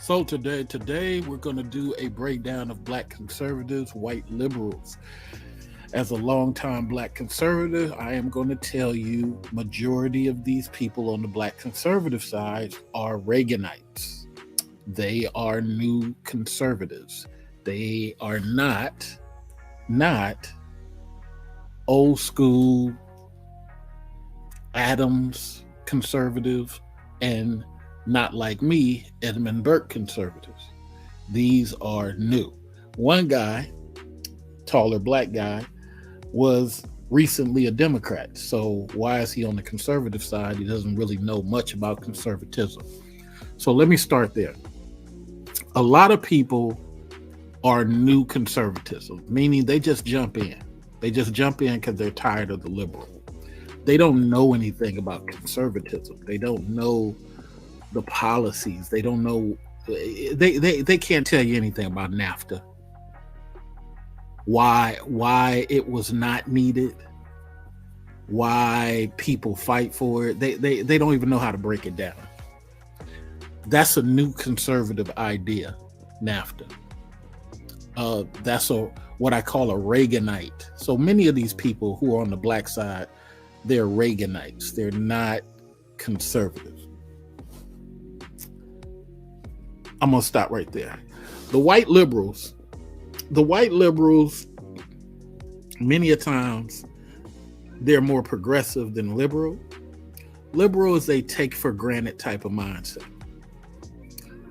So today we're going to do a breakdown of black conservatives, white liberals. As a longtime black conservative, I am going to tell you majority of these people on the black conservative side are Reaganites. They are new conservatives. They are not old school Adams conservative and not like me, Edmund Burke conservatives. These are new. One guy, taller black guy, was recently a Democrat. So why is he on the conservative side? He doesn't really know much about conservatism. So let me start there. A lot of people are new conservatism, meaning they just jump in. They just jump in because they're tired of the liberal. They don't know anything about conservatism. They don't know the policies. They don't know. They can't tell you anything about NAFTA. Why it was not needed. Why people fight for it. They don't even know how to break it down. That's a new conservative idea, NAFTA. That's what I call a Reaganite. So many of these people who are on the black side, they're Reaganites. They're not conservative. I'm going to stop right there. The white liberals, many a times, they're more progressive than liberal. Liberal is a take for granted type of mindset.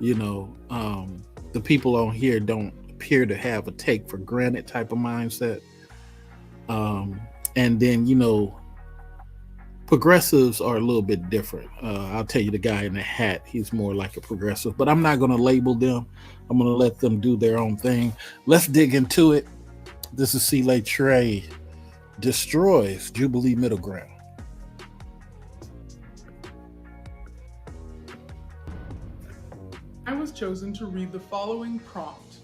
The people on here don't appear to have a take for granted type of mindset. And then, progressives are a little bit different. I'll tell you the guy in the hat, he's more like a progressive, but I'm not going to label them. I'm going to let them do their own thing. Let's dig into it. This is SEELAY TRAY destroys Jubilee Middle Ground. I was chosen to read the following prompt.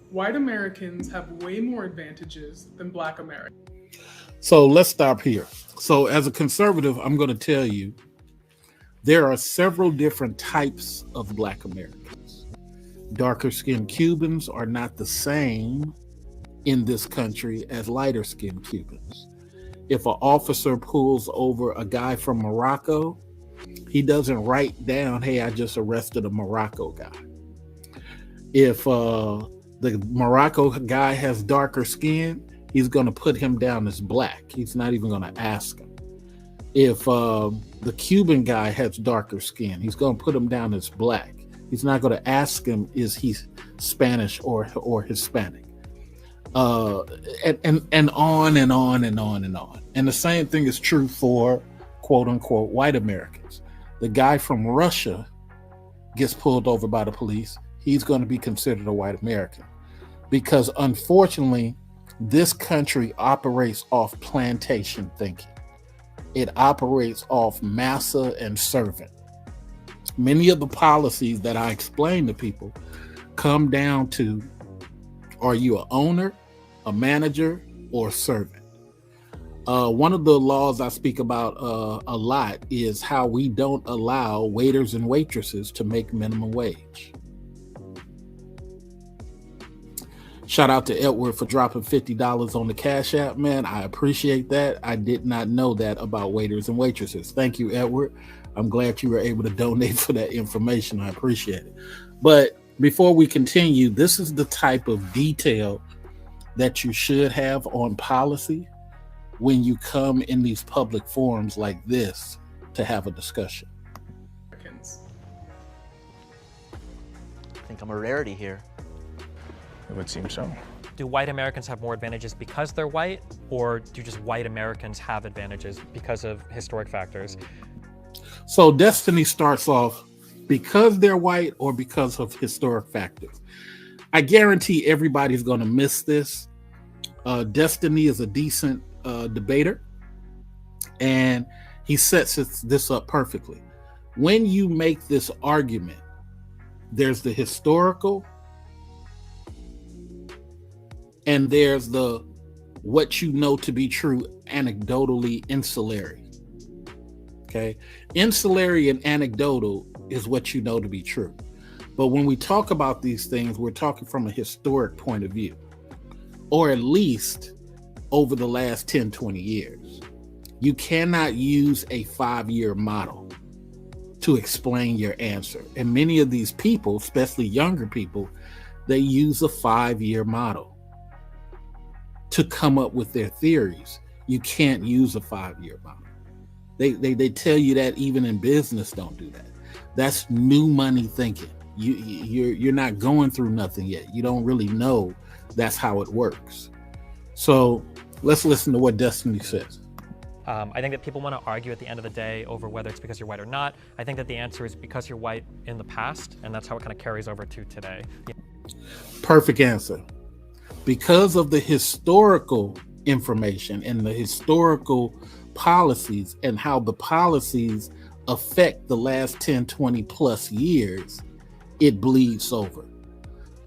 White Americans have way more advantages than Black Americans. So let's stop here. So as a conservative, I'm going to tell you there are several different types of Black Americans. Darker skinned Cubans are not the same in this country as lighter skinned Cubans. If an officer pulls over a guy from Morocco, he doesn't write down, hey, I just arrested a Morocco guy. If the Morocco guy has darker skin, he's going to put him down as black. He's not even going to ask him. If the Cuban guy has darker skin, he's going to put him down as black. He's not going to ask him, is he Spanish or Hispanic? And on and on and on and on. And the same thing is true for quote unquote white Americans. The guy from Russia gets pulled over by the police. He's going to be considered a white American because unfortunately, this country operates off plantation thinking. It operates off massa and servant. Many of the policies that I explain to people come down to, are you an owner, a manager, or a servant? One of the laws I speak about a lot is how we don't allow waiters and waitresses to make minimum wage. Shout out to Edward for dropping $50 on the Cash App, man. I appreciate that. I did not know that about waiters and waitresses. Thank you, Edward. I'm glad you were able to donate for that information. I appreciate it. But before we continue, this is the type of detail that you should have on policy when you come in these public forums like this to have a discussion. I think I'm a rarity here. It would seem so. Do white Americans have more advantages because they're white, or do just white Americans have advantages because of historic factors? So Destiny starts off because they're white or because of historic factors. I guarantee everybody's going to miss this. Destiny is a decent debater, and he sets this up perfectly. When you make this argument, there's the historical, and there's the what you know to be true anecdotally insulary. Okay, insulary and anecdotal is what you know to be true. But when we talk about these things, we're talking from a historic point of view, or at least over the last 10, 20 years. You cannot use a 5-year model to explain your answer. And many of these people, especially younger people, they use a 5-year model to come up with their theories. You can't use a 5-year model. They tell you that even in business, don't do that. That's new money thinking. You're not going through nothing yet. You don't really know that's how it works. So let's listen to what Destiny says. I think that people want to argue at the end of the day over whether it's because you're white or not. I think that the answer is because you're white in the past, and that's how it kind of carries over to today. Perfect answer. Because of the historical information and the historical policies and how the policies affect the last 10, 20 plus years, it bleeds over.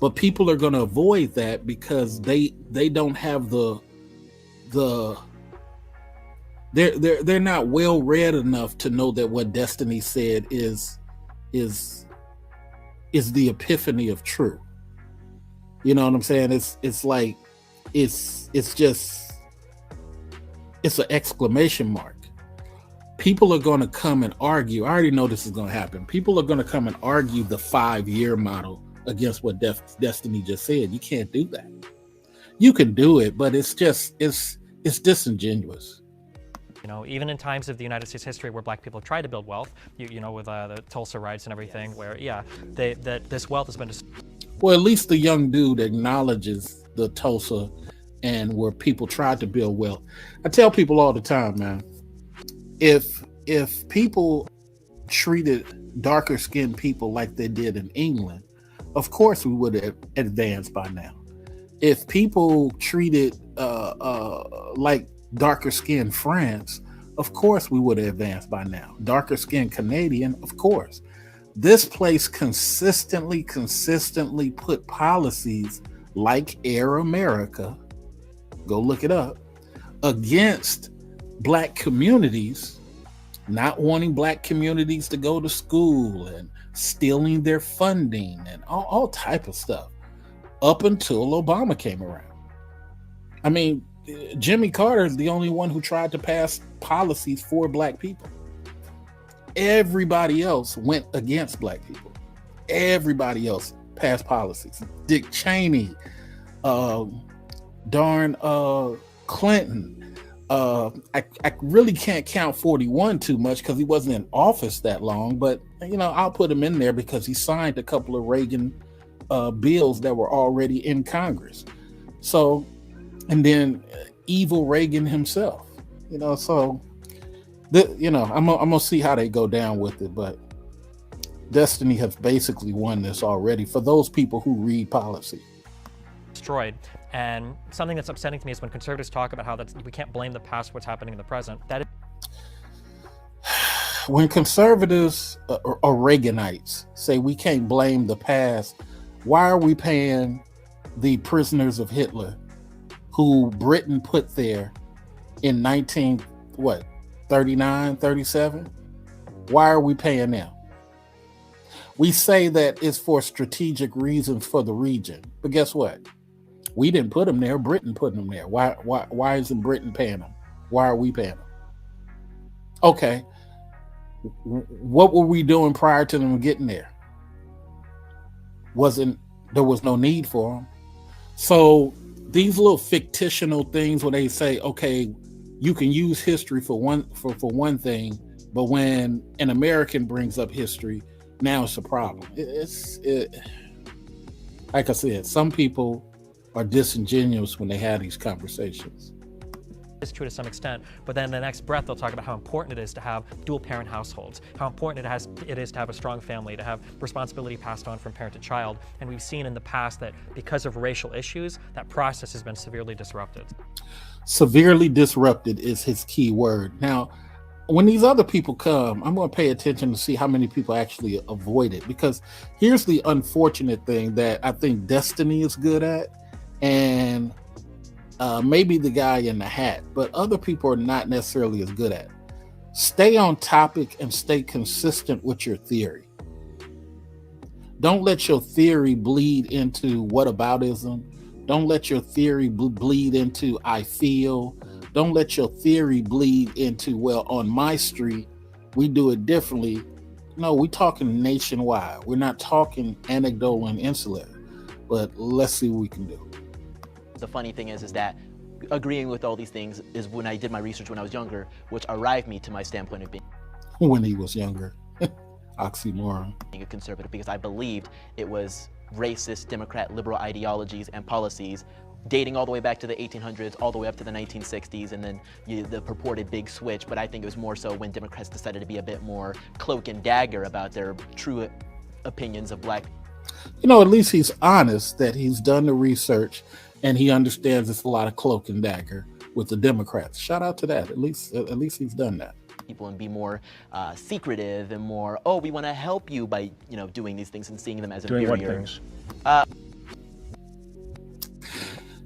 But people are going to avoid that because they don't have they're not well read enough to know that what Destiny said is the epiphany of truth. You know what I'm saying? It's like it's an exclamation mark. People are going to come and argue. I already know this is going to happen. People are going to come and argue the 5-year model against what Destiny just said. You can't do that. You can do it, but it's disingenuous. You know, even in times of the United States history where Black people have tried to build wealth, you know, with the Tulsa riots and everything, where this wealth has been. Well, at least the young dude acknowledges the Tulsa and where people tried to build wealth. I tell people all the time, man, if people treated darker skinned people like they did in England, of course we would have advanced by now. If people treated like darker skinned France, of course we would have advanced by now. Darker skinned Canadian, of course. This place consistently put policies like Air America, go look it up, against Black communities, not wanting Black communities to go to school and stealing their funding and all type of stuff up until Obama came around. I mean, Jimmy Carter is the only one who tried to pass policies for Black people. Everybody else went against Black people. Everybody else passed policies. Dick Cheney, Clinton. I really can't count 41 too much because he wasn't in office that long, but you know, I'll put him in there because he signed a couple of Reagan bills that were already in Congress. So, and then evil Reagan himself, you know, so I'm gonna see how they go down with it, but Destiny has basically won this already for those people who read policy. Destroyed. And something that's upsetting to me is when conservatives talk about how we can't blame the past for what's happening in the present. That is when conservatives or Reaganites say we can't blame the past, why are we paying the prisoners of Hitler who Britain put there in 39, 37? Why are we paying them? We say that it's for strategic reasons for the region, but guess what? We didn't put them there. Britain put them there. Why isn't Britain paying them? Why are we paying them? Okay. What were we doing prior to them getting there? There was no need for them. So these little fictional things where they say, okay, you can use history for one thing, but when an American brings up history, now it's a problem. Like I said, some people are disingenuous when they have these conversations. It's true to some extent, but then in the next breath they'll talk about how important it is to have dual parent households, how important it is to have a strong family, to have responsibility passed on from parent to child. And we've seen in the past that because of racial issues, that process has been severely disrupted. Severely disrupted is his key word. Now, when these other people come, I'm going to pay attention to see how many people actually avoid it, because here's the unfortunate thing that I think Destiny is good at, and maybe the guy in the hat, but other people are not necessarily as good at it. Stay on topic and stay consistent with your theory. Don't let your theory bleed into whataboutism. Don't let your theory bleed into I feel. Don't let your theory bleed into, well, on my street, we do it differently. No, we're talking nationwide. We're not talking anecdotal and insular. But let's see what we can do. The funny thing is that agreeing with all these things is when I did my research when I was younger, which arrived me to my standpoint of being When he was younger. Oxymoron. a conservative, because I believed it was racist, Democrat, liberal ideologies and policies dating all the way back to the 1800s, all the way up to the 1960s, and then the purported big switch. But I think it was more so when Democrats decided to be a bit more cloak and dagger about their true opinions of black. You know, at least he's honest that he's done the research and he understands it's a lot of cloak and dagger with the Democrats. Shout out to that. At least he's done that. People and be more secretive and more, oh, we want to help you by, doing these things and seeing them as Doing inferior. what things?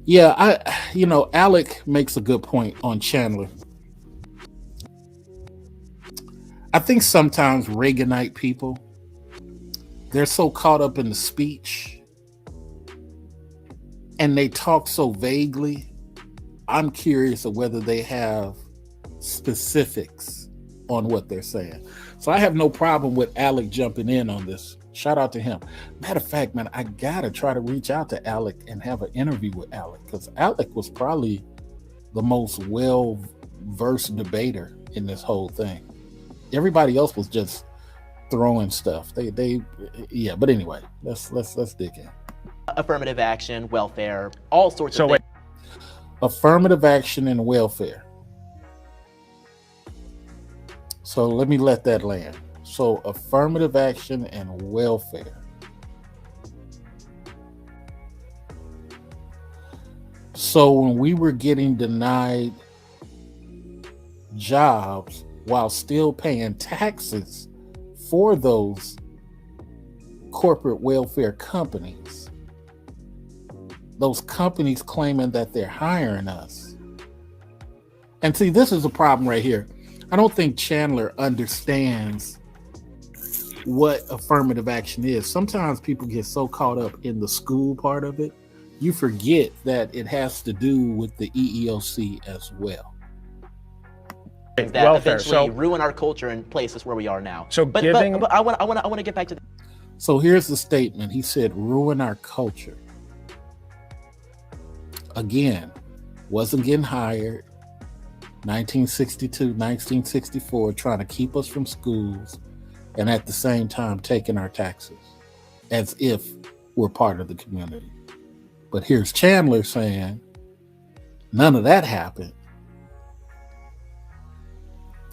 Yeah, Alec makes a good point on Chandler. I think sometimes Reaganite people, they're so caught up in the speech and they talk so vaguely. I'm curious of whether they have specifics on what they're saying. So I have no problem with Alec jumping in on this. Shout out to him. Matter of fact, man, I gotta try to reach out to Alec and have an interview with Alec, because Alec was probably the most well-versed debater in this whole thing. Everybody else was just throwing stuff. Yeah. But anyway, let's dig in. Affirmative action, welfare, all sorts of things. Affirmative action and welfare. So let me let that land. So affirmative action and welfare. So when we were getting denied jobs while still paying taxes for those corporate welfare companies, those companies claiming that they're hiring us. And see, this is a problem right here. I don't think Chandler understands what affirmative action is. Sometimes people get so caught up in the school part of it, you forget that it has to do with the EEOC as well. That Welfare, eventually ruin our culture and place us where we are now. So but I want to get back to. So here's the statement. He said, "Ruin our culture." Again, wasn't getting hired. 1962, 1964, trying to keep us from schools, and at the same time taking our taxes as if we're part of the community. But here's Chandler saying none of that happened.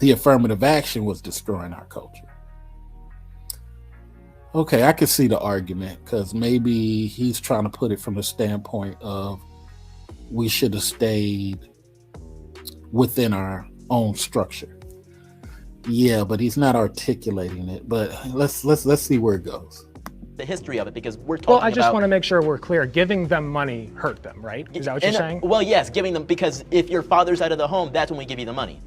The affirmative action was destroying our culture. Okay, I can see the argument, because maybe he's trying to put it from the standpoint of we should have stayed within our own structure. Yeah, but he's not articulating it. But let's see where it goes. The history of it, because we're talking about. Well, I just want to make sure we're clear. Giving them money hurt them, right? Is that what you're saying? Well, yes, giving them, because if your father's out of the home, that's when we give you the money.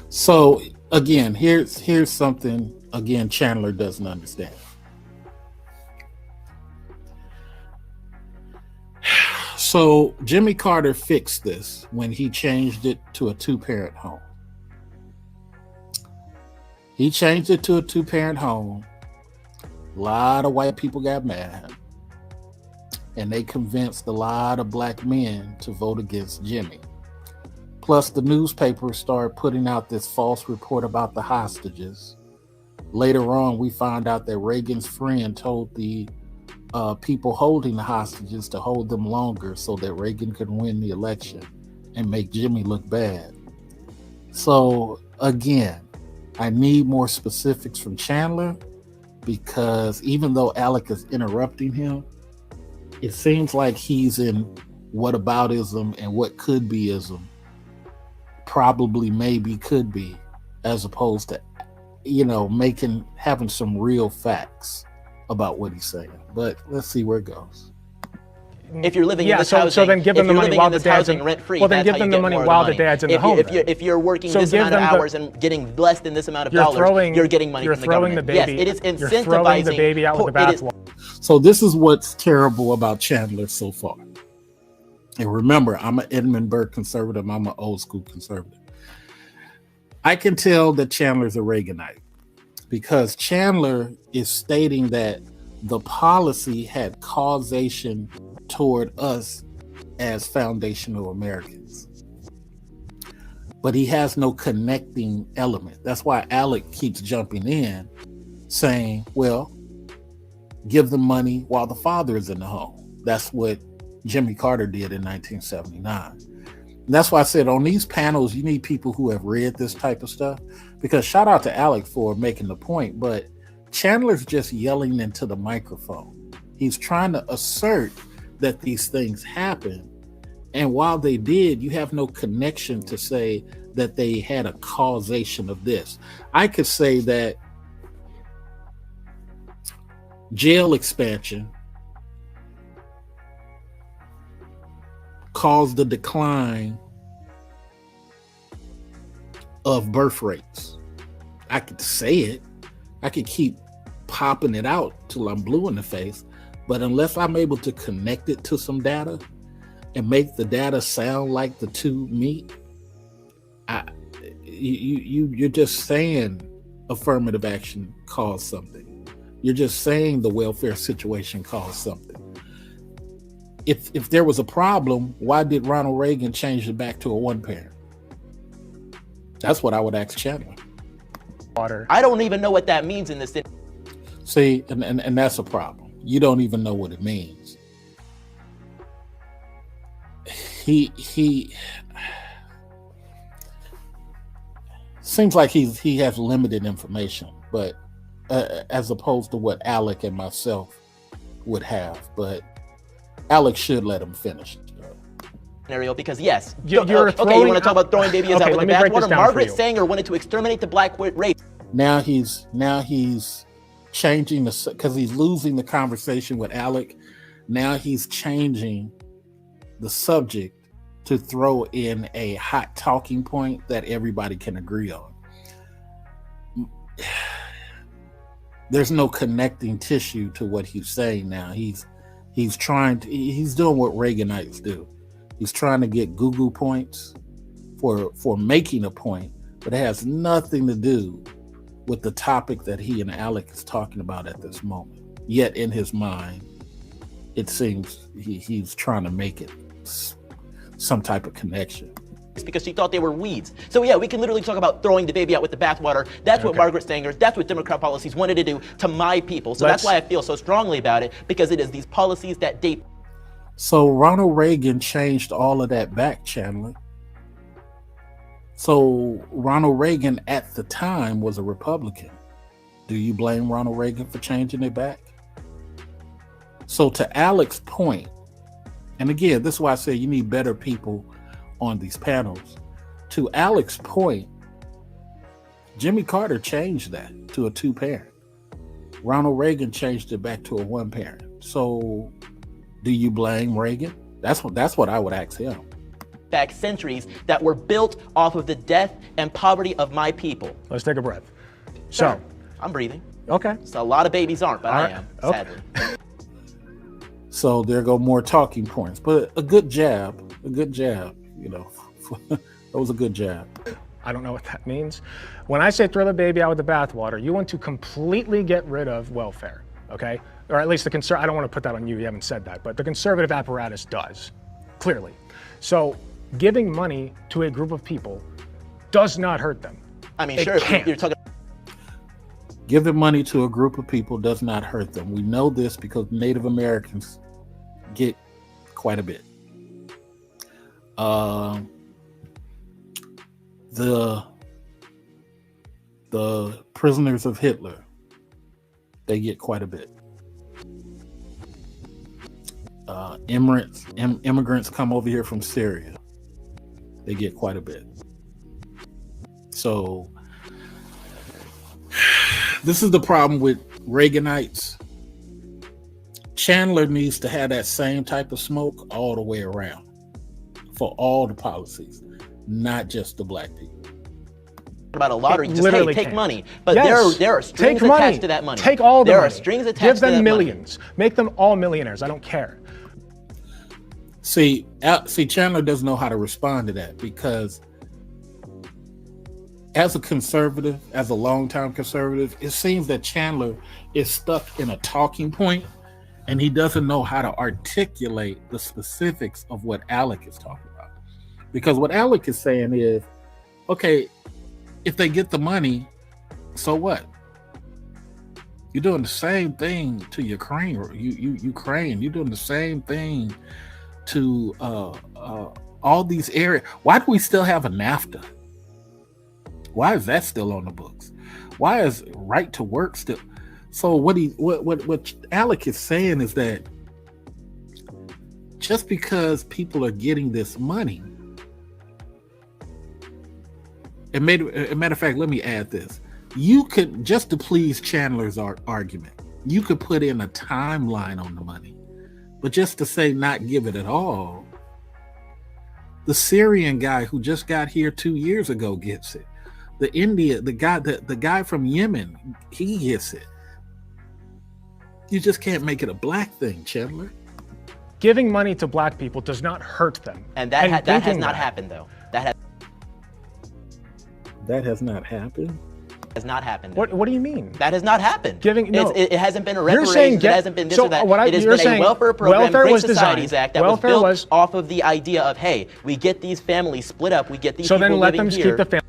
So again, here's something again Chandler doesn't understand. So Jimmy Carter fixed this when he changed it to a two-parent home. He changed it to a two-parent home. A lot of white people got mad, and they convinced a lot of black men to vote against Jimmy. Plus, the newspapers started putting out this false report about the hostages. Later on, we found out that Reagan's friend told the people holding the hostages to hold them longer so that Reagan could win the election and make Jimmy look bad. So again, I need more specifics from Chandler, because even though Alec is interrupting him, it seems like he's in whataboutism and what could be-ism, probably, maybe, could be, as opposed to, having some real facts about what he's saying. But let's see where it goes. If you're living in Yeah, this so housing, then give them if the you're money living while in the this dad's housing in. rent-free, Well, then that's give how them you the get money more of while the the money. dad's in the home. If you're working So this give amount of them the- hours and getting less than this amount of You're dollars, throwing. you're getting money You're from the throwing government. the baby. Yes, it is incentivizing. You're throwing the baby out with the it is- bathwater. So this is what's terrible about Chandler so far. And remember, I'm an Edmund Burke conservative. I'm an old school conservative. I can tell that Chandler's a Reaganite because Chandler is stating that the policy had causation toward us as foundational Americans. But he has no connecting element. That's why Alec keeps jumping in saying, well, give them money while the father is in the home. That's what Jimmy Carter did in 1979. And that's why I said on these panels, you need people who have read this type of stuff, because shout out to Alec for making the point, but Chandler's just yelling into the microphone. He's trying to assert that these things happen. And while they did, you have no connection to say that they had a causation of this. I could say that jail expansion caused the decline of birth rates. I could say it. I could keep popping it out till I'm blue in the face. But unless I'm able to connect it to some data and make the data sound like the two meet, you're just saying affirmative action caused something. You're just saying the welfare situation caused something. If there was a problem, why did Ronald Reagan change it back to a one parent? That's what I would ask Chandler. I don't even know what that means in this. See, and that's a problem. You don't even know what it means. He seems like he has limited information, but as opposed to what Alec and myself would have. But Alex should let him finish. Scenario, because yes, You're okay, you want to talk about throwing babies out with the bathwater? Margaret Sanger wanted to exterminate the black race. Now he's changing because he's losing the conversation with Alec. Now he's changing the subject to throw in a hot talking point that everybody can agree on. There's no connecting tissue to what he's saying now. He's doing what Reaganites do. He's trying to get Google points for making a point, but it has nothing to do with the topic that he and Alec is talking about at this moment. Yet in his mind, it seems he's trying to make it some type of connection. It's because she thought they were weeds. So yeah, we can literally talk about throwing the baby out with the bathwater. That's what Margaret Sanger, that's what Democrat policies wanted to do to my people. So that's why I feel so strongly about it, because it is these policies that date. So Ronald Reagan changed all of that back, Chandler. So Ronald Reagan at the time was a Republican. Do you blame Ronald Reagan for changing it back? So to Alec's point, and again, this is why I say you need better people on these panels. To Alec's point, Jimmy Carter changed that to a two-parent. Ronald Reagan changed it back to a one-parent. So do you blame Reagan? That's what I would ask him. Back centuries that were built off of the death and poverty of my people. Let's take a breath. Sure. I'm breathing. Okay. So a lot of babies aren't, but I am, sadly. So there go more talking points, but a good jab, you know, that was a good jab. I don't know what that means. When I say throw the baby out with the bathwater, you want to completely get rid of welfare, okay? Or at least the I don't want to put that on you, you haven't said that, but the conservative apparatus does, clearly. So giving money to a group of people does not hurt them. I mean, sure, if you're talking. Giving money to a group of people does not hurt them. We know this because Native Americans get quite a bit. The prisoners of Hitler, they get quite a bit. Immigrants come over here from Syria, they get quite a bit. So this is the problem with Reaganites Chandler needs to have that same type of smoke all the way around for all the policies, not just the black people. About a lottery, just literally hey, take can't. money, but Yes. there are strings Take money. attached to that money. Take all the there money. are strings attached Give to that them money. millions. Make them all millionaires. I don't care. See, Chandler doesn't know how to respond to that, because as a conservative, as a longtime conservative, it seems that Chandler is stuck in a talking point, and he doesn't know how to articulate the specifics of what Alec is talking about. Because what Alec is saying is, okay, if they get the money, so what? You're doing the same thing to Ukraine. Ukraine. You're doing the same thing to all these areas. Why do we still have a NAFTA? Why is that still on the books? Why is right to work still? So what Alec is saying is that just because people are getting this money, a matter of fact, let me add this. You could, just to please Chandler's argument, you could put in a timeline on the money, but just to say not give it at all, the Syrian guy who just got here 2 years ago gets it. The guy from Yemen, he gets it. You just can't make it a black thing, Chandler. Giving money to black people does not hurt them. And that has not happened, though. That has not happened. Has not happened. What do you mean? That has not happened. It hasn't been a reparations. It hasn't been this or that. It has been a welfare program, Great Societies Act, that was built off of the idea of, hey, we get these families split up, we get these people living here. So then let them keep the family.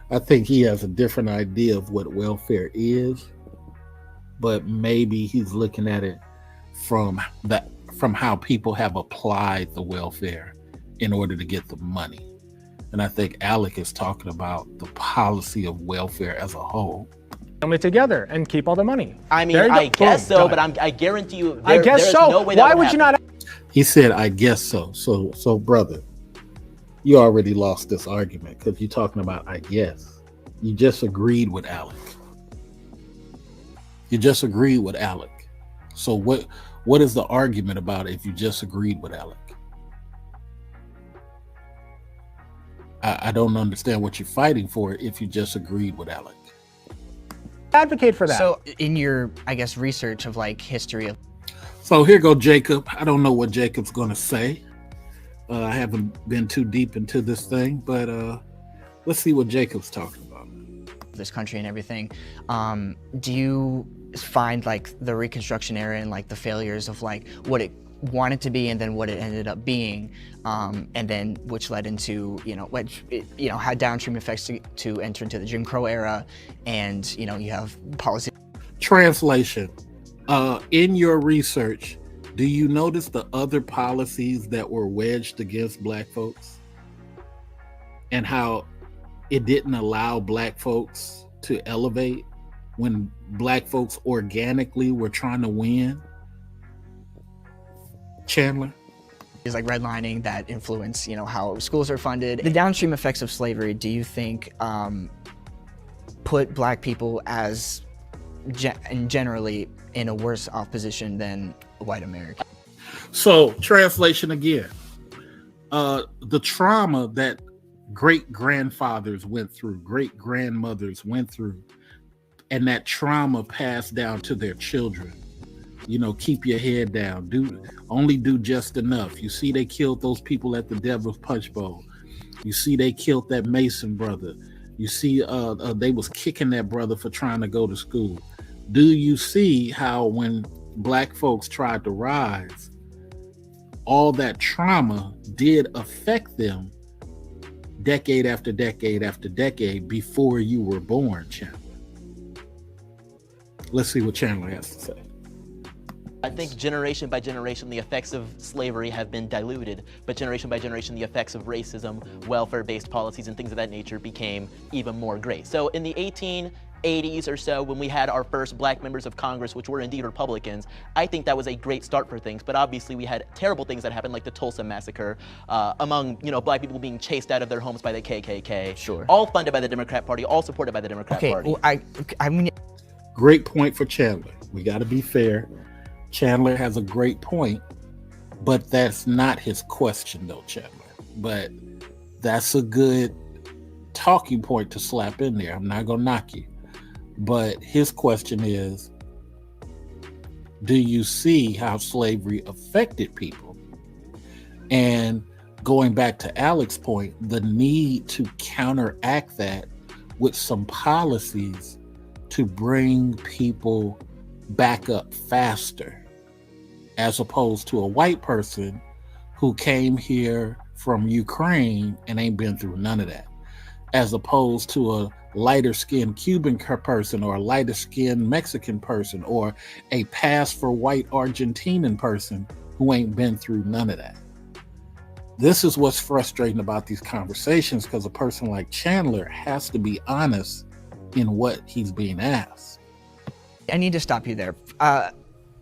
I think he has a different idea of what welfare is, but maybe he's looking at it from how people have applied the welfare in order to get the money. And I think Alec is talking about the policy of welfare as a whole. Family together and keep all the money. I mean, I guess so, but I guarantee you, I guess so. No way that Why would you not? He said, I guess so. So brother, you already lost this argument because you're talking about I guess. You just agreed with Alec. So what is the argument about if you just agreed with Alec? I don't understand what you're fighting for if you just agreed with Alec. Advocate for that. So in your, I guess, research of like history of. So here go Jacob. I don't know what Jacob's gonna say. I haven't been too deep into this thing, but let's see what Jacob's talking about. This country and everything. Do you find like the Reconstruction era and like the failures of like what it wanted to be and then what it ended up being, and then which led into, had downstream effects to enter into the Jim Crow era, and, you have policy. Translation. In your research, do you notice the other policies that were wedged against black folks and how it didn't allow black folks to elevate when black folks organically were trying to win? Chandler? Is like redlining that influence, how schools are funded. The downstream effects of slavery, do you think put black people as generally in a worse off position than white Americans? So, translation again. The trauma that great-grandfathers went through, great-grandmothers went through, and that trauma passed down to their children. Keep your head down. Only do just enough. You see, they killed those people at the Devil's Punch Bowl. You see, they killed that Mason brother. You see, they was kicking that brother for trying to go to school. Do you see how when black folks tried to rise, all that trauma did affect them decade after decade after decade before you were born, Chandler? Let's see what Chandler has to say. I think generation by generation, the effects of slavery have been diluted, but generation by generation, the effects of racism, welfare-based policies, and things of that nature became even more great. So in the 1880s or so, when we had our first black members of Congress, which were indeed Republicans, I think that was a great start for things. But obviously, we had terrible things that happened, like the Tulsa massacre, among black people being chased out of their homes by the KKK. Sure. All funded by the Democrat Party, all supported by the Democrat Party. Well, I mean. Great point for Chandler. We got to be fair. Chandler has a great point, but that's not his question, though, Chandler. But that's a good talking point to slap in there. I'm not going to knock you. But his question is, do you see how slavery affected people? And going back to Alex's point, the need to counteract that with some policies to bring people back up faster, as opposed to a white person who came here from Ukraine and ain't been through none of that, as opposed to a lighter skinned Cuban person or a lighter skinned Mexican person or a pass for white Argentinian person who ain't been through none of that. This is what's frustrating about these conversations, because a person like Chandler has to be honest in what he's being asked. I need to stop you there.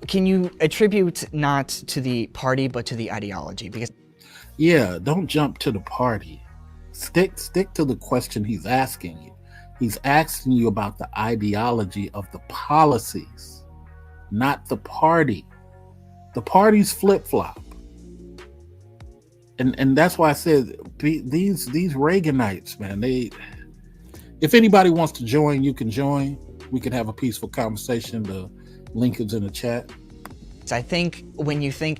Can you attribute not to the party, but to the ideology? Because yeah, don't jump to the party. Stick to the question he's asking you. He's asking you about the ideology of the policies, not the party. The party's flip-flop. And that's why I said these Reaganites, man, if anybody wants to join, you can join. We can have a peaceful conversation. The link is in the chat. I think when you think,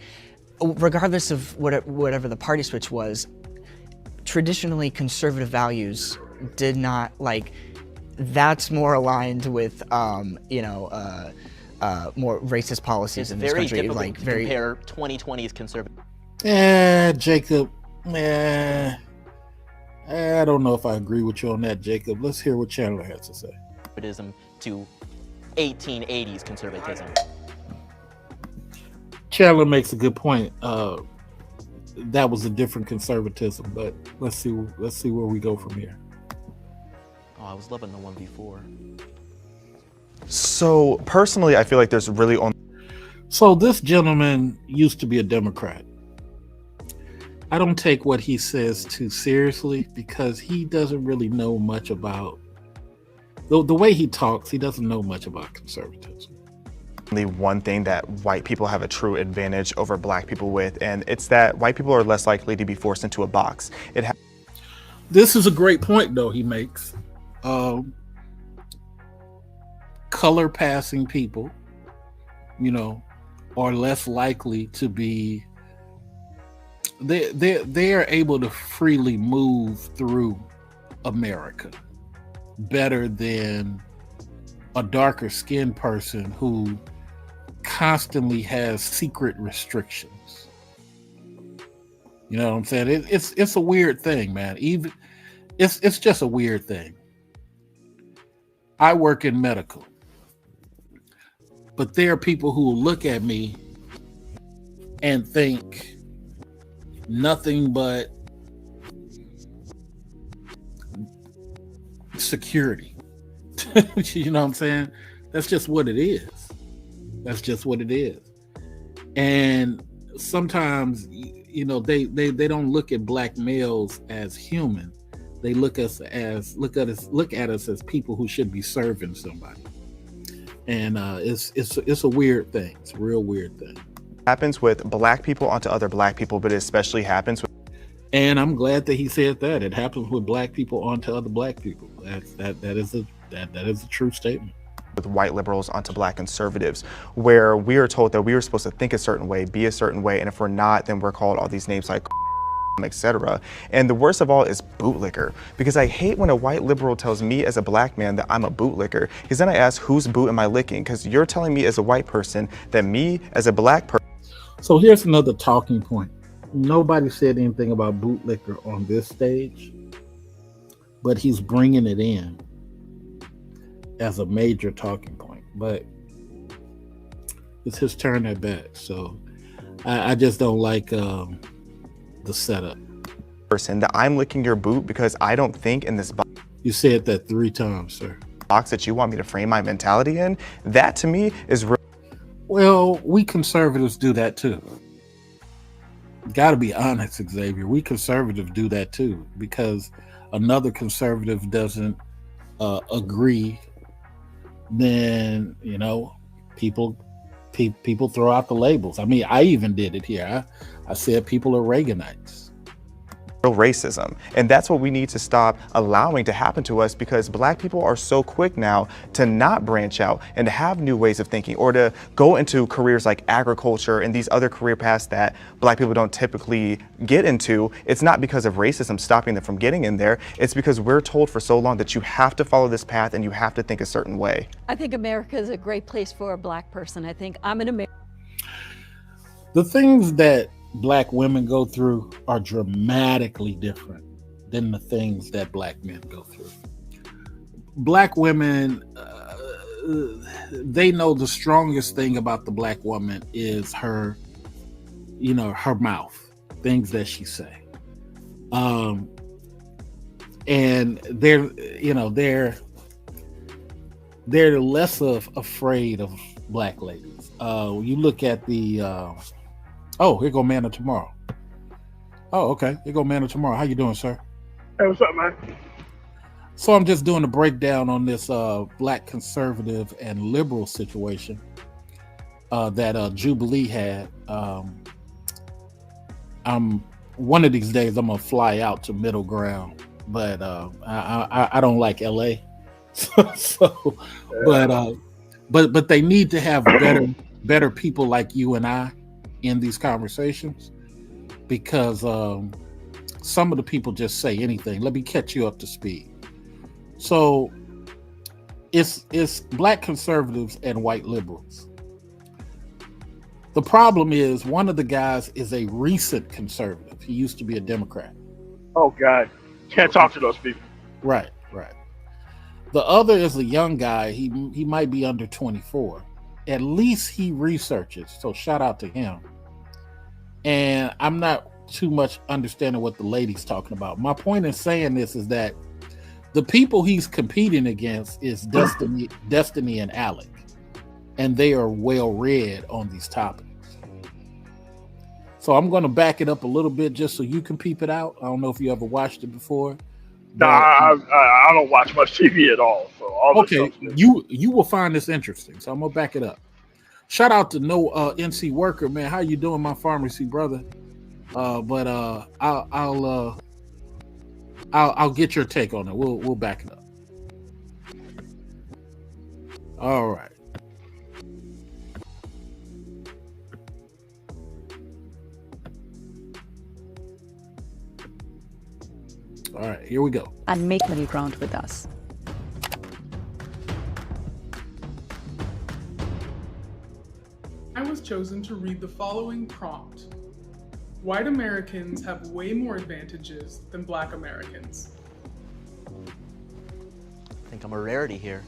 regardless of whatever the party switch was, traditionally conservative values did not, like, that's more aligned with, more racist policies in this very country. difficult Like to very compare 2020's conservative. Jacob, I don't know if I agree with you on that, Jacob. Let's hear what Chandler has to say. Conservatism to 1880s conservatism. Chandler makes a good point. That was a different conservatism, but let's see where we go from here. Oh, I was loving the one before. So personally, I feel like there's really only. So this gentleman used to be a Democrat. I don't take what he says too seriously because he doesn't really know much about the way he talks. He doesn't know much about conservatism. Only one thing that white people have a true advantage over black people with, and it's that white people are less likely to be forced into a box. This is a great point, though, he makes. Color passing people, are less likely to be. They are able to freely move through America better than a darker skinned person who constantly has secret restrictions. You know what I'm saying? It's a weird thing, man. Even it's just a weird thing. I work in medical, but there are people who will look at me and think nothing but security. You know what I'm saying? That's just what it is. That's just what it is. And sometimes, they don't look at black males as human. They look at us as people who should be serving somebody. And it's a weird thing. It's a real weird thing. Happens with black people onto other black people, but it especially happens with. And I'm glad that he said that. It happens with black people onto other black people. That is a true statement. With white liberals onto black conservatives, where we are told that we are supposed to think a certain way, be a certain way, and if we're not, then we're called all these names like etc. And the worst of all is bootlicker, because I hate when a white liberal tells me as a black man that I'm a bootlicker, because then I ask, whose boot am I licking? Because you're telling me as a white person that me as a black person. So here's another talking point. Nobody said anything about bootlicker on this stage, but he's bringing it in as a major talking point. But it's his turn at bat, so I just don't like the setup. Person that I'm licking your boot because I don't think in this box. You said that 3 times, sir. Box that you want me to frame my mentality in. That to me is real. Well, we conservatives do that too. Got to be honest, Xavier. We conservatives do that too, because another conservative doesn't agree then people people throw out the labels. I mean, I even did it here. I said people are Reaganites. Real racism. And that's what we need to stop allowing to happen to us, because Black people are so quick now to not branch out and to have new ways of thinking, or to go into careers like agriculture and these other career paths that Black people don't typically get into. It's not because of racism stopping them from getting in there. It's because we're told for so long that you have to follow this path and you have to think a certain way. I think America is a great place for a Black person. I think I'm an American. The things that Black women go through are dramatically different than the things that Black men go through. Black women, they know the strongest thing about the Black woman is her, her mouth, things that she say. And they're less afraid of Black ladies. You look at the oh, here go Man of Tomorrow. Oh, okay. Here go Man of Tomorrow. How you doing, sir? Hey, what's up, man? So I'm just doing a breakdown on this Black conservative and liberal situation that Jubilee had. I'm one of these days I'm gonna fly out to Middle Ground, but I don't like LA. But they need to have better people like you and I in these conversations, because some of the people just say anything. Let me catch you up to speed. So it's Black conservatives and white liberals. The problem is one of the guys is a recent conservative. He used to be a Democrat. Oh God, can't talk to those people. Right. The other is a young guy. He might be under 24. At least he researches, so shout out to him. And I'm not too much understanding what the lady's talking about. My point in saying this is that the people he's competing against is Destiny and Alec, and they are well read on these topics. So I'm going to back it up a little bit just so you can peep it out. I don't know if you ever watched it before. No, I don't watch much TV at all. So all this Okay, stuff, you will find this interesting. So I'm gonna back it up. Shout out to No NC Worker, man. How you doing, my pharmacy brother? But I'll get your take on it. We'll back it up. All right. All right, here we go. And make middle ground with us. I was chosen to read the following prompt. White Americans have way more advantages than Black Americans. I think I'm a rarity here.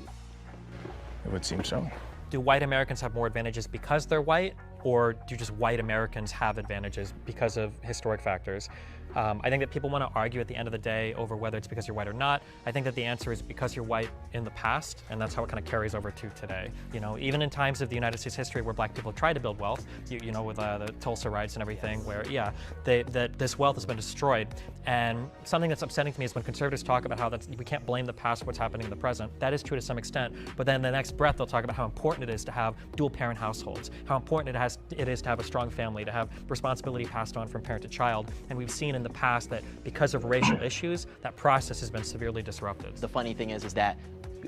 It would seem so. Do white Americans have more advantages because they're white, or do just white Americans have advantages because of historic factors? I think that people want to argue at the end of the day over whether it's because you're white or not. I think that the answer is because you're white in the past, and that's how it kind of carries over to today. Even in times of the United States history where Black people tried to build wealth, with the Tulsa riots and everything, where this wealth has been destroyed. And something that's upsetting to me is when conservatives talk about how we can't blame the past for what's happening in the present. That is true to some extent, but then the next breath they'll talk about how important it is to have dual parent households, how important it is to have a strong family, to have responsibility passed on from parent to child. And we've seen in the past that because of racial issues, that process has been severely disrupted. The funny thing is that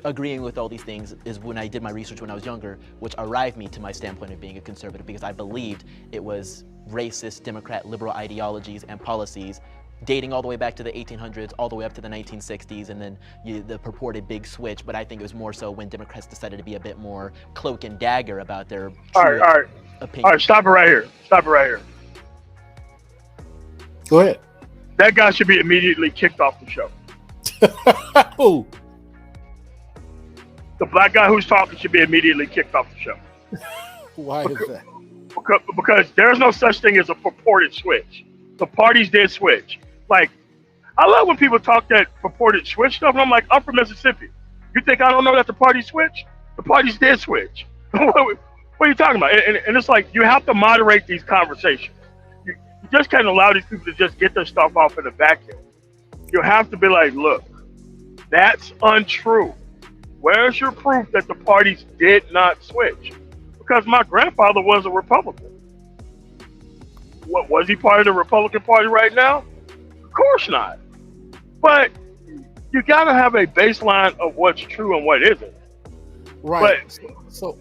agreeing with all these things is when I did my research when I was younger, which arrived me to my standpoint of being a conservative, because I believed it was racist, Democrat, liberal ideologies and policies dating all the way back to the 1800s, all the way up to the 1960s, and then the purported big switch. But I think it was more so when Democrats decided to be a bit more cloak and dagger about their opinion. All right, stop it right here. Go ahead. That guy should be immediately kicked off the show. Who? The Black guy who's talking should be immediately kicked off the show. Why is that? Because there's no such thing as a purported switch. The parties did switch. Like, I love when people talk that purported switch stuff, and I'm like, I'm from Mississippi. You think I don't know that the parties switched? The parties did switch. What are you talking about? And it's like, you have to moderate these conversations. You just can't allow these people to just get their stuff off in a vacuum. You have to be like, look, that's untrue. Where's your proof that the parties did not switch? Because my grandfather was a Republican. What, was he part of the Republican Party right now? Of course not. But you got to have a baseline of what's true and what isn't. Right. But, so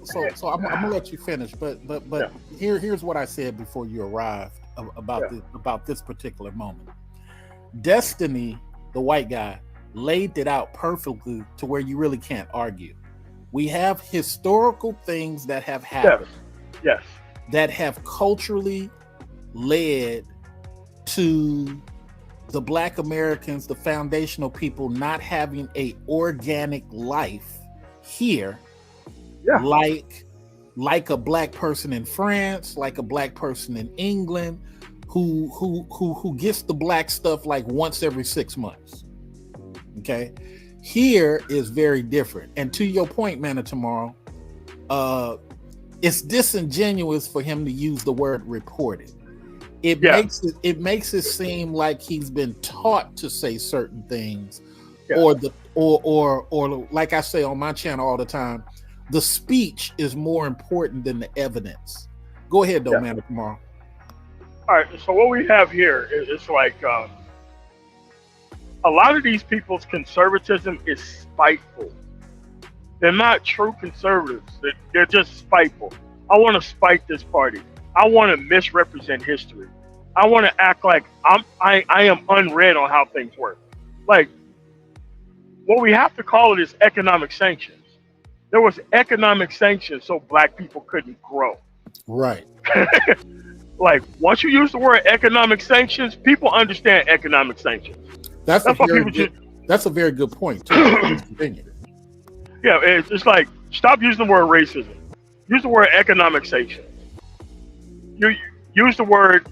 I'm gonna let you finish, but Yeah. here's what I said before you arrived about Yeah. about this particular moment. Destiny, the white guy, laid it out perfectly to where you really can't argue. We have historical things that have happened yes. that have culturally led to the Black Americans, the foundational people, not having a organic life here, Yeah. like a Black person in France, like a Black person in England, who gets the Black stuff like once every 6 months. Okay, here is very different. And to your point, Manna Tomorrow, it's disingenuous for him to use the word reported. It makes it seem like he's been taught to say certain things, or like I say on my channel all the time, the speech is more important than the evidence. Go ahead, though, Manna Tomorrow. All right. So what we have here is it's like a lot of these people's conservatism is spiteful. They're not true conservatives. They're just spiteful. I want to spite this party. I want to misrepresent history. I want to act like I am unread on how things work. Like, what we have to call it is economic sanctions. There was economic sanctions so Black people couldn't grow. Right. Like, once you use the word economic sanctions, people understand economic sanctions. That's a very good point, too. Yeah, it's like, stop using the word racism. Use the word economic sanctions. You use the word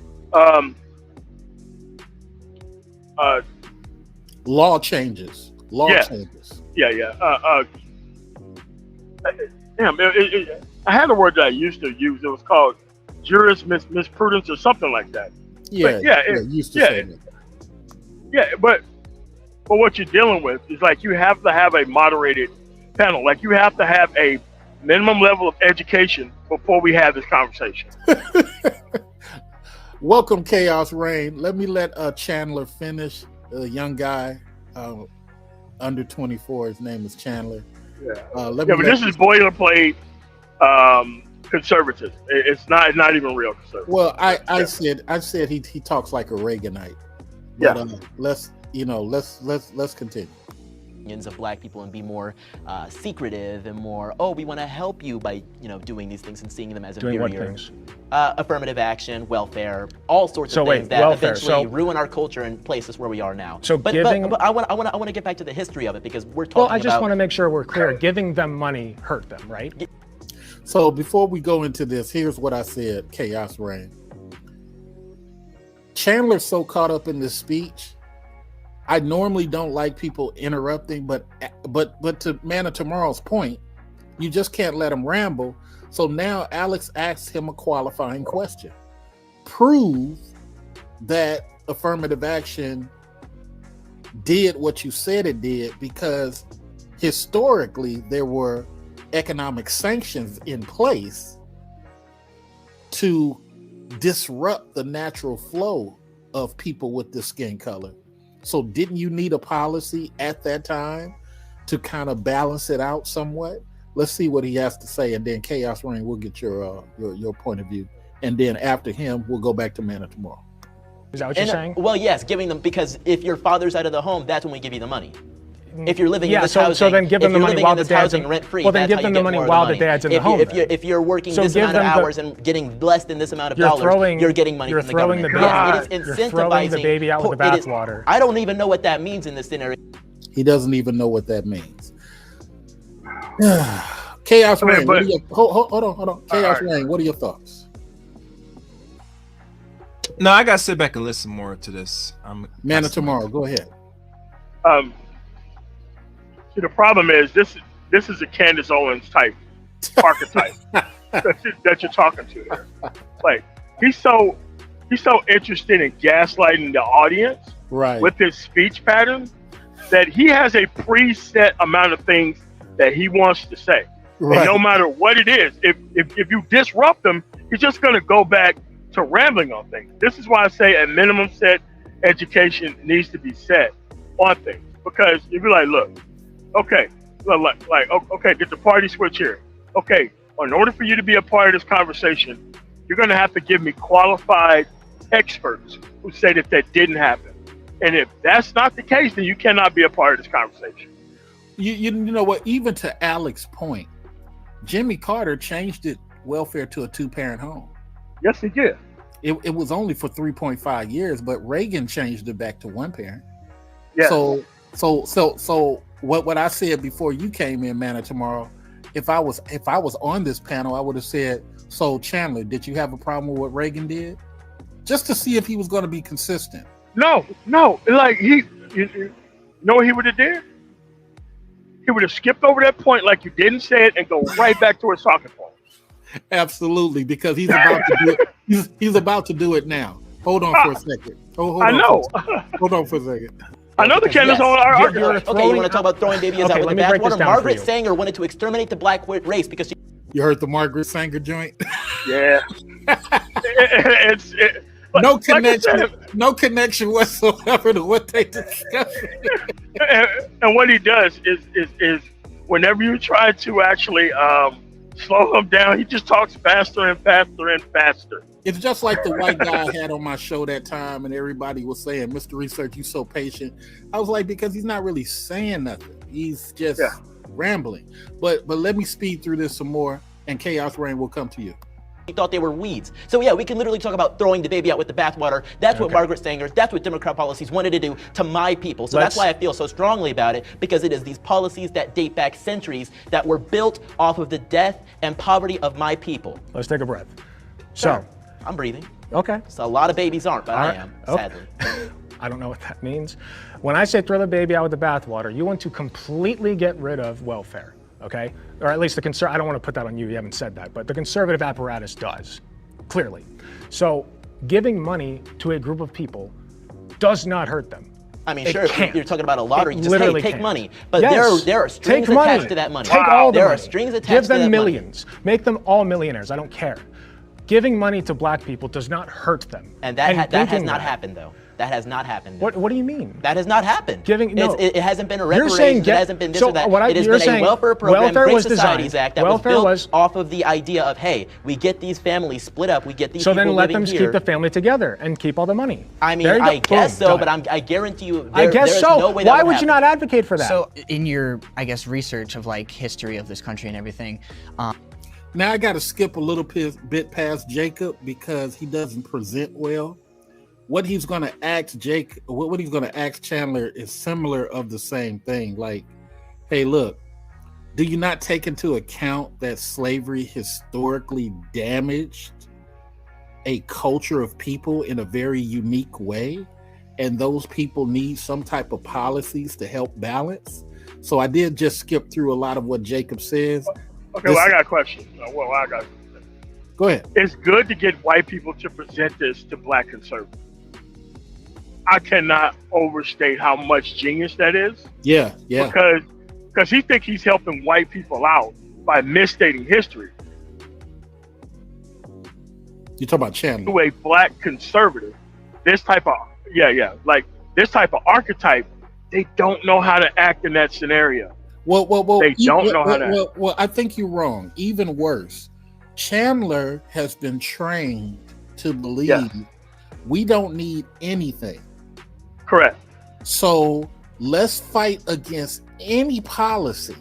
law changes. Changes. Yeah. I had a word that I used to use. It was called jurisprudence or something like that. But what you're dealing with is like you have to have a moderated panel. Like you have to have a minimum level of education before we have this conversation. Welcome, Chaos Reign. Let me let Chandler finish. A young guy, under 24. His name is Chandler. But this is boilerplate conservatism. It's not even real conservative. Well, I said he talks like a Reaganite. But, let's continue. Of Black people and be more secretive and more, we want to help you by doing these things and seeing them as inferior. Doing what things? Affirmative action, welfare, all sorts of things that eventually ruin our culture and places where we are now. So but I want to get back to the history of it because we're talking about. Well, I just want to make sure we're clear. Giving them money hurt them, right? So before we go into this, here's what I said, Chaos Reign. Chandler's so caught up in this speech. I normally don't like people interrupting, but to Manna Tomorrow's point, you just can't let him ramble. So now Alex asks him a qualifying question. Prove that affirmative action did what you said it did, because historically there were economic sanctions in place to disrupt the natural flow of people with this skin color. So didn't you need a policy at that time to kind of balance it out somewhat? Let's see what he has to say, and then Chaos Reign, we'll get your point of view, and then after him, we'll go back to Manna Tomorrow. Is that what you're saying? Well, yes, giving them, because if your father's out of the home, that's when we give you the money. If you're living in this housing, so then give them the money while the dad's rent-free. Well, then give them the money while the dad's in the home. If you're working this amount of hours and getting less than this amount of dollars, you're getting money from the government. Yes, it is incentivizing. You're throwing the baby out with the bathwater. I don't even know what that means in this scenario. He doesn't even know what that means. Chaos Reign, hold on. Chaos Reign, what are your thoughts? No, I gotta sit back and listen more to this. Manna Tomorrow, go ahead. See, the problem is this is a Candace Owens type archetype that you're talking to there. Like he's so interested in gaslighting the audience with his speech pattern that he has a preset amount of things that he wants to say. Right. And no matter what it is, if you disrupt him, he's just going to go back to rambling on things. This is why I say a minimum set education needs to be set on things. Because you'd be like, look, okay, okay, did the party switch here? Okay, in order for you to be a part of this conversation, you're going to have to give me qualified experts who say that that didn't happen. And if that's not the case, then you cannot be a part of this conversation. You know what? Even to Alex's point, Jimmy Carter changed welfare to a 2-parent home. Yes, he did. It was only for 3.5 years, but Reagan changed it back to 1 parent. Yes. So what I said before you came in, Manna Tomorrow, if I was on this panel, I would have said, so Chandler, did you have a problem with what Reagan did? Just to see if he was going to be consistent. No. Like you know what he would have did? He would have skipped over that point like you didn't say it and go right back to his talking point. Absolutely, because he's about to do it. He's about to do it now. Hold on for a second. I know. Hold on for a second. I know the candidates on our argument. Okay, you want to talk about throwing babies out with the bathwater? Margaret Sanger wanted to exterminate the black race because she... You heard the Margaret Sanger joint? Yeah. No connection. No connection whatsoever to what they discuss. And what he does is whenever you try to actually slow him down, he just talks faster and faster and faster. It's just like the white guy I had on my show that time, and everybody was saying, "Mr. Research, you so patient." I was like, because he's not really saying nothing. He's just rambling. But let me speed through this some more, and Chaos Reign will come to you. He thought they were weeds. So yeah, we can literally talk about throwing the baby out with the bathwater. That's what Margaret Sanger, that's what Democrat policies wanted to do to my people. So that's why I feel so strongly about it, because it is these policies that date back centuries that were built off of the death and poverty of my people. Let's take a breath. Sure. I'm breathing. Okay. So a lot of babies aren't, but I am, sadly. I don't know what that means. When I say throw the baby out with the bathwater, you want to completely get rid of welfare, okay? Or at least I don't want to put that on you haven't said that, but the conservative apparatus does, clearly. So giving money to a group of people does not hurt them. I mean, sure, if you're talking about a lottery, just hey, take money. But yes. there are strings attached to that money. Take all the money. There are strings attached Give to that them money. millions. Make them all millionaires. I don't care. Giving money to black people does not hurt them. And that has not happened, though. That has not happened. What do you mean? That has not happened. It hasn't been a reparations. It hasn't been this or that. It has been a welfare program, Great Societies Act that was built off of the idea of, hey, we get these families split up, we get these people living here. So then let them keep the family together and keep all the money. I mean, I guess so, but I guarantee you, I guess there's so. no way that Why would you not advocate for that? So in your, I guess, research of like history of this country and everything. Now I got to skip a little bit past Jacob because he doesn't present well. What he's going to ask what he's going to ask Chandler is similar of the same thing. Like, hey, look, do you not take into account that slavery historically damaged a culture of people in a very unique way? And those people need some type of policies to help balance. So I did just skip through a lot of what Jacob says. Okay, I got a question. Go ahead. It's good to get white people to present this to black conservatives. I cannot overstate how much genius that is. Yeah. Because he thinks he's helping white people out by misstating history. You talk about Chandler. To a black conservative, this type of this type of archetype, they don't know how to act in that scenario. Well, they don't know how to. Well, I think you're wrong. Even worse, Chandler has been trained to believe we don't need anything. Correct. So let's fight against any policy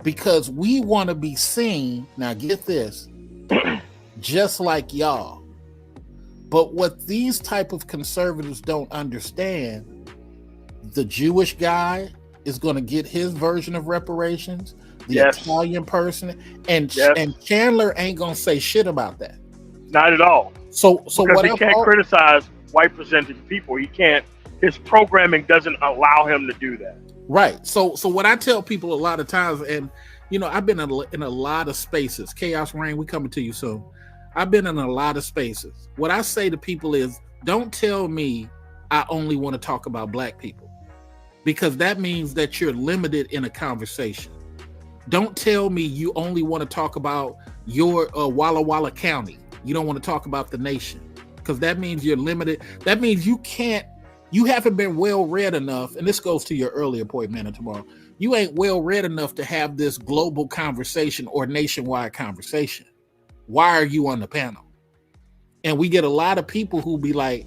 because we want to be seen. Now, get this, just like y'all. But what these type of conservatives don't understand, the Jewish guy is going to get his version of reparations, the Italian person, and Chandler ain't going to say shit about that. Not at all. So because what he can't criticize white presenting people. He can't. His programming doesn't allow him to do that. Right. So what I tell people a lot of times, and you know, I've been in a lot of spaces. Chaos Reign, we coming to you soon. I've been in a lot of spaces. What I say to people is, don't tell me I only want to talk about black people. because that means that you're limited in a conversation. Don't tell me you only want to talk about your Walla Walla County. You don't want to talk about the nation, because that means you're limited. That means you haven't been well read enough. And this goes to your earlier point, man, tomorrow. You ain't well read enough to have this global conversation or nationwide conversation. Why are you on the panel? And we get a lot of people who be like,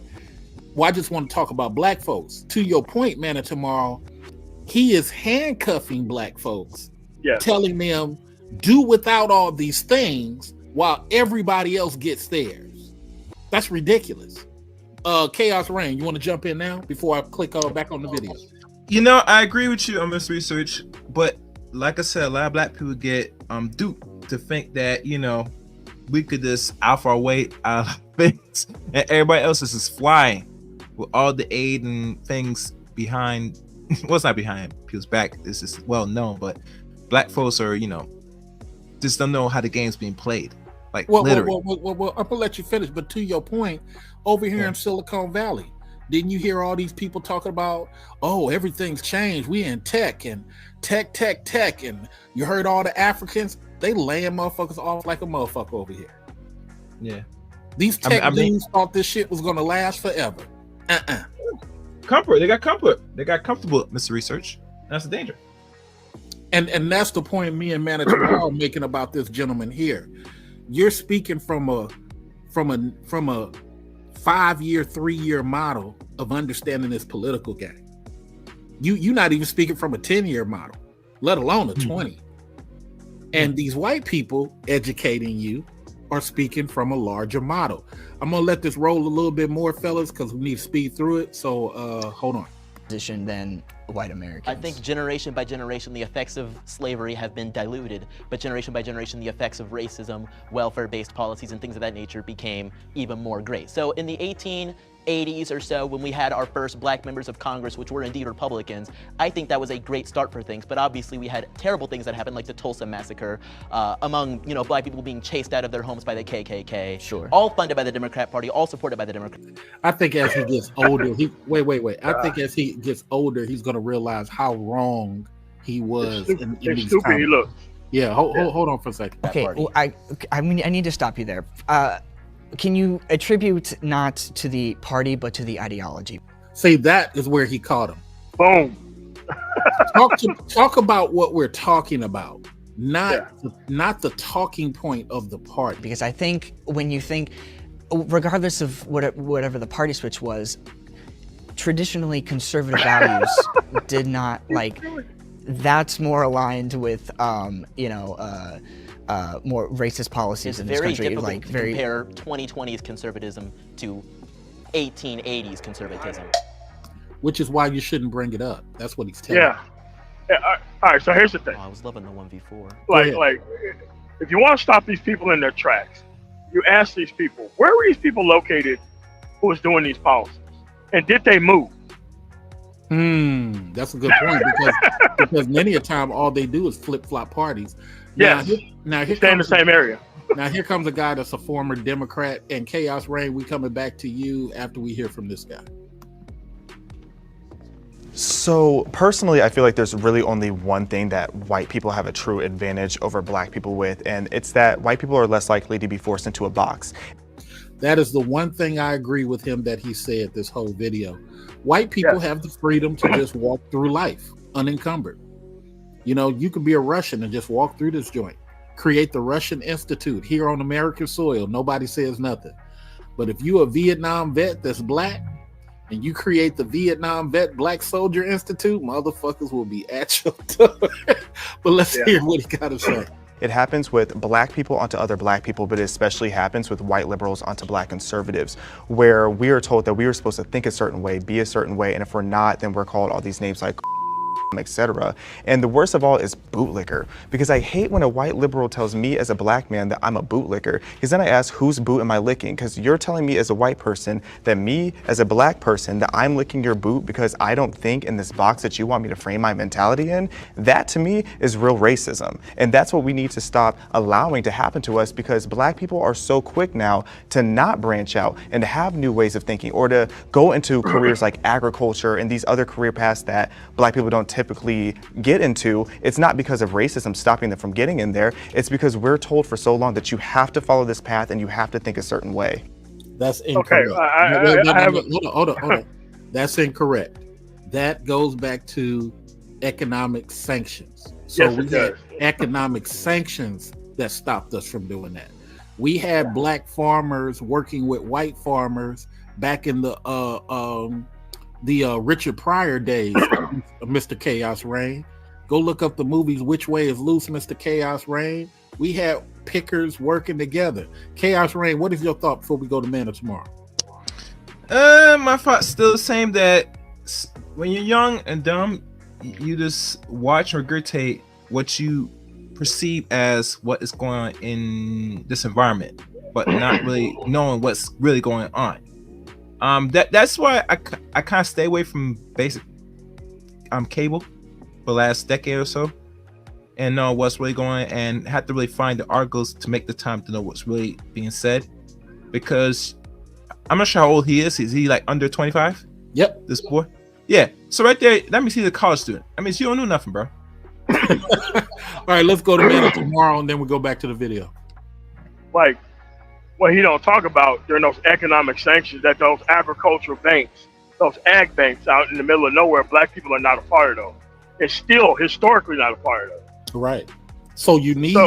well, I just want to talk about black folks. To your point, man, tomorrow, he is handcuffing black folks, telling them do without all these things while everybody else gets theirs. That's ridiculous. Chaos Rain, you want to jump in now before I click back on the video? You know, I agree with you on this research, but like I said, a lot of black people get duped to think that, you know, we could just alpha our way out of things and everybody else is just flying with all the aid and things behind. Well, it's not behind people's back. This is well known, but black folks are, you know, just don't know how the game's being played. Like, literally. Well, I'm gonna let you finish, but to your point, over here in Silicon Valley, didn't you hear all these people talking about, oh, everything's changed, we in tech and tech, and you heard all the Africans, they laying motherfuckers off like a motherfucker over here. Yeah. These tech dudes thought this shit was gonna last forever. Comfort, they got comfort. They got comfortable, Mr. Research. That's the danger. And that's the point me and Manager are making about this gentleman here. You're speaking from a 5-year, 3-year model of understanding this political game. You're not even speaking from a 10-year model, let alone a 20. And these white people educating you are speaking from a larger model. I'm gonna let this roll a little bit more, fellas, because we need to speed through it. So hold on. Position than white Americans. I think generation by generation, the effects of slavery have been diluted, but generation by generation, the effects of racism, welfare-based policies, and things of that nature became even more great. So in the 1880s or so, when we had our first black members of Congress, which were indeed Republicans, I think that was a great start for things. But obviously, we had terrible things that happened, like the Tulsa massacre, among black people being chased out of their homes by the KKK. Sure. All funded by the Democrat Party, all supported by the Democrat. I think as he gets older, I think as he gets older, he's gonna realize how wrong he was in these stupid he looks. Yeah, hold on for a second. Okay, well, I mean, I need to stop you there. Can you attribute not to the party, but to the ideology? See, that is where he caught him. Boom. Talk about what we're talking about, not the talking point of the party. Because I think when you think, regardless of whatever the party switch was, traditionally conservative values did not, like, that's more aligned with more racist policies in this country. It's very like difficult to compare 2020's conservatism to 1880s conservatism. Which is why you shouldn't bring it up. That's what he's telling you. All right, so here's the thing. Oh, I was loving the 1v4. Like, if you want to stop these people in their tracks, you ask these people, where were these people located who was doing these policies? And did they move? That's a good point, because many a time all they do is flip-flop parties. Now here stay in the same area. Now here comes a guy that's a former Democrat, and Chaos Rain, we coming back to you after we hear from this guy. So personally, I feel like there's really only one thing that white people have a true advantage over black people with, and it's that white people are less likely to be forced into a box. That is the one thing I agree with him that he said this whole video. White people have the freedom to just walk through life unencumbered. You know, you could be a Russian and just walk through this joint, create the Russian Institute here on American soil. Nobody says nothing. But if you're a Vietnam vet that's black and you create the Vietnam Vet Black Soldier Institute, motherfuckers will be at your door. But let's hear what he got to say. It happens with black people onto other black people, but it especially happens with white liberals onto black conservatives, where we are told that we are supposed to think a certain way, be a certain way, and if we're not, then we're called all these names like etc. And the worst of all is bootlicker, because I hate when a white liberal tells me as a black man that I'm a bootlicker, because then I ask, whose boot am I licking? Because you're telling me as a white person that me as a black person that I'm licking your boot because I don't think in this box that you want me to frame my mentality in. That to me is real racism, and that's what we need to stop allowing to happen to us, because black people are so quick now to not branch out and to have new ways of thinking, or to go into careers like agriculture and these other career paths that black people don't typically get into. It's not because of racism stopping them from getting in there. It's because we're told for so long that you have to follow this path and you have to think a certain way. That's incorrect. Okay, Hold on. That's incorrect. That goes back to economic sanctions. So Yes, it we had does. economic sanctions that stopped us from doing that. We had black farmers working with white farmers back in the Richard Pryor days, Mr. Chaos Reign. Go look up the movies Which Way Is Loose, Mr. Chaos Reign. We had pickers working together. Chaos Reign, what is your thought before we go to Man of Tomorrow? My thought's still the same, that when you're young and dumb, you just watch and regurgitate what you perceive as what is going on in this environment, but not really knowing what's really going on. That's why I kind of stay away from basic cable for the last decade or so, and know what's really going on, and have to really find the articles to make the time to know what's really being said, because I'm not sure how old he is. Is he like under 25? Yep. This boy? Yeah. So right there, let me see the college student. I mean, you don't know nothing, bro. All right, let's go to Man of Tomorrow, and then we go back to the video. Like, what he don't talk about during those economic sanctions, that those agricultural banks, those ag banks out in the middle of nowhere, black people are not a part of those. It's still historically not a part of those. Right. So you need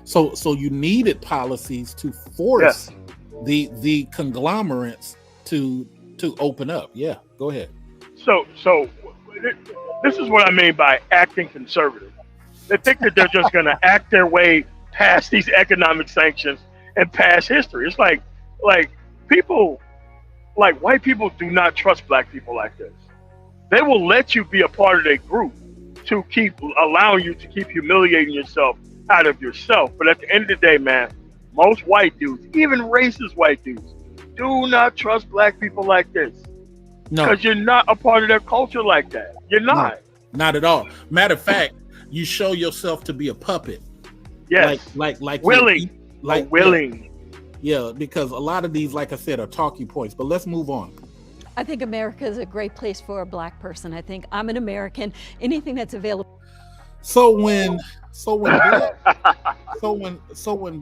so you needed policies to force the conglomerates to open up. Yeah, go ahead. So this is what I mean by acting conservative. They think that they're just going to act their way past these economic sanctions and past history. It's like people, like white people do not trust black people like this. They will let you be a part of their group to keep allowing you to keep humiliating yourself out of yourself. But at the end of the day, man, most white dudes, even racist white dudes, do not trust black people like this. No, because you're not a part of their culture like that. You're not. No, not at all. Matter of fact, you show yourself to be a puppet. Yes. Like willing. Willing. Yeah, because a lot of these, like I said, are talking points. But let's move on. I think America is a great place for a black person. I think I'm an American. Anything that's available. So when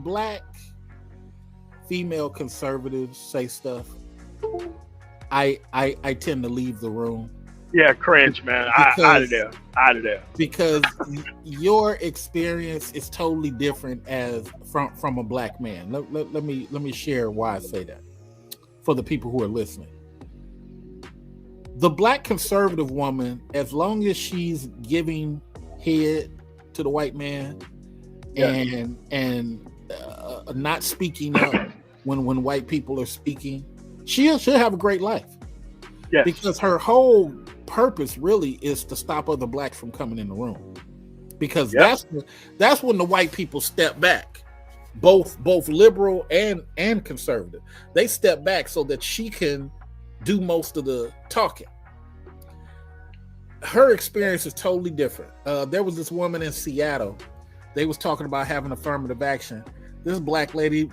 black female conservatives say stuff, I tend to leave the room. Yeah, cringe, man. Out of there. Because your experience is totally different as from a black man. Let me share why I say that for the people who are listening. The black conservative woman, as long as she's giving head to the white man and not speaking up when white people are speaking, she'll have a great life. Yes. Because her purpose really is to stop other blacks from coming in the room. Because that's when the white people step back, both liberal and conservative. They step back so that she can do most of the talking. Her experience is totally different. There was this woman in Seattle. They was talking about having affirmative action. This black lady,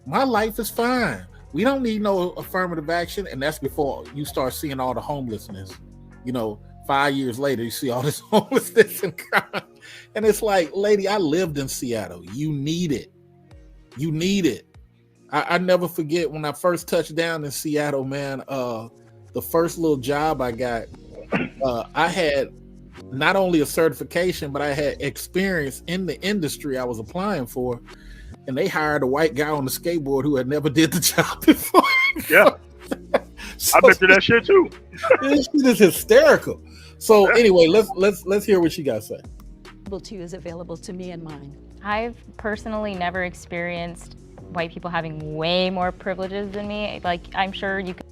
my life is fine. We don't need no affirmative action. And that's before you start seeing all the homelessness. 5 years later, you see all this homelessness and crime. And it's like, lady, I lived in Seattle. You need it. You need it. I never forget when I first touched down in Seattle, man. The first little job I got, I had not only a certification, but I had experience in the industry I was applying for. And they hired a white guy on the skateboard who had never did the job before. Yeah. So, I bet you that shit too. This shit is hysterical. So anyway, let's hear what she got to say. Is available to me and mine. I've personally never experienced white people having way more privileges than me. Like, I'm sure you could.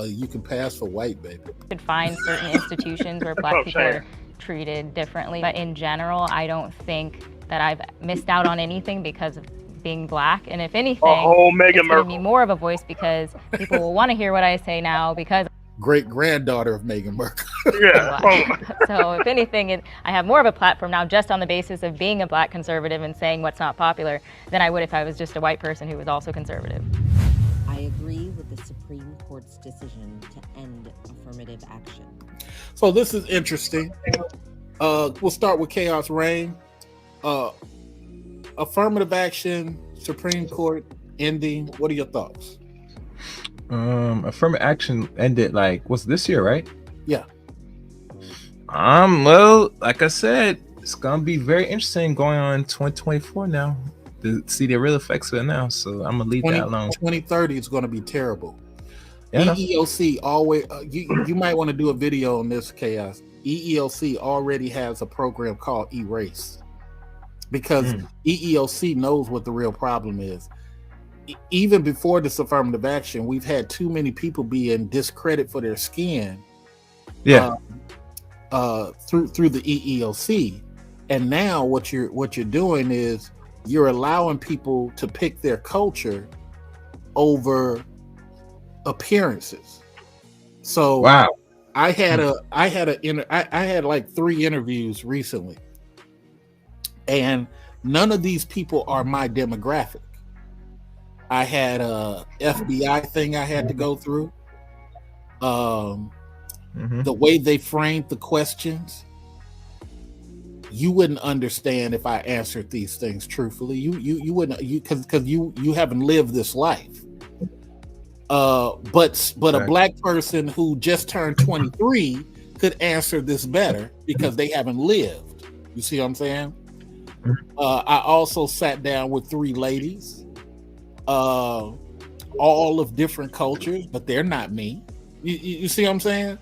You can pass for white, baby. Could find certain institutions where black people are treated differently. But in general, I don't think that I've missed out on anything because of being black. And if anything, whole Meghan it's given Markle. me more of a voice because people will want to hear what I say now because Great granddaughter of Meghan Markle. Yeah. so if anything, I have more of a platform now just on the basis of being a black conservative and saying what's not popular than I would if I was just a white person who was also conservative. I agree with the Supreme Court's decision to end affirmative action. So this is interesting. We'll start with Chaos Reign. Affirmative action, Supreme Court ending. What are your thoughts? Affirmative action ended what's this year, right? Yeah. Well, like I said, it's gonna be very interesting going on 2024 now to see the real effects of it now. So I'm gonna leave that alone. 2030 is going to be terrible. Yeah, EEOC always. You might want to do a video on this, Chaos. EEOC already has a program called Erase because EEOC knows what the real problem is. Even before this affirmative action, we've had too many people be in discredit for their skin. Yeah. Through the EEOC, and now what you're doing is you're allowing people to pick their culture over appearances. So wow, I had like 3 interviews recently, and none of these people are my demographic. I had a FBI thing I had to go through. The way they framed the questions, you wouldn't understand if I answered these things truthfully. You wouldn't, because you haven't lived this life. But a black person who just turned 23 could answer this better because they haven't lived. You see what I'm saying? I also sat down with 3 ladies, all of different cultures, but they're not me. You see what I'm saying?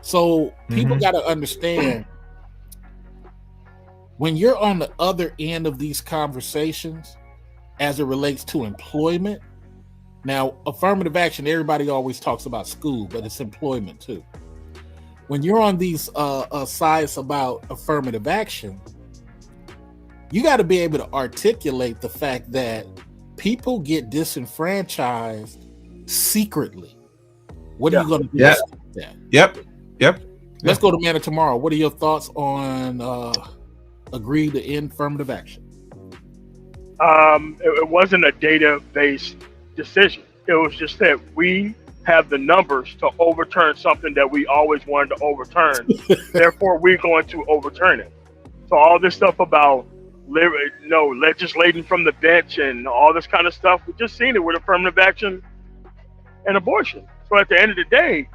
So people got to understand, when you're on the other end of these conversations as it relates to employment. Now, affirmative action, everybody always talks about school, but it's employment too. When you're on these sides about affirmative action, you got to be able to articulate the fact that people get disenfranchised secretly. What are you going to do with that? Yep. Let's go to Man of Tomorrow. What are your thoughts on agree to end affirmative action? It wasn't a data-based decision. It was just that we have the numbers to overturn something that we always wanted to overturn. Therefore, we're going to overturn it. So all this stuff about legislating from the bench and all this kind of stuff, we've just seen it with affirmative action and abortion. So at the end of the day,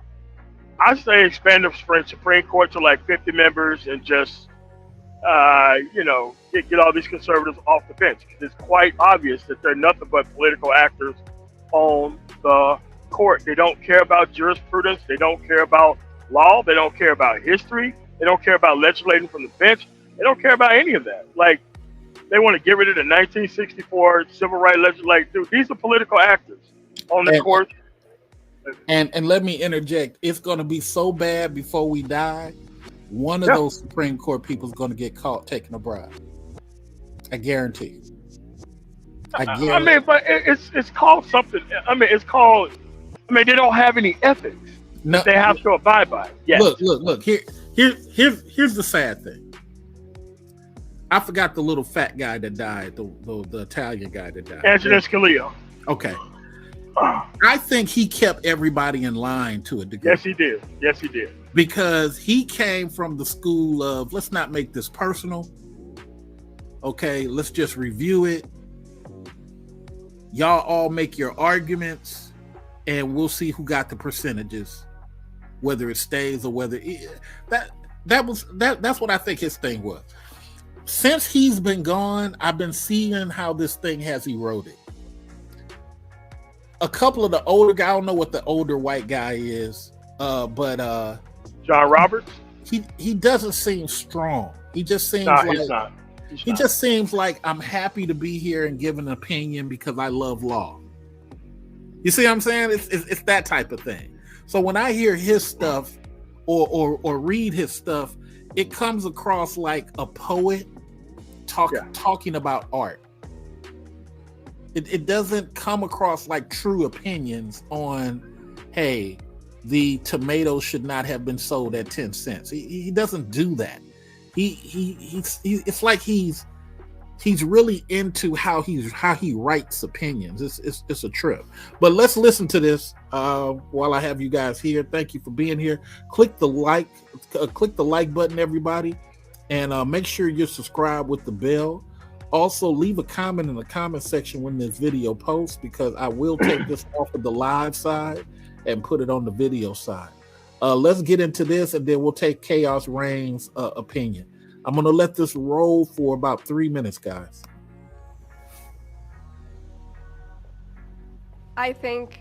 I say expand the Supreme Court to like 50 members and just, get all these conservatives off the bench. It's quite obvious that they're nothing but political actors on the court. They don't care about jurisprudence. They don't care about law. They don't care about history. They don't care about legislating from the bench. They don't care about any of that. Like, they want to get rid of the 1964 civil rights legislation. Dude, these are political actors on the court. And let me interject. It's going to be so bad before we die. One of those Supreme Court people is going to get caught taking a bribe. I guarantee. I mean, but it's called something. I mean, they don't have any ethics. No, they have to abide by. Yes. Look. Here's the sad thing. I forgot the little fat guy that died, the Italian guy that died. Antonin Scalia. Okay. I think he kept everybody in line to a degree. Yes, he did. Because he came from the school of, let's not make this personal. Okay, let's just review it. Y'all all make your arguments, and we'll see who got the percentages, whether it stays or whether that's what I think his thing was. Since he's been gone, I've been seeing how this thing has eroded. A couple of the older guys, I don't know what the older white guy is, but John Roberts. He doesn't seem strong. He just seems he's not. He just seems like, I'm happy to be here and give an opinion because I love law. You see what I'm saying? It's that type of thing. So when I hear his stuff or read his stuff, it comes across like a poet talking about art. It doesn't come across like true opinions on, hey, the tomatoes should not have been sold at 10 cents. He doesn't do that. It's like he's really into how he writes opinions. It's a trip. But let's listen to this while I have you guys here. Thank you for being here. Click the like button, everybody, and make sure you're subscribed with the bell. Also, leave a comment in the comment section when this video posts, because I will take this off of the live side and put it on the video side. Let's get into this, and then we'll take Chaos Reign's opinion. I'm going to let this roll for about 3 minutes, guys. I think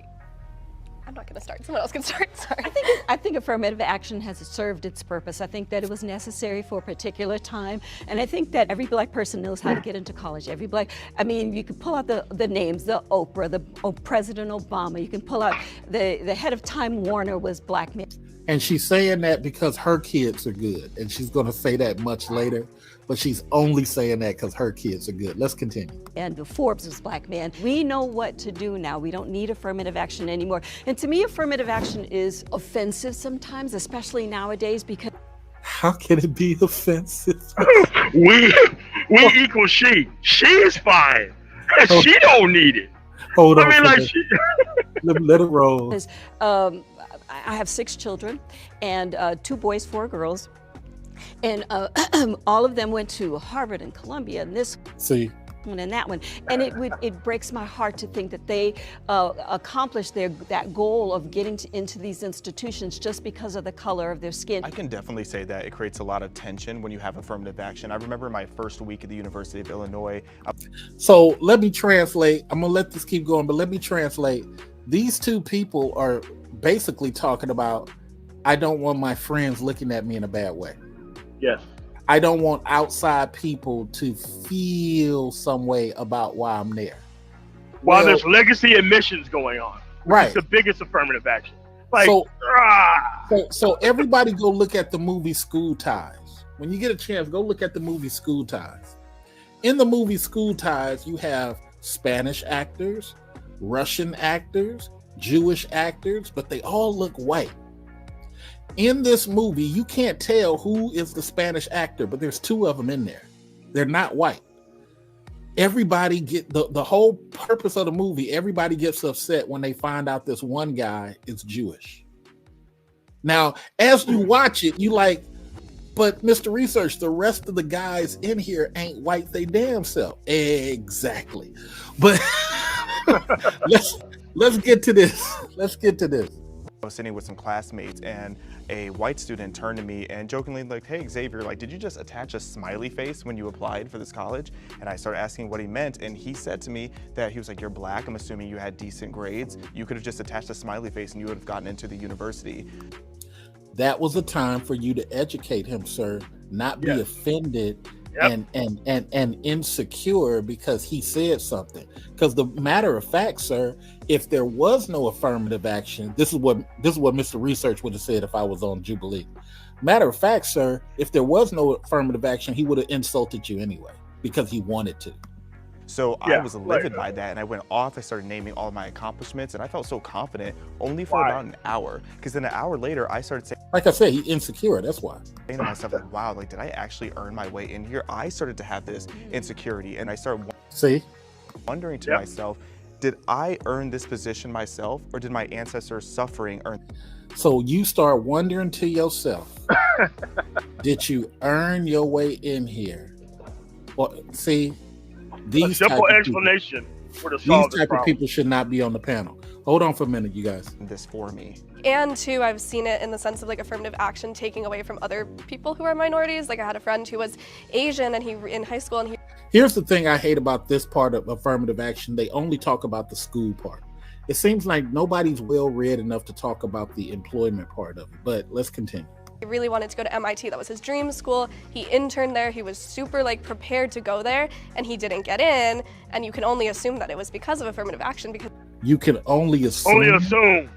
I'm not going to start. Someone else can start. Sorry. I think affirmative action has served its purpose. I think that it was necessary for a particular time, and I think that every Black person knows how to get into college. Every Black, I mean, you can pull out the names, the Oprah, President Obama. You can pull out the head of Time Warner was Black man. And she's saying that because her kids are good, and she's going to say that much later, but she's only saying that because her kids are good. Let's continue. And the Forbes was Black man. We know what to do now. We don't need affirmative action anymore. And to me, affirmative action is offensive sometimes, especially nowadays, because how can it be offensive? we equal she. She is fine. She don't need it. Hold on. I mean, like let it roll. I have 6 children, and 2 boys, 4 girls, and all of them went to Harvard and Columbia, and this one and that one, and it breaks my heart to think that they accomplished that goal of getting into these institutions just because of the color of their skin. I can definitely say that it creates a lot of tension when you have affirmative action. I remember my first week at the University of Illinois. So let me translate. I'm gonna let this keep going, but let me translate. These 2 people are basically talking about, I don't want my friends looking at me in a bad way. Yes. I don't want outside people to feel some way about why I'm there. While there's legacy admissions going on. Right. It's the biggest affirmative action. Like, so everybody go look at the movie School Ties. When you get a chance, go look at the movie School Ties. In the movie School Ties, you have Spanish actors, Russian actors, Jewish actors, but they all look white. In this movie, you can't tell who is the Spanish actor, but there's 2 of them in there. They're not white. Everybody get the whole purpose of the movie, everybody gets upset when they find out this one guy is Jewish. Now, as you watch it, you like, but Mr. Research, the rest of the guys in here ain't white they damn self. Exactly. But let's get to this. Let's get to this. I was sitting with some classmates, and a white student turned to me and jokingly like, hey Xavier, like, did you just attach a smiley face when you applied for this college? And I started asking what he meant, and he said to me that he was like, you're Black, I'm assuming you had decent grades, you could have just attached a smiley face and you would have gotten into the university. That was a time for you to educate him, sir, not be offended and insecure because he said something. Because the matter of fact, sir, if there was no affirmative action, this is what Mr. Research would have said if I was on Jubilee. Matter of fact, sir, if there was no affirmative action, he would have insulted you anyway because he wanted to. So I was livid by that, and I went off. I started naming all of my accomplishments, and I felt so confident only for about an hour. Because then an hour later, I started saying, like I said, he's insecure. That's why. Saying to myself, like, wow, like, did I actually earn my way in here? I started to have this insecurity, and I started wondering to myself, did I earn this position myself, or did my ancestors' suffering earn? So you start wondering to yourself, did you earn your way in here? Well, see. These simple explanation for the solve these type of people should not be on the panel. Hold on for a minute, you guys. This for me. And 2, I've seen it in the sense of like affirmative action taking away from other people who are minorities. Like I had a friend who was Asian, and he in high school, and he. Here's the thing I hate about this part of affirmative action. They only talk about the school part. It seems like nobody's well read enough to talk about the employment part of it. But let's continue. He really wanted to go to MIT. That was his dream school. He interned there. He was super like prepared to go there, and he didn't get in. And you can only assume that it was because of affirmative action. Because you can only assume. Only assume.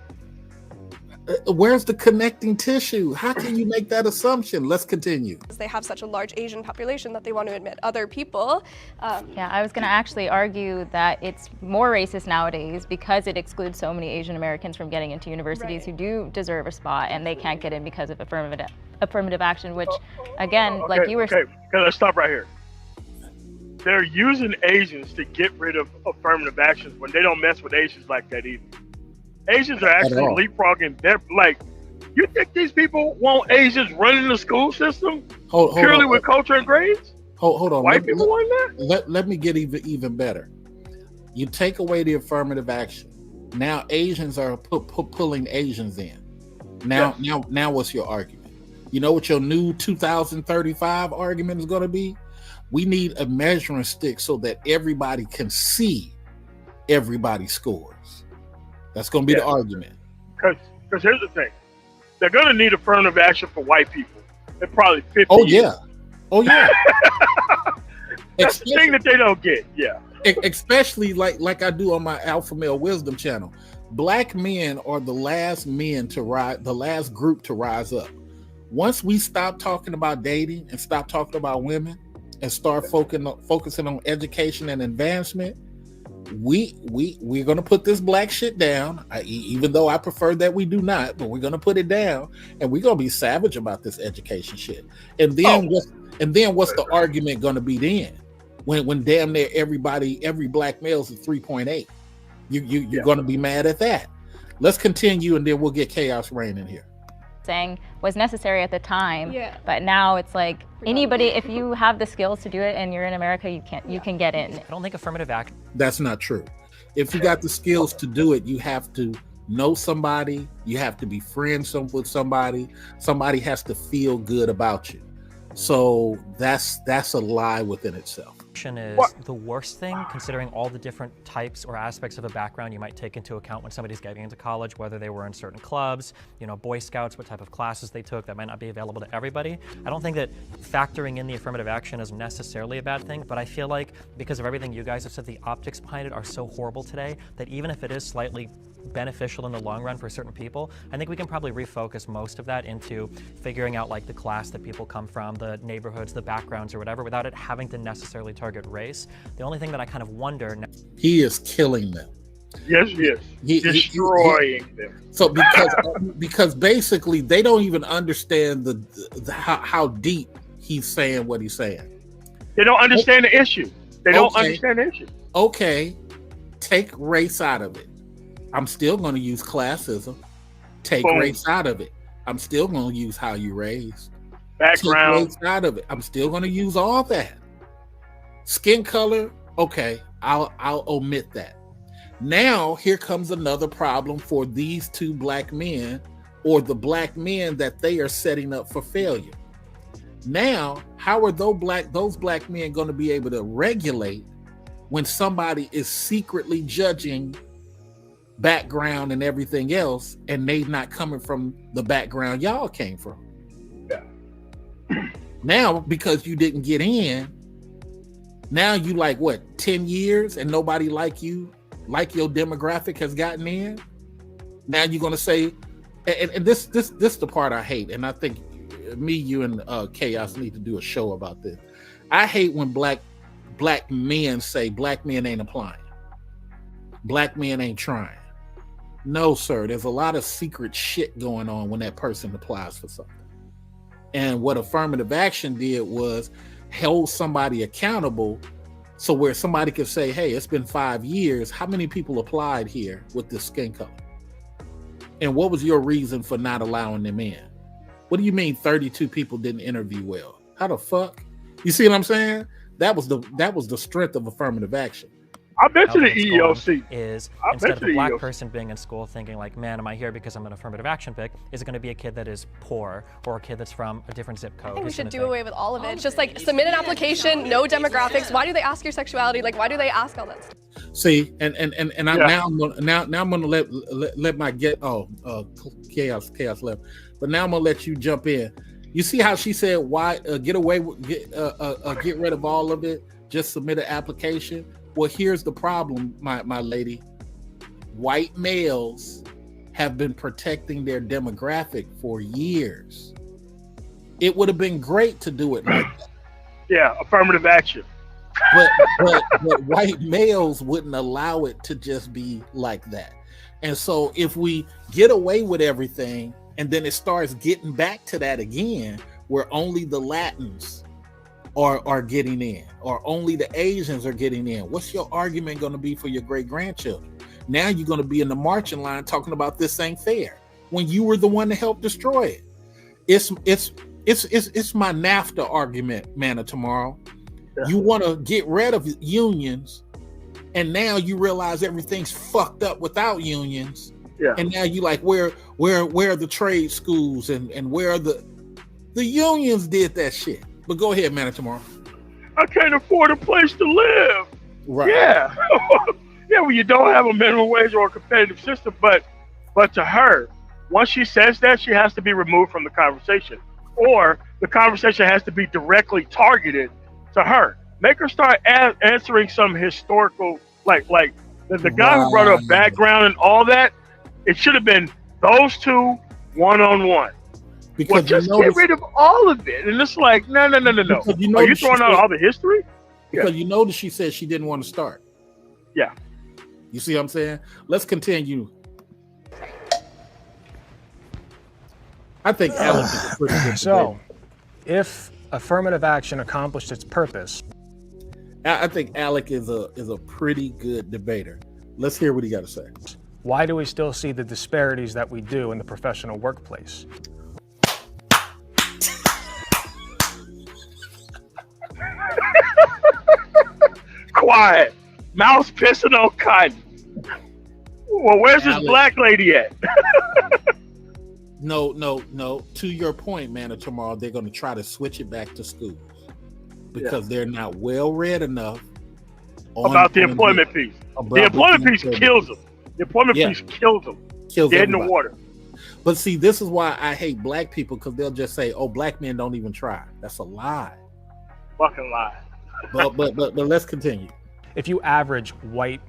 Where's the connecting tissue? How can you make that assumption? Let's continue. They have such a large Asian population that they want to admit other people. Yeah, I was going to actually argue that it's more racist nowadays because it excludes so many Asian Americans from getting into universities who do deserve a spot, and they can't get in because of affirmative action, which, again, like you were... Okay, let's stop right here. They're using Asians to get rid of affirmative actions when they don't mess with Asians like that either. Asians are actually leapfrogging. They're like, you think these people want Asians running the school system purely with culture and grades? Hold on. White people want that? Let me get even better. You take away the affirmative action. Now Asians are pulling Asians in. Now what's your argument? You know what your new 2035 argument is going to be? We need a measuring stick so that everybody can see everybody's scores. That's going to be the argument. Because here's the thing. They're going to need affirmative action for white people in probably 50 years. Yeah. Oh, yeah. That's the thing that they don't get, yeah. Especially like I do on my Alpha Male Wisdom channel. Black men are the last men to rise, the last group to rise up. Once we stop talking about dating and stop talking about women and start focusing on education and advancement, we're going to put this black shit down, even though I prefer that we do not, but we're going to put it down, and we're going to be savage about this education shit. And then what's the argument going to be then? When damn near every black male's at 3.8, you're going to be mad at that. Let's continue, and then we'll get chaos reign in here. Saying was necessary at the time, but now it's like anybody, if you have the skills to do it and you're in America, you can get in. I don't think affirmative action. That's not true. If you got the skills to do it, you have to know somebody, you have to be friends with somebody has to feel good about you. So that's a lie within itself. Is the worst thing, considering all the different types or aspects of a background you might take into account when somebody's getting into college, whether they were in certain clubs, Boy Scouts, what type of classes they took, that might not be available to everybody. I don't think that factoring in the affirmative action is necessarily a bad thing, but I feel like because of everything you guys have said, the optics behind it are so horrible today that even if it is slightly beneficial in the long run for certain people, I think we can probably refocus most of that into figuring out like the class that people come from, the neighborhoods, the backgrounds or whatever, without it having to necessarily target race. The only thing that I kind of wonder... He is killing them. Yes, he is. Destroying them. So because basically they don't even understand how deep he's saying what he's saying. They don't understand the issue. They don't understand the issue. Okay, take race out of it. I'm still going to use classism. Take race out of it. I'm still going to use how you raised. Background. Take race out of it. I'm still going to use all that. Skin color. Okay, I'll omit that. Now here comes another problem for these two black men, or the black men that they are setting up for failure. Now, how are those black men going to be able to regulate when somebody is secretly judging background and everything else, and they not coming from the background y'all came from? Yeah. Now, because you didn't get in, now you like what, 10 years and nobody like you, like your demographic has gotten in. Now you're gonna say, and this the part I hate, and I think me, you, and Chaos need to do a show about this. I hate when black men say black men ain't applying, black men ain't trying. No, sir. There's a lot of secret shit going on when that person applies for something. And what affirmative action did was hold somebody accountable, so where somebody could say, hey, it's been 5 years. How many people applied here with this skin color? And what was your reason for not allowing them in? What do you mean 32 people didn't interview well? How the fuck? You see what I'm saying? That was the strength of affirmative action. I bet you the EEOC is, instead of a black person being in school thinking like, man, am I here because I'm an affirmative action pick? Is it going to be a kid that is poor or a kid that's from a different zip code? I think we should do away with all of it. It's just like submit an application, no demographics. Why do they ask your sexuality? Like, why do they ask all that stuff? See, and I'm gonna let my chaos left, but now I'm gonna let you jump in. You see how she said, why get rid of all of it? Just submit an application. Well, here's the problem, my lady. White males have been protecting their demographic for years. It would have been great to do it like that. Yeah, affirmative action. But white males wouldn't allow it to just be like that. And so if we get away with everything and then it starts getting back to that again, where only the Latins are getting in, or only the Asians are getting in, what's your argument going to be for your great-grandchildren? Now you're going to be in the marching line talking about this ain't fair when you were the one to help destroy it. It's my NAFTA argument, man, of tomorrow. Yeah. You want to get rid of unions, and now you realize everything's fucked up without unions. Yeah. And now you like, where are the trade schools and where are the unions did that shit. But go ahead, man, of tomorrow. I can't afford a place to live. Right. Yeah. Yeah, well, you don't have a minimum wage or a competitive system, but to her, once she says that, she has to be removed from the conversation, or the conversation has to be directly targeted to her. Make her start answering some historical, like the guy who brought up background and all that. It should have been those two one-on-one. Because just get rid of all of it, and it's like no. Are you throwing out all the history? Because you notice she said she didn't want to start. Yeah. You see what I'm saying? Let's continue. I think Alec is a pretty good So, if affirmative action accomplished its purpose, I think Alec is a pretty good debater. Let's hear what he got to say. Why do we still see the disparities that we do in the professional workplace? Quiet. Mouse pissing on cotton. Well, where's this black lady at? No. To your point, man, of tomorrow, they're going to try to switch it back to schools because they're not well read enough about the employment piece. The employment piece kills them. The employment piece kills them. Dead in the water. But see, this is why I hate black people, because they'll just say, "Oh, black men don't even try." That's a lie. Fucking lie. but let's continue. If you average white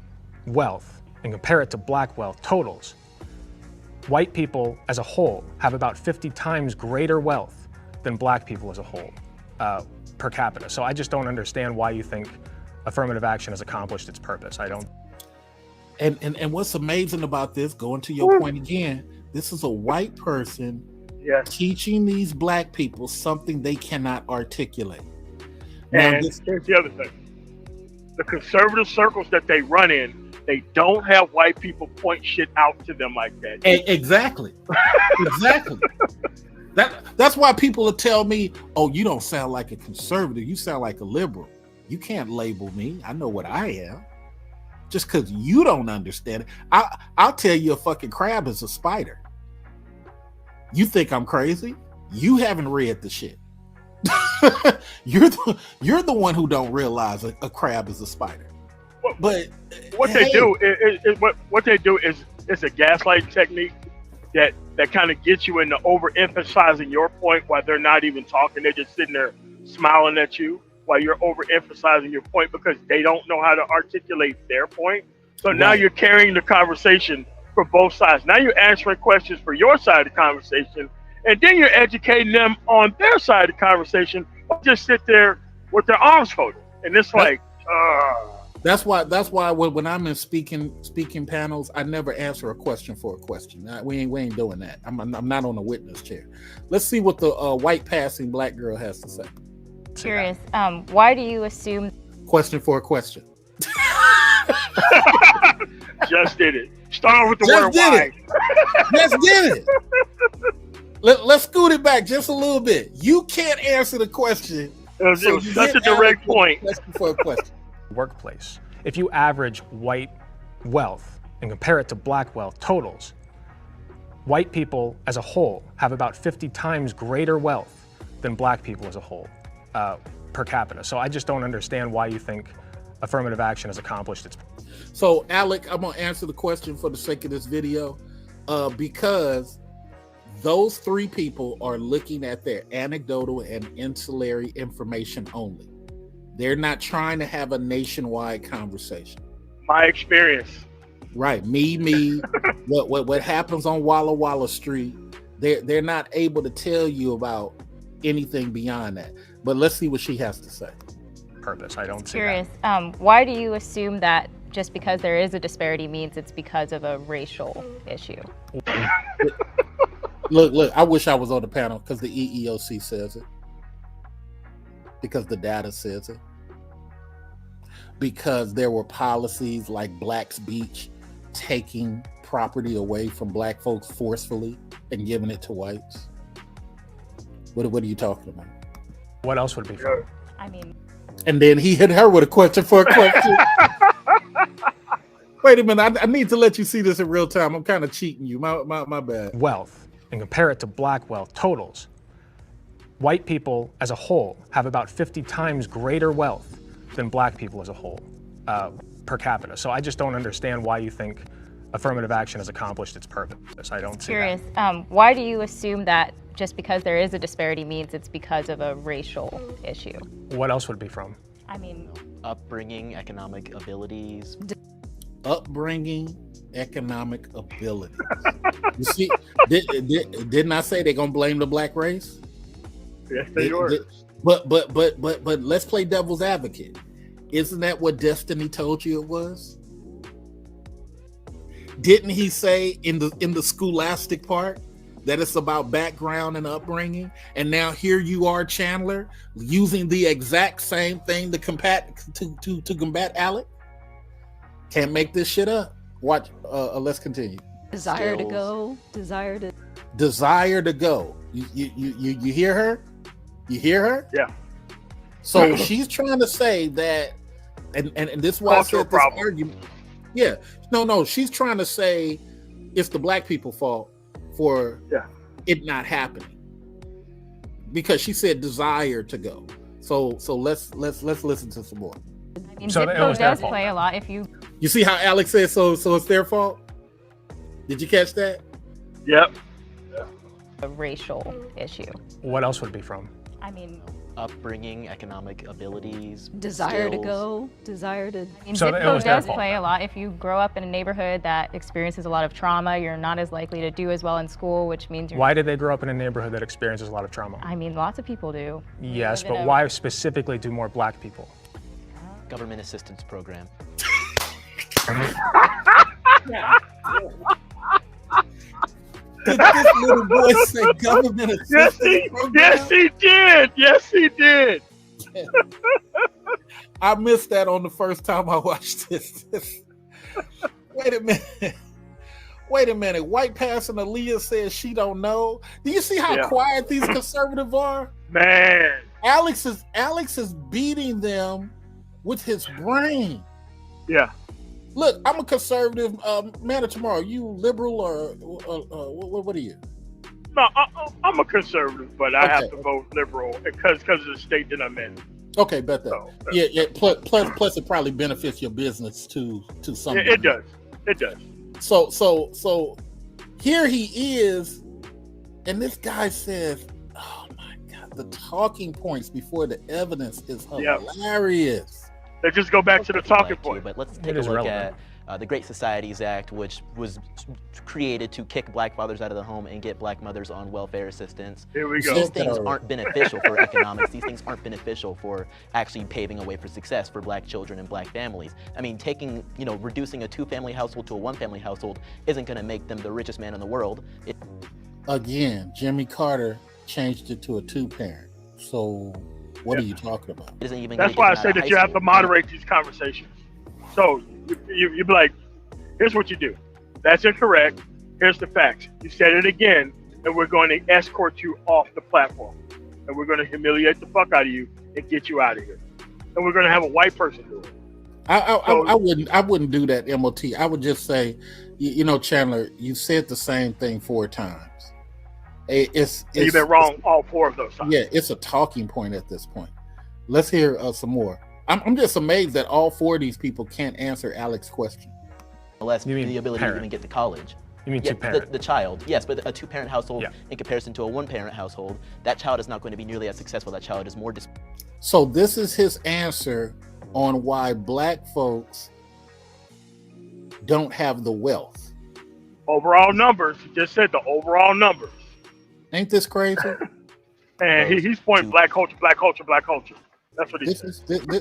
wealth and compare it to black wealth totals, white people as a whole have about 50 times greater wealth than black people as a whole per capita. So I just don't understand why you think affirmative action has accomplished its purpose. I don't. And what's amazing about this, going to your point again, this is a white person teaching these black people something they cannot articulate. And here's the other thing. The conservative circles that they run in, they don't have white people point shit out to them like that. Exactly. That's why people will tell me, "Oh, you don't sound like a conservative. You sound like a liberal." You can't label me. I know what I am. Just because you don't understand it. I'll tell you a fucking crab is a spider. You think I'm crazy? You haven't read the shit. You're the one who don't realize a crab is a spider. But what they do is it's a gaslighting technique that kind of gets you into overemphasizing your point while they're not even talking. They're just sitting there smiling at you while you're overemphasizing your point because they don't know how to articulate their point. So now you're carrying the conversation for both sides. Now you're answering questions for your side of the conversation, and then you're educating them on their side of the conversation. Or just sit there with their arms folded, and it's like. That's why when I'm in speaking panels, I never answer a question for a question. We ain't doing that. I'm not on a witness chair. Let's see what the white passing black girl has to say. Curious. Why do you assume? Question for a question. Just did it. Start with the word why. Just did it. Let's scoot it back just a little bit. You can't answer the question. It was such a direct point. Question for a question. Workplace. If you average white wealth and compare it to black wealth totals, white people as a whole have about 50 times greater wealth than black people as a whole per capita. So I just don't understand why you think affirmative action has accomplished its. So Alec, I'm gonna answer the question for the sake of this video because those three people are looking at their anecdotal and ancillary information only. They're not trying to have a nationwide conversation. My experience. Right. Me. What happens on Walla Walla Street? They're not able to tell you about anything beyond that. But let's see what she has to say. Purpose. I don't see Curious. Why do you assume that just because there is a disparity means it's because of a racial issue? Look, I wish I was on the panel because the EEOC says it. Because the data says it. Because there were policies like Black's Beach taking property away from black folks forcefully and giving it to whites. What are you talking about? What else would it be from? I mean, and then he hit her with a question for a question. Wait a minute, I need to let you see this in real time. I'm kind of cheating you. My bad. Wealth, and compare it to black wealth totals. White people as a whole have about 50 times greater wealth than black people as a whole per capita. So I just don't understand why you think affirmative action has accomplished its purpose. I don't see curious. Why do you assume that just because there is a disparity means it's because of a racial issue? What else would it be from? I mean, upbringing, economic abilities. Upbringing, economic abilities. You see, didn't I say they're gonna blame the black race? Yes, they are. But let's play devil's advocate. Isn't that what Destiny told you it was? Didn't he say in the scholastic part that it's about background and upbringing? And now here you are, Chandler, using the exact same thing to combat Alec. Can't make this shit up. Watch. Let's continue. Desire to go. Desire to go. You hear her? You hear her? Yeah. So she's trying to say that, and this is why I said this argument. Yeah. No. She's trying to say it's the black people's fault for it not happening because she said desire to go. So let's listen to some more. I mean, zip code does play a lot. If you see how Alex said so it's their fault. Did you catch that? Yep. A racial issue. What else would it be from? I mean, upbringing, economic abilities, desire skills. to go, desire to. I mean, zip code does play a lot. If you grow up in a neighborhood that experiences a lot of trauma, you're not as likely to do as well in school, which means you're. Why did they grow up in a neighborhood that experiences a lot of trauma? I mean, lots of people do. Yes, but why specifically do more black people? Government assistance program. Did this little boy say government assistance program? Yes, he did. I missed that on the first time I watched this. Wait a minute. White passing Aaliyah says she don't know. Do you see how quiet these conservatives are? Man. Alex is beating them with his brain. Yeah. Look, I'm a conservative man of tomorrow. You liberal or what are you? No, I'm a conservative, but I have to vote liberal because of the state that I'm in. Okay, bet that. So, yeah. Plus, it probably benefits your business to some. Yeah, it does. It does. So here he is, and this guy says, "Oh my God, the talking points before the evidence is hilarious." Let's just go back to the talking point. But let's take a look at the Great Societies Act, which was created to kick black fathers out of the home and get black mothers on welfare assistance. Here we go. These things aren't beneficial for economics. These things aren't beneficial for actually paving a way for success for black children and black families. I mean, reducing a two-family household to a one-family household isn't going to make them the richest man in the world. Again, Jimmy Carter changed it to a two-parent. So what are you talking about? That's why I say that you have to moderate these conversations. So you be like, here's what you do. That's incorrect. Here's the facts. You said it again, and we're going to escort you off the platform. And we're going to humiliate the fuck out of you and get you out of here. And we're going to have a white person do it. I wouldn't do that, MOT. I would just say, Chandler, you said the same thing 4 times. You've been wrong all 4 of those times. Yeah, it's a talking point at this point. Let's hear some more. I'm just amazed that all 4 of these people can't answer Alex's question. Unless the ability to even get to college. You mean two-parent? The child, yes, but a two-parent household in comparison to a one-parent household, that child is not going to be nearly as successful. That child is more. So this is his answer on why black folks don't have the wealth. Overall numbers. He just said the overall numbers. Ain't this crazy? And he's pointing black culture, black culture, black culture. That's what he said.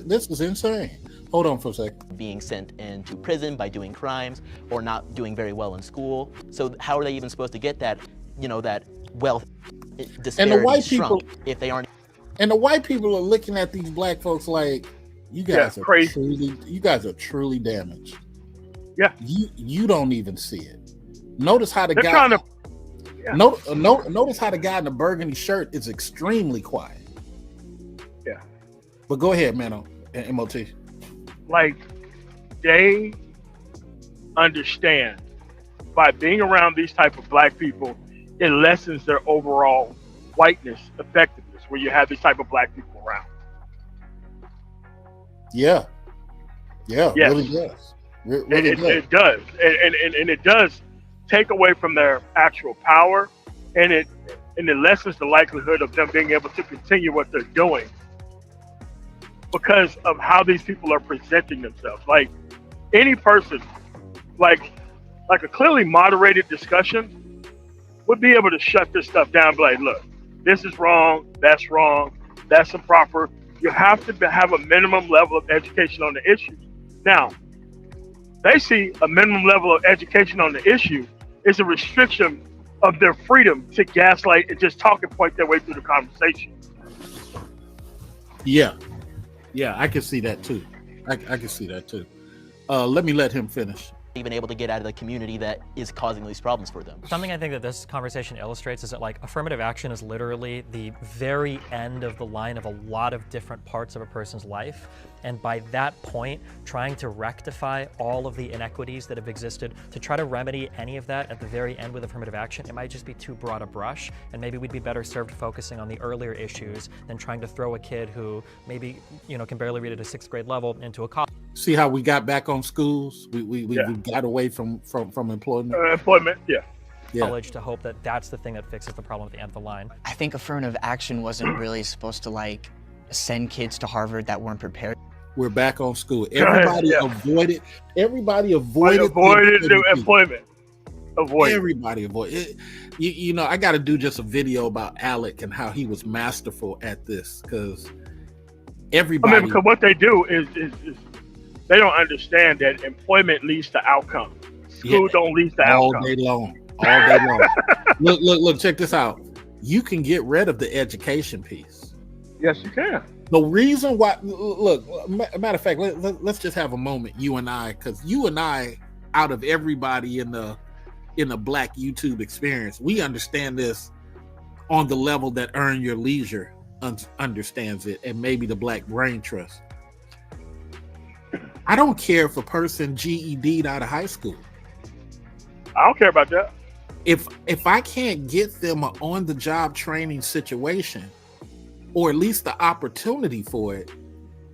This is insane. Hold on for a second. Being sent into prison by doing crimes or not doing very well in school. So how are they even supposed to get that, that wealth disparity And the white people, if they aren't? And the white people are looking at these black folks like, you guys are crazy. You guys are truly damaged. Yeah. You don't even see it. Notice how the They're guy. Yeah. Notice how the guy in the burgundy shirt is extremely quiet. Yeah. But go ahead, man. MOT. Like, they understand by being around these type of black people, it lessens their overall whiteness effectiveness when you have these type of black people around. Yeah. Yes. Really does. Really does. It does. And it does take away from their actual power, and it lessens the likelihood of them being able to continue what they're doing because of how these people are presenting themselves. Like, any person, like a clearly moderated discussion would be able to shut this stuff down, be like, look, this is wrong, that's improper. You have to have a minimum level of education on the issue. Now, they see a minimum level of education on the issue is a restriction of their freedom to gaslight and just talk and point their way through the conversation. Yeah, I can see that too. I can see that too. Let me let him finish. Even able to get out of the community that is causing these problems for them. Something I think that this conversation illustrates is that affirmative action is literally the very end of the line of a lot of different parts of a person's life. And by that point, trying to rectify all of the inequities that have existed, to try to remedy any of that at the very end with affirmative action, it might just be too broad a brush, and maybe we'd be better served focusing on the earlier issues than trying to throw a kid who maybe can barely read at a 6th grade level into a college. See how we got back on schools? We got away from employment. College to hope that that's the thing that fixes the problem at the end of the line. I think affirmative action wasn't really supposed to send kids to Harvard that weren't prepared. We're back on school. Everybody avoided. Everybody avoided employment. Everybody avoided it. I got to do just a video about Alec and how he was masterful at this, because everybody. because what they do is they don't understand that employment leads to outcome. School don't lead to outcome. All day long. Look, check this out. You can get rid of the education piece. Yes, you can. The reason why, look, matter of fact, let's just have a moment, you and I, because you and I, out of everybody in the Black YouTube experience, we understand this on the level that Earn Your Leisure understands it, and maybe the Black Brain Trust. I don't care if a person GED'd out of high school. I don't care about that. If I can't get them an on-the-job training situation, or at least the opportunity for it,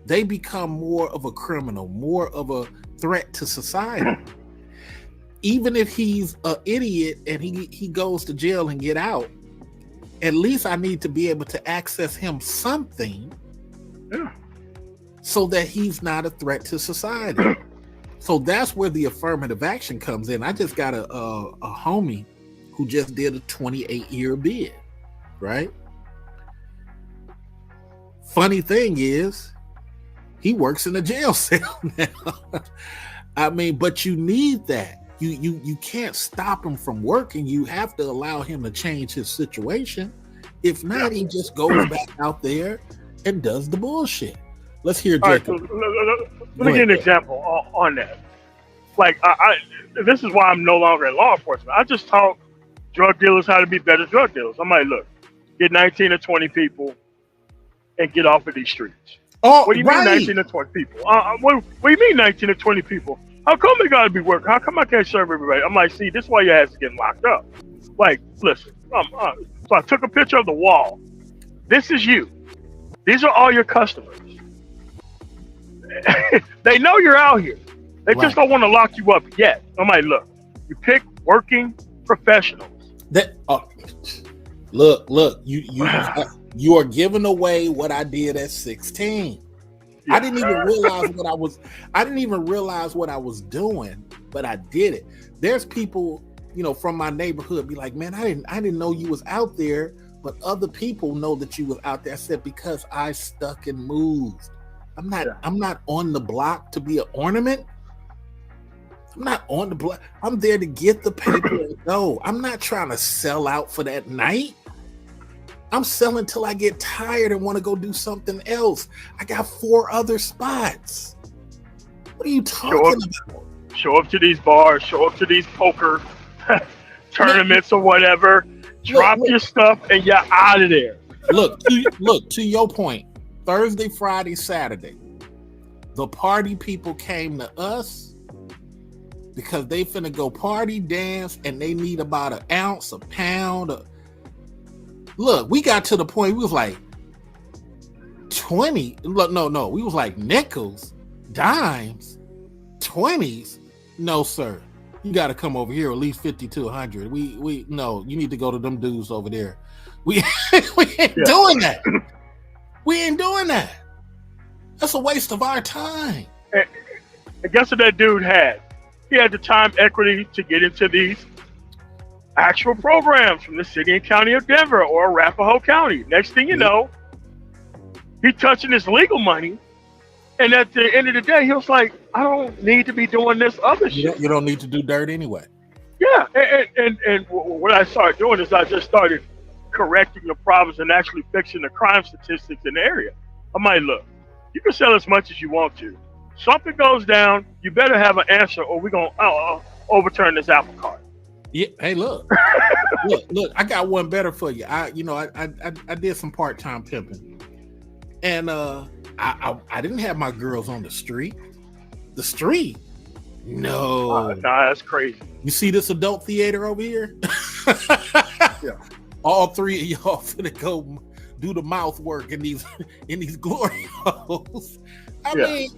they become more of a criminal, more of a threat to society. Even if he's an idiot and he goes to jail and get out, at least I need to be able to access him something so that he's not a threat to society. So that's where the affirmative action comes in. I just got a homie who just did a 28-year bid, right? Funny thing is, he works in a jail cell now. I mean, but you need that. You can't stop him from working. You have to allow him to change his situation. If not, he just goes back out there and does the bullshit. Let's hear Jacob. Right, so let me give an example on that. Like, this is why I'm no longer in law enforcement. I just taught drug dealers how to be better drug dealers. I'm like, look, get 19 or 20 people and get off of these streets. Oh, what do you mean 19 or 20 people? What do you mean 19 or 20 people? How come they gotta be working? How come I can't serve everybody? I'm like, see, this is why your ass is getting locked up. Like, listen, so I took a picture of the wall. This is you. These are all your customers. They know you're out here. They just don't want to lock you up yet. I'm like, look, you pick working professionals. Look, you are giving away what I did at 16. I didn't even realize what I didn't even realize what I was doing, but I did it. There's people, you know, from my neighborhood be like, man, I didn't know you was out there, but other people know that you was out there. I said, because I stuck and moved. I'm not on the block to be an ornament. I'm not on the block. I'm there to get the paper and go. I'm not trying to sell out for that night. I'm selling till I get tired and want to go do something else. I got 4 other spots. What are you talking about? Show up to these bars, show up to these poker tournaments or whatever. Drop your stuff and you're out of there. Look, to your point, Thursday, Friday, Saturday, the party people came to us because they finna go party, dance, and they need about an ounce, a pound. Look, we got to the point, we was like 20. Look, no, we was like nickels, dimes, 20s. No, sir. You got to come over here at least 50 to 100. No, you need to go to them dudes over there. We ain't doing that. We ain't doing that. That's a waste of our time. And guess what that dude had? He had the time equity to get into these actual programs from the city and county of Denver or Arapahoe County. Next thing you know, he touching his legal money. And at the end of the day, he was like, I don't need to be doing this other shit. You don't need to do dirt anyway. Yeah, and what I started doing is I just started correcting the problems and actually fixing the crime statistics in the area. I'm like, look, you can sell as much as you want to. Something goes down, you better have an answer or we're going to overturn this apple cart. Yeah. Hey, look, look, I got one better for you. I did some part-time pimping, and I didn't have my girls on the street. The street? No. Nah, that's crazy. You see this adult theater over here? Yeah. All 3 of y'all finna go do the mouth work in these glory holes. I mean,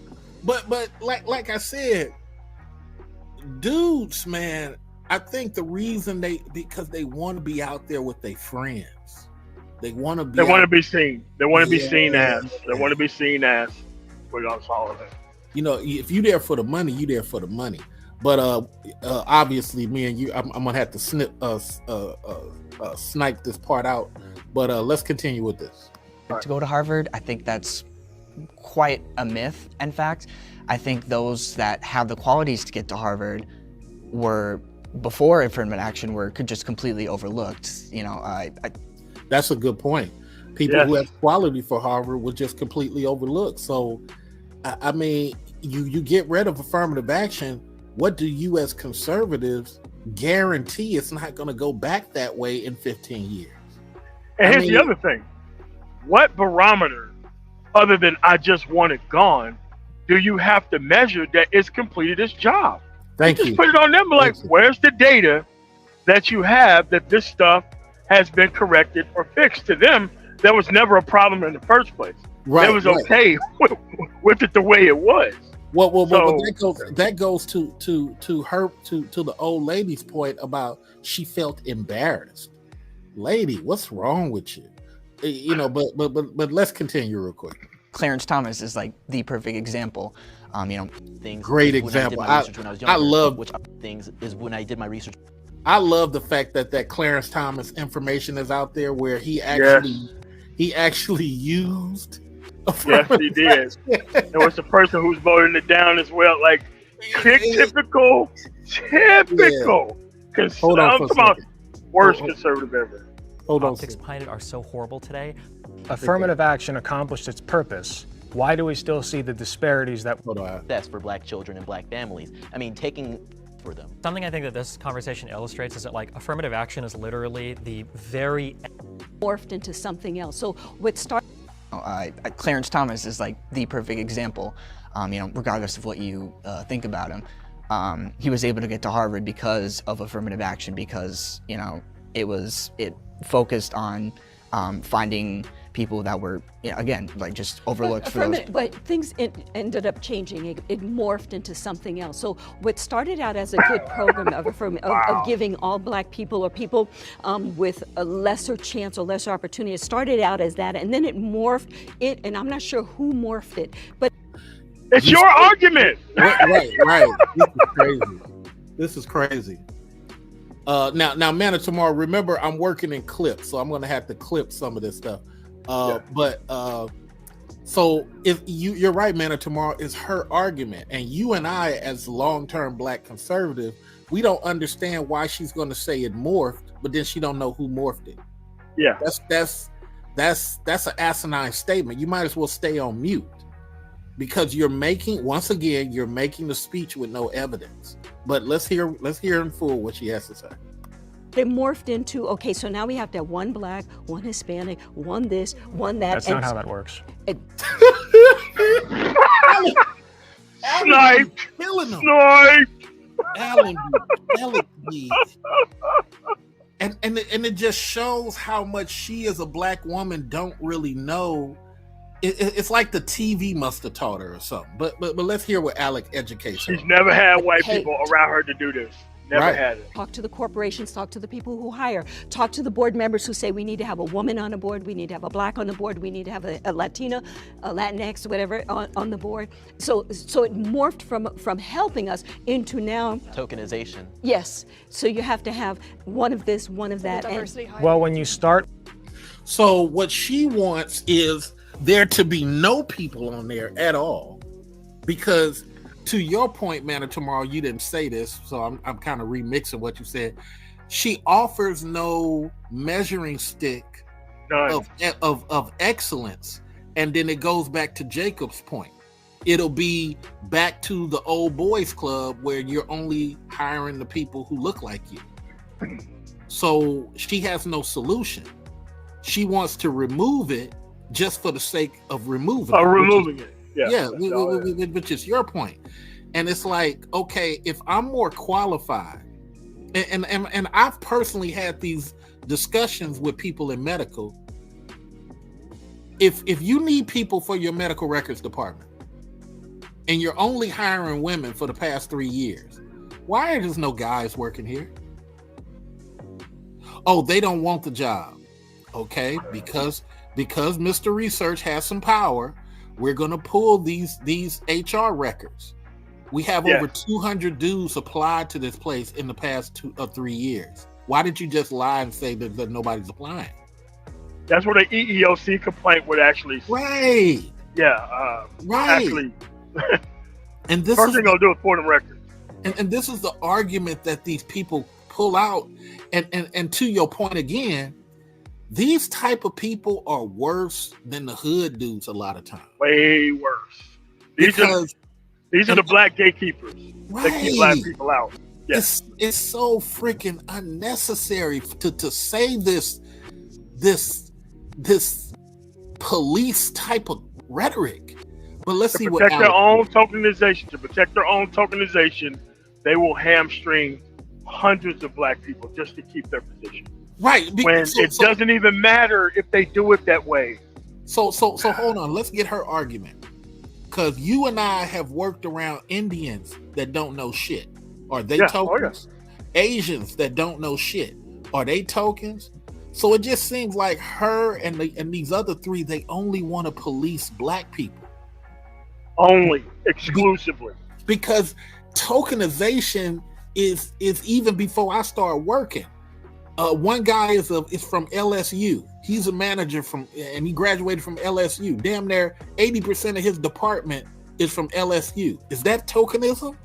but like I said, dudes, man, I think the reason because they want to be out there with their friends. They want to be. They want to be seen. They want to be seen as. They want to be seen as. We're gonna solve it. You know, if you there for the money, you there for the money. But obviously, me and you, I'm gonna have to snipe this part out. But let's continue with this. To go to Harvard, I think that's quite a myth. In fact, I think those that have the qualities to get to Harvard were before affirmative action were just completely overlooked. You know, that's a good point. People who have quality for Harvard were just completely overlooked. So, I mean, you get rid of affirmative action. What do you as conservatives guarantee it's not going to go back that way in 15 years? And here's the other thing. What barometer, other than I just want it gone, do you have to measure that it's completed its job? Thank you. Just put it on them, like, where's the data that you have that this stuff has been corrected or fixed? To them, there was never a problem in the first place. Right, it was okay with it the way it was. Well, that goes to the old lady's point about she felt embarrassed. Lady, what's wrong with you? You know, but let's continue real quick. Clarence Thomas is like the perfect example. You know, great example. I love things is when I did my research. I love the fact that Clarence Thomas information is out there where he actually used. Yes, he did. There was the person who's voting it down as well. Like, typical. Hold on for a second. Worst conservative ever. Hold on. Optics behind it are so horrible today. Affirmative action accomplished its purpose. Why do we still see the disparities that? That's for black children and black families. I mean, taking for them. Something I think that this conversation illustrates is that, like, affirmative action is literally the very morphed into something else. So what started. Clarence Thomas is like the perfect example. You know, regardless of what you think about him, he was able to get to Harvard because of affirmative action. Because, you know, it focused on finding people that were, again, like just overlooked for those. But things ended up changing. It morphed into something else. So what started out as a good program of giving all black people or people with a lesser chance or lesser opportunity, it started out as that, and then it morphed it, and I'm not sure who morphed it, but it's your argument. Right. This is crazy. This is crazy. Now, Man of Tomorrow, remember I'm working in clips, so I'm going to have to clip some of this stuff. So if you're right, Man of Tomorrow is her argument, and you and I, as long-term black conservative, we don't understand why she's going to say it morphed, but then she don't know who morphed it. Yeah, that's an asinine statement. You might as well stay on mute, because you're making the speech with no evidence. But let's hear in full what she has to say. They morphed into, okay, so now we have to have one black, one Hispanic, one this, one that. That's not how that works. Sniped. Alan B. And it just shows how much she, as a black woman, don't really know. It's like the TV must have taught her or something. But let's hear what Alec educates her. She's never had white people around her to do this. Never had it. Talk to the corporations, talk to the people who hire, talk to the board members who say we need to have a woman on the board, we need to have a black on the board, we need to have a Latina, a Latinx, whatever on the board. So it morphed from helping us into now tokenization. Yes. So you have to have one of this, one of that. Well, when you start. So what she wants is there to be no people on there at all, because to your point, Man of Tomorrow, you didn't say this, so I'm kind of remixing what you said. She offers no measuring stick of excellence, and then it goes back to Jacob's point. It'll be back to the old boys club where you're only hiring the people who look like you. So she has no solution. She wants to remove it just for the sake of removing it. Yeah, which is your point. And it's like, okay, if I'm more qualified, and I've personally had these discussions with people in medical. If you need people for your medical records department, and you're only hiring women for the past 3 years, why are there no guys working here? Oh, they don't want the job. Okay, because Mr. Research has some power, we're going to pull these HR records. We have over 200 dudes applied to this place in the past 2 or 3 years. Why did you just lie and say that nobody's applying? That's where the EEOC complaint would actually. Right. Yeah. Right. Actually, and this first thing gonna do is pour them records. And this is the argument that these people pull out. And to your point again, these type of people are worse than the hood dudes a lot of times. Way worse. These are the black gatekeepers that keep black people out. Yes. It's so freaking unnecessary to say this police type of rhetoric. But let's see what protect their own tokenization. To protect their own tokenization, they will hamstring hundreds of black people just to keep their position. Right. When it doesn't even matter if they do it that way. So hold on. Let's get her argument. Because you and I have worked around Indians that don't know shit. Are they tokens? Asians that don't know shit. Are they tokens? So it just seems like her and these other three, they only want to police black people. Only, exclusively. Because tokenization is even before I start working. One guy is from LSU. He's a manager and he graduated from LSU. Damn near 80% of his department is from LSU. Is that tokenism?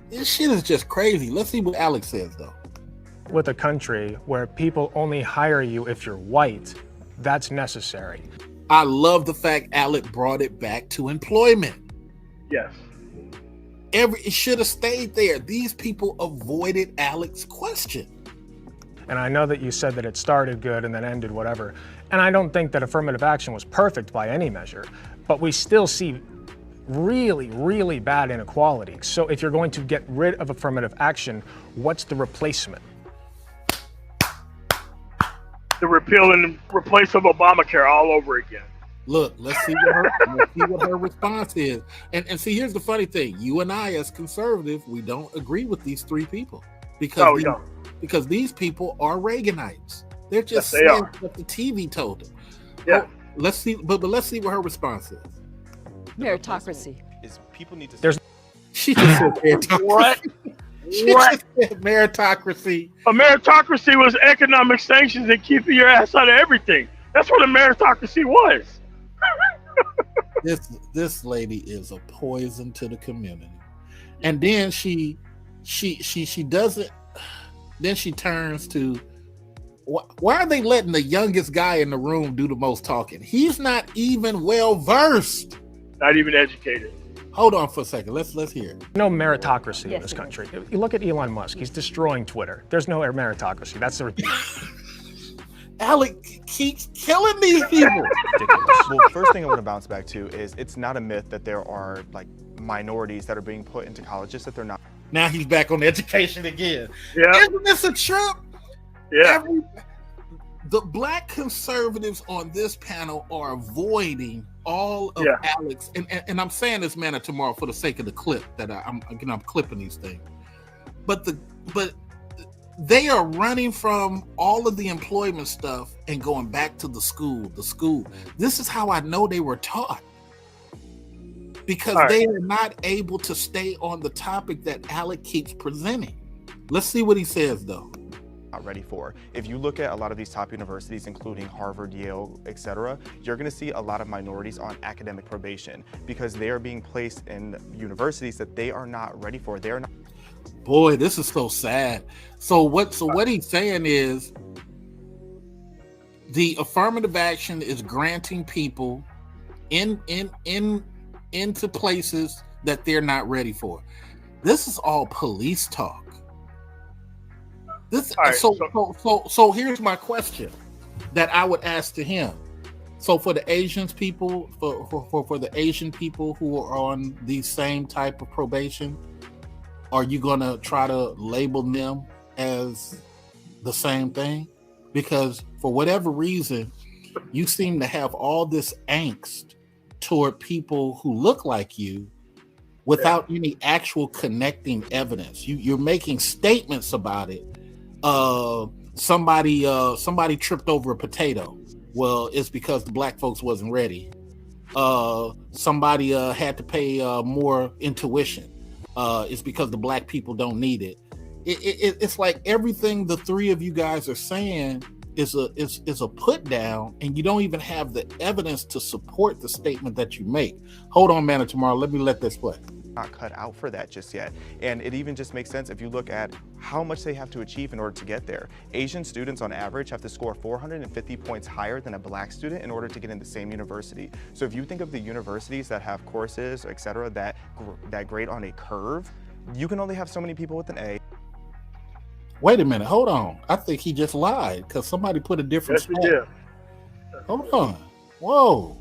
This shit is just crazy. Let's see what Alex says though. With a country where people only hire you if you're white, that's necessary. I love the fact Alec brought it back to employment. Yes. It should have stayed there. These people avoided Alec's question. And I know that you said that it started good and then ended whatever. And I don't think that affirmative action was perfect by any measure, but we still see really, really bad inequality. So if you're going to get rid of affirmative action, what's the replacement? the repeal and replace of Obamacare all over again. Look, let's see what her response is. And see, here's the funny thing. You and I, as conservative, we don't agree with these three people because these people are Reaganites. They're just saying what the TV told them. Yeah. Oh, let's see, but let's see what her response is. Meritocracy. Is people need to. She just said meritocracy. What? She just said meritocracy. A meritocracy was economic sanctions and keeping your ass out of everything. That's what a meritocracy was. This lady is a poison to the community. And then she doesn't. Then she turns to, why are they letting the youngest guy in the room do the most talking? He's not even well versed. Not even educated. Hold on for a second. Let's hear it. No meritocracy in this country. You look at Elon Musk. He's destroying Twitter. There's no meritocracy. That's the. Alec keeps killing these people. Well, first thing I want to bounce back to is it's not a myth that there are like minorities that are being put into colleges that they're not. Now he's back on education again. Yeah. Isn't this a trip? Yeah. The black conservatives on this panel are avoiding all of Alex, and I'm saying this, man, tomorrow for the sake of the clip that I'm clipping these things. But they are running from all of the employment stuff and going back to the school. This is how I know they were taught. Because they are not able to stay on the topic that Alec keeps presenting. Let's see what he says, though. Not ready for. If you look at a lot of these top universities, including Harvard, Yale, etc., you're going to see a lot of minorities on academic probation because they are being placed in universities that they are not ready for. They are not. Boy, this is so sad. So what he's saying is the affirmative action is granting people into places that they're not ready for. This is all police talk. So here's my question that I would ask to him. So for the Asians people, for the Asian people who are on the same type of probation, are you gonna try to label them as the same thing? Because for whatever reason, you seem to have all this angst toward people who look like you without any actual connecting evidence. You're making statements about it. Somebody tripped over a potato. Well, it's because the black folks wasn't ready. Somebody had to pay more in tuition. It's because the black people don't need it. It's like everything the three of you guys are saying is a put down, and you don't even have the evidence to support the statement that you make. Hold on, man, tomorrow. Let me let this play. Not cut out for that just yet. And it even just makes sense if you look at how much they have to achieve in order to get there. Asian students on average have to score 450 points higher than a black student in order to get in the same university. So if you think of the universities that have courses, etc., that grade on a curve, you can only have so many people with an A. Wait a minute, hold on. I think he just lied because somebody put a different stat. Hold on. Whoa.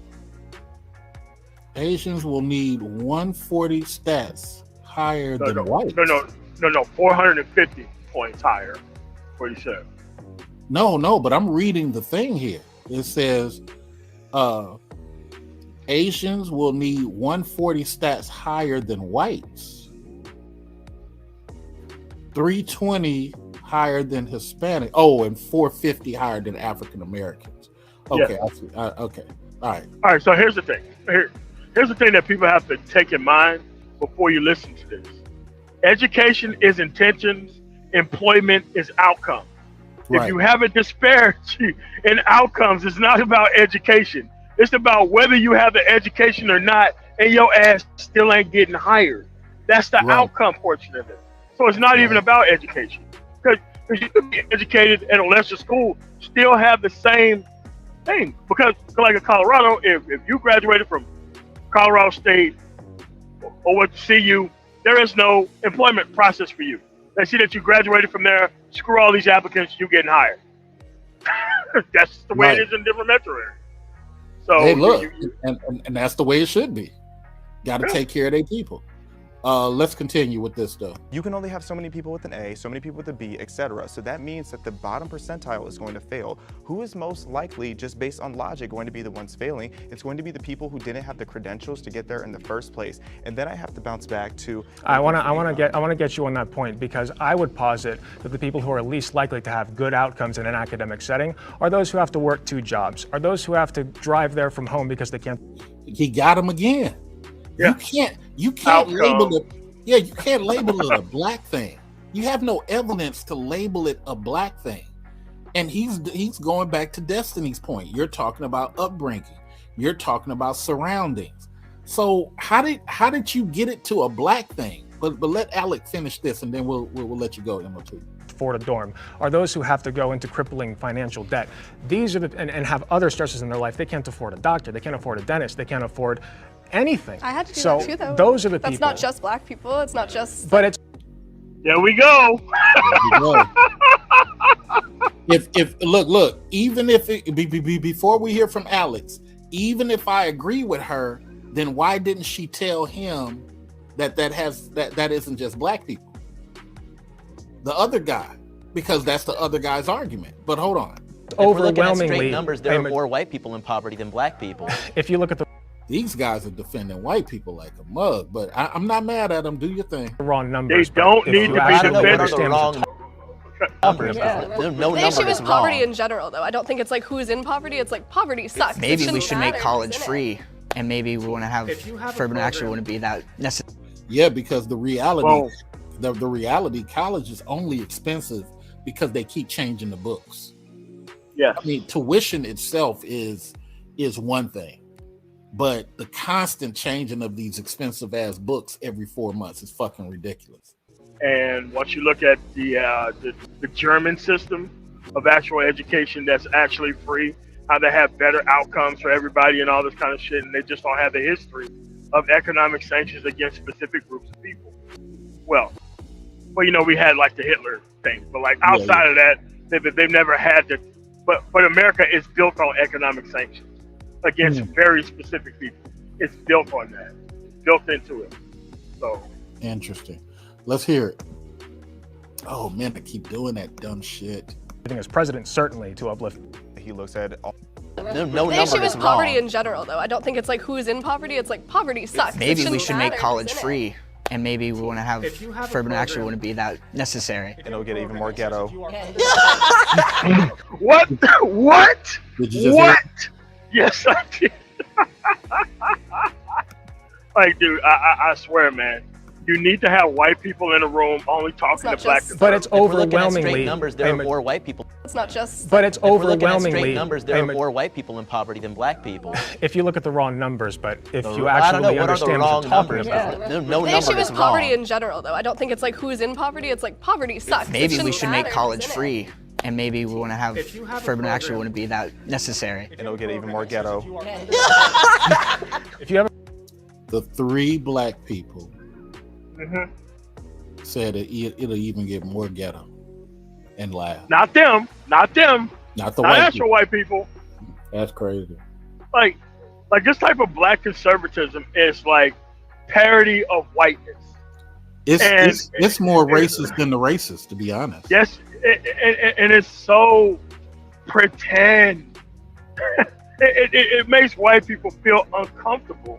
Asians will need 140 stats higher than whites. No, 450 points higher. What he said. No, but I'm reading the thing here. It says Asians will need 140 stats higher than whites. 320 higher than Hispanic. Oh, and 450 higher than African Americans. Okay, I see. Okay, all right. So here's the thing. Here's the thing that people have to take in mind before you listen to this. Education is intentions. Employment is outcome. Right. If you have a disparity in outcomes, it's not about education. It's about whether you have the education or not, and your ass still ain't getting hired. That's the outcome portion of it. So it's not even about education. Because you can be educated at a lesser school, still have the same thing. Because like in Colorado, if you graduated from Colorado State or went to CU, there is no employment process for you. They see that you graduated from there, screw all these applicants, you getting hired. That's the way it is in different metro areas. So hey, look, and that's the way it should be. Got to take care of their people. Let's continue with this though. You can only have so many people with an A, so many people with a B, etc. So that means that the bottom percentile is going to fail. Who is most likely, just based on logic, going to be the ones failing? It's going to be the people who didn't have the credentials to get there in the first place. And then I have to bounce back to. I want to get you on that point, because I would posit that the people who are least likely to have good outcomes in an academic setting are those who have to work 2 jobs, are those who have to drive there from home because they can't. He got him again. Yeah. You can't label it. Yeah, you can't label it a black thing. You have no evidence to label it a black thing. And he's going back to Destiny's point. You're talking about upbringing. You're talking about surroundings. So how did you get it to a black thing? But let Alec finish this, and then we'll let you go, MOT. Afford a dorm are those who have to go into crippling financial debt. These are and have other stresses in their life. They can't afford a doctor. They can't afford a dentist. They can't afford anything. I had to do so that too, though. Those are the That's people. not just black people. It's not just. But it's. There we go. if look, even if before we hear from Alex, even if I agree with her, then why didn't she tell him that isn't just black people? The other guy, because that's the other guy's argument. But hold on. Overwhelmingly, straight numbers, there are more white people in poverty than black people. If you look at these guys are defending white people like a mug, but I'm not mad at them. Do your thing. Wrong numbers. They don't need to be defended. Numbers. The issue is poverty in general, though. I don't think it's like who's in poverty. It's like poverty sucks. Maybe we should make college free, and maybe we want to have affirmative action wouldn't be that necessary. Yeah, because the reality, the reality, college is only expensive because they keep changing the books. Yeah, I mean, tuition itself is one thing. But the constant changing of these expensive ass books every 4 months is fucking ridiculous. And once you look at the German system of actual education that's actually free, how they have better outcomes for everybody and all this kind of shit, and they just don't have the history of economic sanctions against specific groups of people. Well, you know, we had like the Hitler thing, but like outside of that, they've never had to. But America is built on economic sanctions against very specific people. It's built on that. It's built into it. So interesting. Let's hear it. Oh man, I keep doing that dumb shit. I think as president, certainly to uplift. He looks at all. The issue is poverty in general, though. I don't think it's like who's in poverty. It's like poverty sucks. Maybe we should make college free, and maybe we want to have affirmative action wouldn't be that necessary. And it'll get even more ghetto. What? What? Did you just what? Yes, I did. Like, dude, I swear, man. You need to have white people in a room only talking to black people. But it's overwhelmingly. Straight numbers, there are more white people. It's not just. But it's overwhelmingly. Straight numbers, there are more white people in poverty than black people. If you look at the raw numbers, but if you actually understand what you're talking about. No the issue is poverty in general, though. I don't think it's like who's in poverty. It's like poverty sucks. Maybe we should make college free, and maybe we want to have affirmative action wouldn't be that necessary. And it'll get even more ghetto. If you have the 3 black people said it'll even get more ghetto and laugh. Not them. Not them. Not the not white actual people. White people. That's crazy. Like this type of black conservatism is like parody of whiteness. It's more racist than the racist, to be honest. Yes, and it's so pretend. it makes white people feel uncomfortable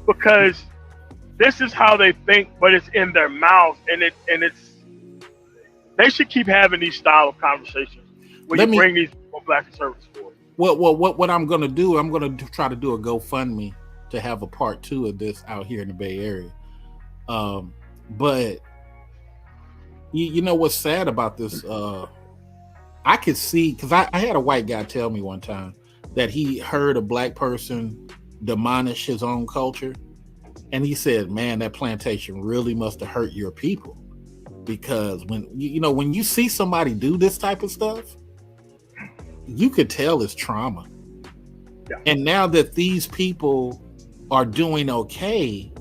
because this is how they think, but it's in their mouth, and it's. They should keep having these style of conversations when bring these black conservatives forward. Well, what I'm going to do, I'm going to try to do a GoFundMe to have a part 2 of this out here in the Bay Area. But you know what's sad about this? I could see, because I had a white guy tell me one time that he heard a black person demolish his own culture. And he said, man, that plantation really must have hurt your people. Because when you see somebody do this type of stuff, you could tell it's trauma. Yeah. And now that these people are doing okay,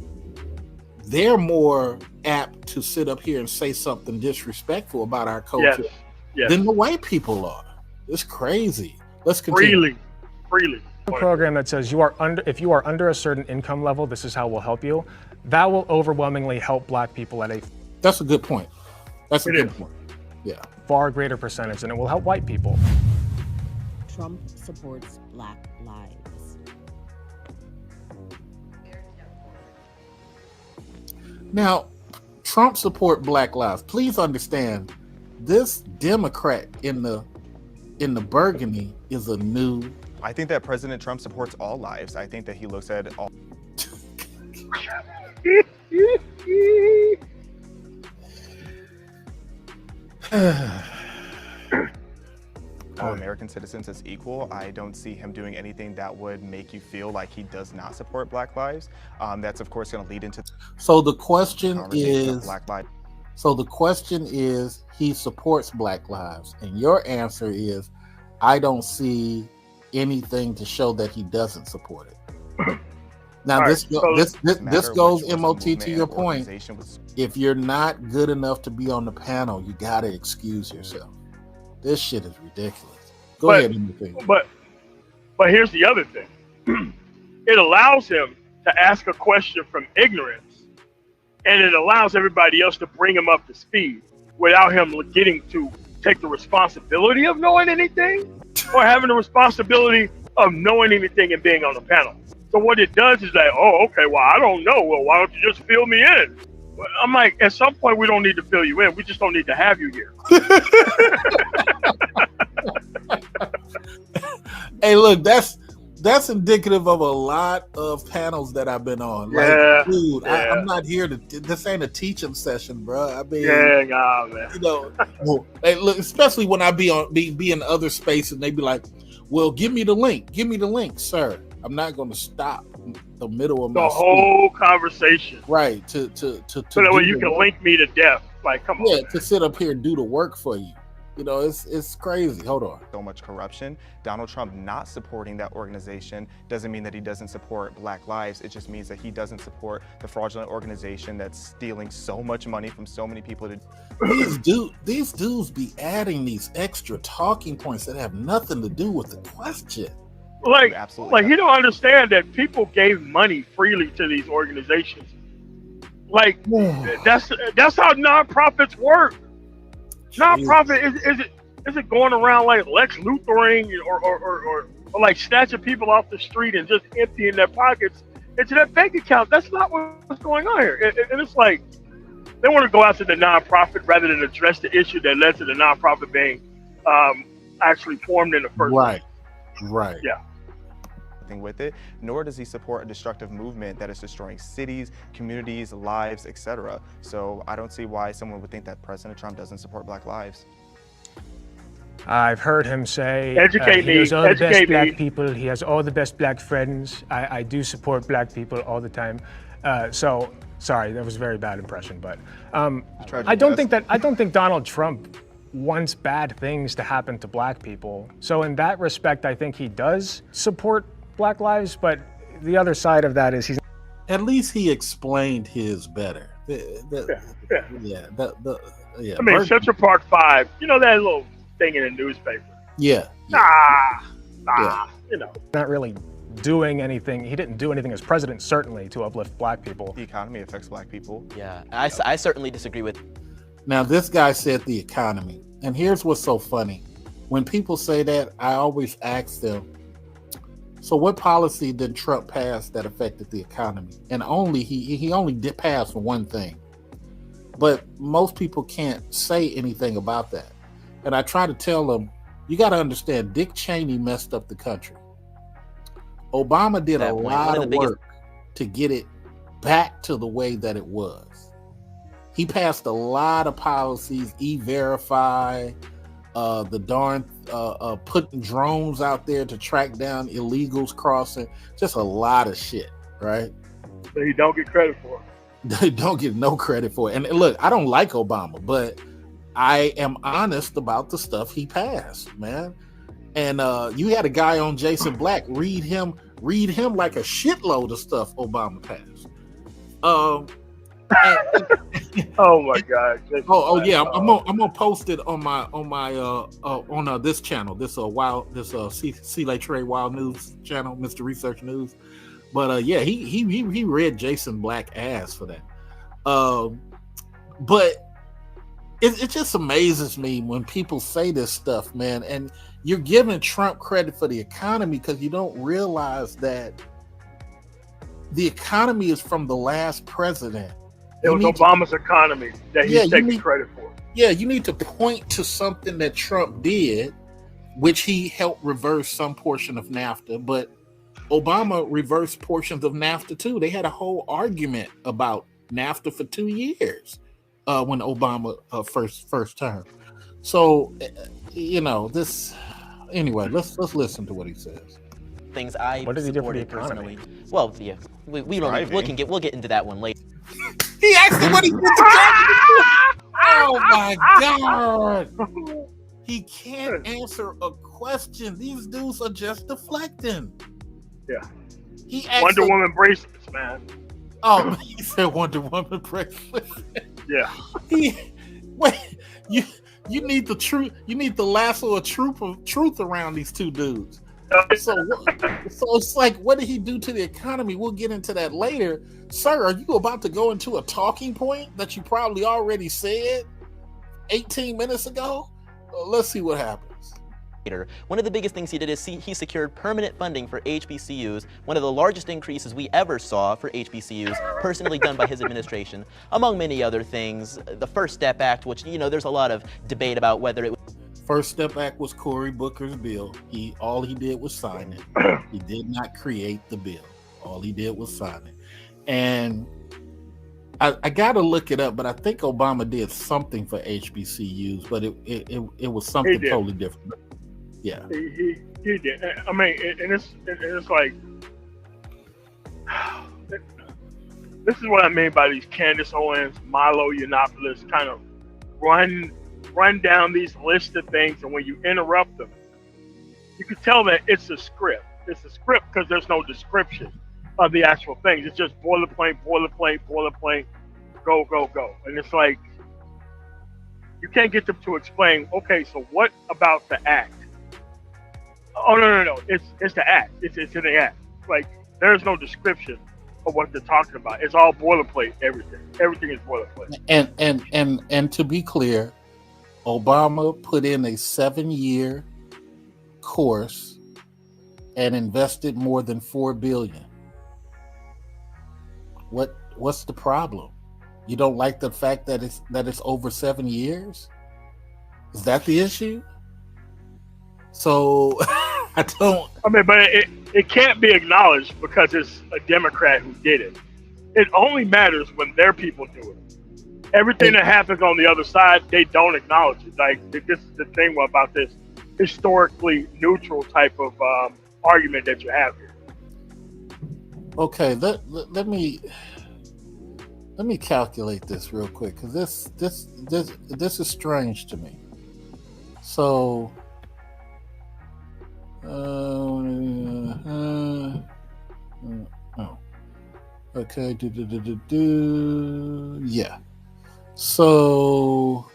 they're more apt to sit up here and say something disrespectful about our culture than the white people are. It's crazy. Let's continue. Freely. program that says if you are under a certain income level, this is how we'll help you. That will overwhelmingly help black people at a That's a good point. That's a good point. Yeah. far greater percentage than it will help white people. Trump supports Black lives. Now, Trump support Black lives. Please understand, this Democrat in the burgundy is a new. I think that President Trump supports all lives. I think that he looks at all. All American citizens as equal. I don't see him doing anything that would make you feel like he does not support Black lives. That's of course going to lead into. So the question is, Black lives. So the question is, he supports Black lives, and your answer is, I don't see anything to show that he doesn't support it. Now this goes MOT to your point. If you're not good enough to be on the panel, you gotta excuse yourself. This shit is ridiculous. Go ahead. But here's the other thing. It allows him to ask a question from ignorance, and it allows everybody else to bring him up to speed without him getting to take the responsibility of knowing anything or having the responsibility of knowing anything and being on the panel. So what it does is like, oh, okay, well, I don't know. Well, why don't you just fill me in? I'm like, at some point, we don't need to fill you in. We just don't need to have you here. Hey, look, that's indicative of a lot of panels that I've been on. Like, Yeah, dude, yeah. I'm not here to. This ain't a teaching session, bro. I mean, Man. you know, hey, look, especially when I be in other spaces, and they be like, "Well, give me the link. Give me the link, sir." I'm not going to stop the middle of The whole conversation. right to So that way you can link me to death. Like, come on. Yeah, to sit up here and do the work for you. You know, it's crazy. Hold on. So much corruption. Donald Trump not supporting that organization doesn't mean that he doesn't support Black lives. It just means that he doesn't support the fraudulent organization that's stealing so much money from so many people. These dudes be adding these extra talking points that have nothing to do with the question. Like you don't understand that people gave money freely to these organizations. Like that's how nonprofits work. Nonprofit is it going around like Lex Luthering or like snatching people off the street and just emptying their pockets into that bank account? That's not what's going on here. And it's like they want to go after the nonprofit rather than address the issue that led to the nonprofit being actually formed in the first place. Right. Yeah. With it, nor does he support a destructive movement that is destroying cities, communities, lives, etc. So I don't see why someone would think that President Trump doesn't support Black lives. I've heard him say Educate he me. knows all the best Educate black me. people. He has all the best black friends. I do support black people all the time. So sorry, that was a very bad impression, but I don't think Donald Trump wants bad things to happen to black people. So in that respect, I think he does support Black lives, but the other side of that is he's. At least he explained his better. Yeah. I mean, Central Park 5, you know that little thing in the newspaper. Yeah. Nah, you know. Not really doing anything. He didn't do anything as president, certainly, to uplift black people. The economy affects black people. Yeah, I certainly disagree with. Now, this guy said the economy. And here's what's so funny. When people say that, I always ask them, so what policy did Trump pass that affected the economy? And he only did pass one thing. But most people can't say anything about that. And I try to tell them, you got to understand, Dick Cheney messed up the country. Obama did a lot of work to get it back to the way that it was. He passed a lot of policies, E-Verify, the darn putting drones out there to track down illegals crossing, just a lot of shit, right? That he don't get credit for. They don't get no credit for it. And look, I don't like Obama, but I am honest about the stuff he passed, man. And you had a guy on Jason Black read him like a shitload of stuff Obama passed. Oh my God! Yeah, I'm gonna post it on my this channel, this SEELAY TRAY Wild News channel, Mr. Research News. But yeah, he read Jason Black ass for that. But it just amazes me when people say this stuff, man, and you're giving Trump credit for the economy because you don't realize that the economy is from the last president. It was Obama's economy that he's taking credit for. Yeah, you need to point to something that Trump did, which he helped reverse some portion of NAFTA, but Obama reversed portions of NAFTA too. They had a whole argument about NAFTA for 2 years when Obama first term. So, this. Anyway, let's listen to what he says. Things I what does he do for the personally. economy? Well, yeah, we don't. We'll get into that one later. He asked him what he did to Oh my God! He can't answer a question. These dudes are just deflecting. Yeah. He Wonder Woman bracelets, man. Oh, he said Wonder Woman bracelets. Yeah. You need the truth. You need the lasso of truth around these two dudes. So it's like, what did he do to the economy? We'll get into that later. Sir, are you about to go into a talking point that you probably already said 18 minutes ago? Let's see what happens. One of the biggest things he did is he secured permanent funding for HBCUs, one of the largest increases we ever saw for HBCUs, personally done by his administration, among many other things. The First Step Act, which, there's a lot of debate about whether it was. First Step Act was Cory Booker's bill. All he did was sign it. He did not create the bill. All he did was sign it. And I got to look it up, but I think Obama did something for HBCUs, but it was something totally different. Yeah, he did. I mean, and it's like, this is what I mean by these Candace Owens, Milo Yiannopoulos kind of run down these lists of things, and when you interrupt them, you can tell that it's a script. It's a script because there's no description of the actual things. It's just boilerplate, go. And it's like, you can't get them to explain, okay, so what about the act? Oh, no. It's the act. It's in the act. Like, there's no description of what they're talking about. It's all boilerplate, everything. Everything is boilerplate. And to be clear, Obama put in a 7-year course and invested more than $4 billion. What's the problem? You don't like the fact that it's over 7 years? Is that the issue? So I mean, but it can't be acknowledged because it's a Democrat who did it. It only matters when their people do it. Everything that happens on the other side, they don't acknowledge it. Like, this is the thing about this historically neutral type of argument that you have here. Okay, let me calculate this real quick, because this is strange to me. So, okay, yeah. So,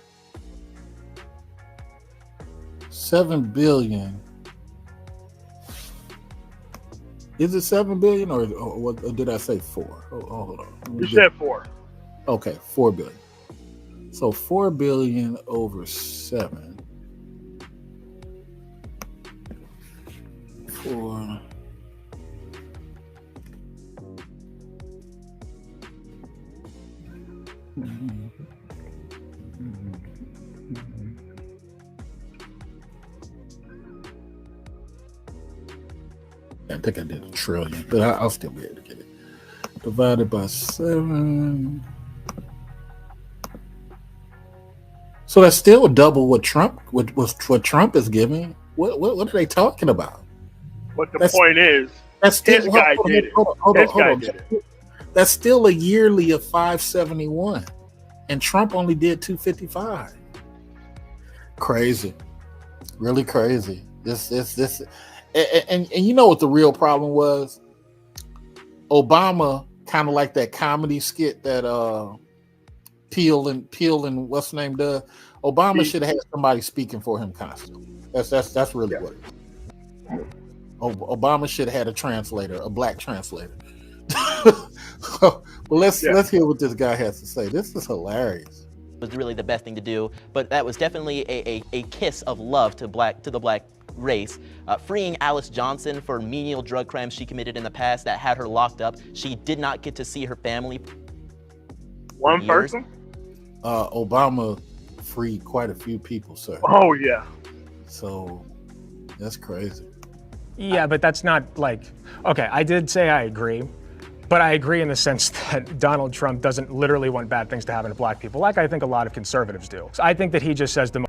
$7 billion. Is it $7 billion or did I say 4? Oh, hold on. You said 4. Okay, $4 billion. So $4 billion over 7. 4. I think I did $1 trillion, but I'll still be able to get it. Divided by 7. So that's still double what Trump is giving. What are they talking about? But the point is, that's still, this guy did it. Hold on. That's still a yearly of 571, and Trump only did 255. Crazy, really crazy. This, and you know what the real problem was? Obama, kind of like that comedy skit that Peel and what's the name? Obama should have had somebody speaking for him constantly. That's really what. Obama should have had a translator, a black translator. Well, let's hear what this guy has to say. This is hilarious. Was really the best thing to do, but that was definitely a kiss of love to the black race. Freeing Alice Johnson for menial drug crimes she committed in the past that had her locked up. She did not get to see her family. One person? Obama freed quite a few people, sir. Oh yeah. So that's crazy. Yeah, but that's not like, okay, I did say I agree, but I agree in the sense that Donald Trump doesn't literally want bad things to happen to black people, like I think a lot of conservatives do. So I think that he just says the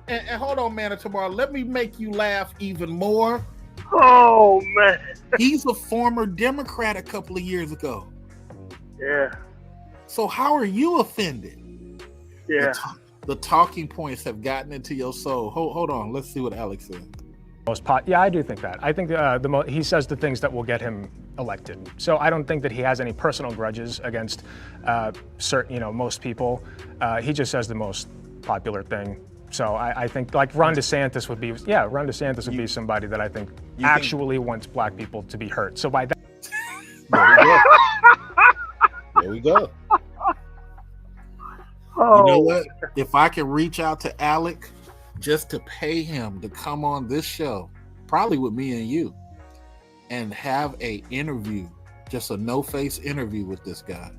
and hold on, man, tomorrow. Let me make you laugh even more. Oh man. He's a former Democrat a couple of years ago. Yeah. So how are you offended? Yeah. The talking points have gotten into your soul. Hold on. Let's see what Alex said. Yeah, I do think that. I think he says the things that will get him elected. So I don't think that he has any personal grudges against most people. He just says the most popular thing. So I think like Ron DeSantis would be, be somebody that I think actually wants black people to be hurt. So by that. There we go. Oh. You know what? If I can reach out to Alec just to pay him to come on this show, probably with me and you, and have a interview, just a no-face interview with this guy.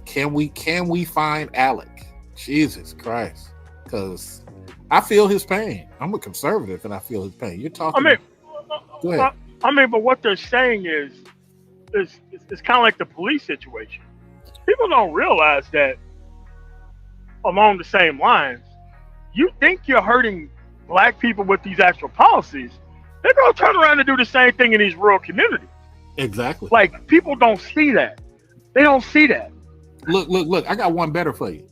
Can we find Alec? Jesus Christ. Because I feel his pain. I'm a conservative and I feel his pain. You're talking. Go ahead. But what they're saying is it's kind of like the police situation. People don't realize that along the same lines, you think you're hurting black people with these actual policies, they're going to turn around and do the same thing in these rural communities. Exactly. Like, people don't see that. They don't see that. Look, I got one better for you.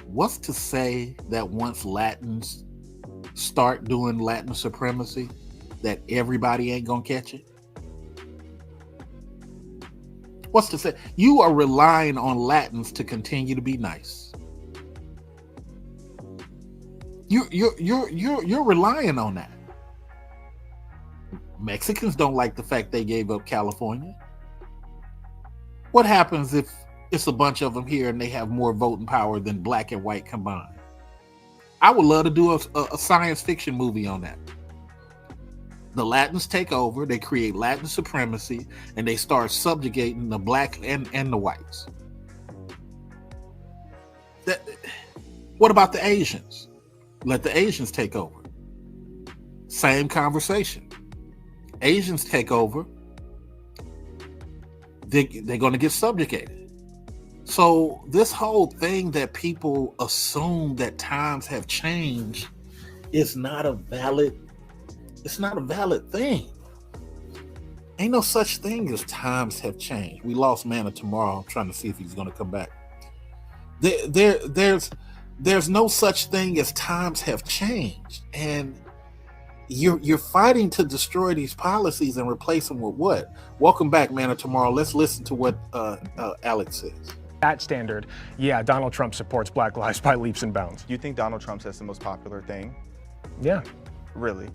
What's to say that once Latins start doing Latin supremacy, that everybody ain't going to catch it? What's to say? You are relying on Latins to continue to be nice. You're relying on that. Mexicans don't like the fact they gave up California. What happens if it's a bunch of them here and they have more voting power than black and white combined? I would love to do a science fiction movie on that. The Latins take over, they create Latin supremacy, and they start subjugating the black and the whites. What about the Asians? Let the Asians take over. Same conversation. Asians take over, they're going to get subjugated. So this whole thing that people assume that times have changed is not a valid thing. Ain't no such thing as times have changed. We lost Manna tomorrow. I'm trying to see if he's going to come back. There's no such thing as times have changed, and you're fighting to destroy these policies and replace them with what? Welcome back, Manna tomorrow. Let's listen to what Alex says. That standard, yeah, Donald Trump supports Black lives by leaps and bounds. You think Donald Trump says the most popular thing? Yeah. Really?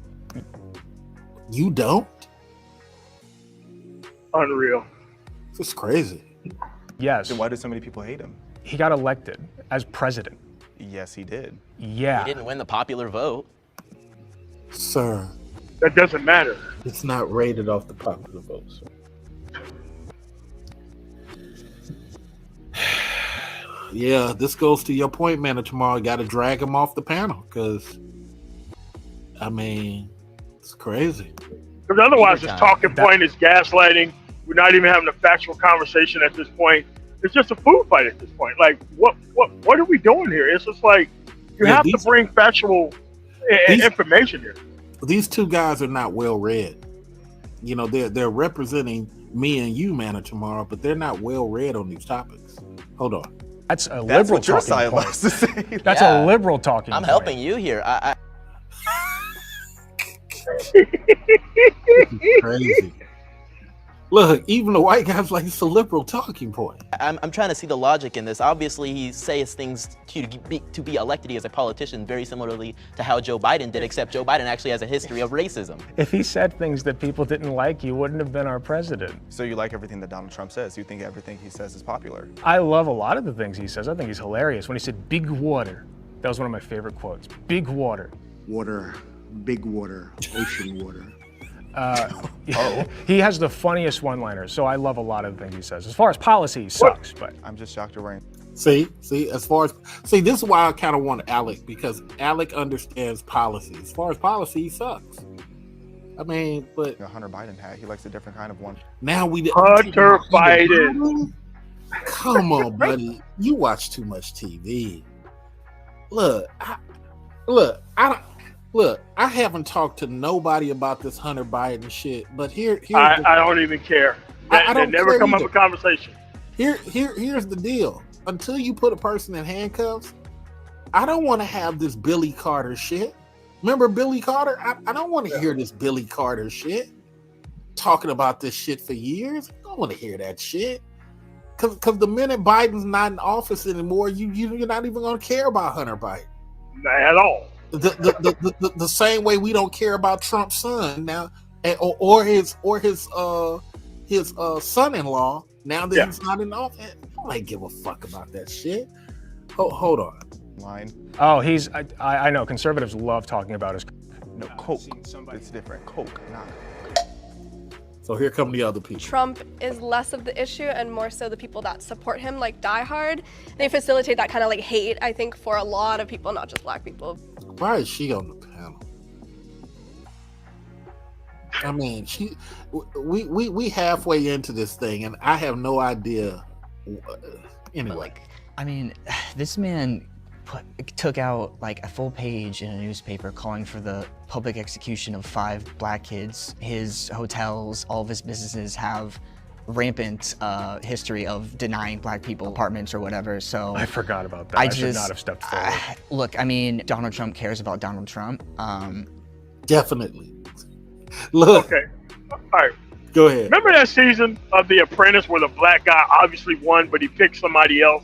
You don't? Unreal. It's crazy. Yes. Then why do so many people hate him? He got elected as president. Yes, he did. Yeah. He didn't win the popular vote. Sir. That doesn't matter. It's not rated off the popular vote, sir. Yeah, this goes to your point, Manna tomorrow. Got to drag him off the panel because, I mean, it's crazy. Because otherwise, this talking point is gaslighting. We're not even having a factual conversation at this point. It's just a food fight at this point. Like, what are we doing here? It's just like you have to bring factual information here. These two guys are not well read. You know, they're representing me and you, Manna tomorrow, but they're not well read on these topics. Hold on. That's a That's liberal what your talking side point. likes to say. That's Yeah. a liberal talking I'm point. helping you here. Crazy. Look, even the white guys like it's a liberal talking point. I'm trying to see the logic in this. Obviously, he says things to be elected as a politician very similarly to how Joe Biden did, except Joe Biden actually has a history of racism. If he said things that people didn't like, he wouldn't have been our president. So you like everything that Donald Trump says? You think everything he says is popular? I love a lot of the things he says. I think he's hilarious. When he said big water, that was one of my favorite quotes. Big water. Water, big water, ocean water. He has the funniest one-liners, so I love a lot of the things he says. As far as policy, he sucks, but I'm just shocked you're wearing. See, this is why I kind of want Alec, because Alec understands policy. As far as policy, he sucks. I mean, but A Hunter Biden hat. He likes a different kind of one. now we Hunter Biden. Come on, buddy. You watch too much TV. I haven't talked to nobody about this Hunter Biden shit, but I don't even care. I don't They never care come up either. with conversation. Here's the deal. Until you put a person in handcuffs, I don't want to have this Billy Carter shit. Remember Billy Carter? I don't want to hear this Billy Carter shit. Talking about this shit for years. I don't want to hear that shit. Because the minute Biden's not in office anymore, you're not even going to care about Hunter Biden. Not at all. The same way we don't care about Trump's son now, or his son-in-law now that he's not in office. I don't give a fuck about that shit. Hold on. Line. oh, I know conservatives love talking about his. No, Coke. It's different. Coke, not. So here come the other people. Trump is less of the issue and more so the people that support him, like Die Hard. They facilitate that kind of like hate, I think, for a lot of people, not just black people. Why is she on the panel? I mean, we halfway into this thing, and I have no idea. Anyway, I mean, this man took out like a full page in a newspaper calling for the public execution of 5 black kids. His hotels, all of his businesses have rampant history of denying black people apartments or whatever. So I forgot about that. I should not have stepped forward. Look, I mean, Donald Trump cares about Donald Trump. Definitely. Look. Okay. All right. Go ahead. Remember that season of The Apprentice where the black guy obviously won, but he picked somebody else?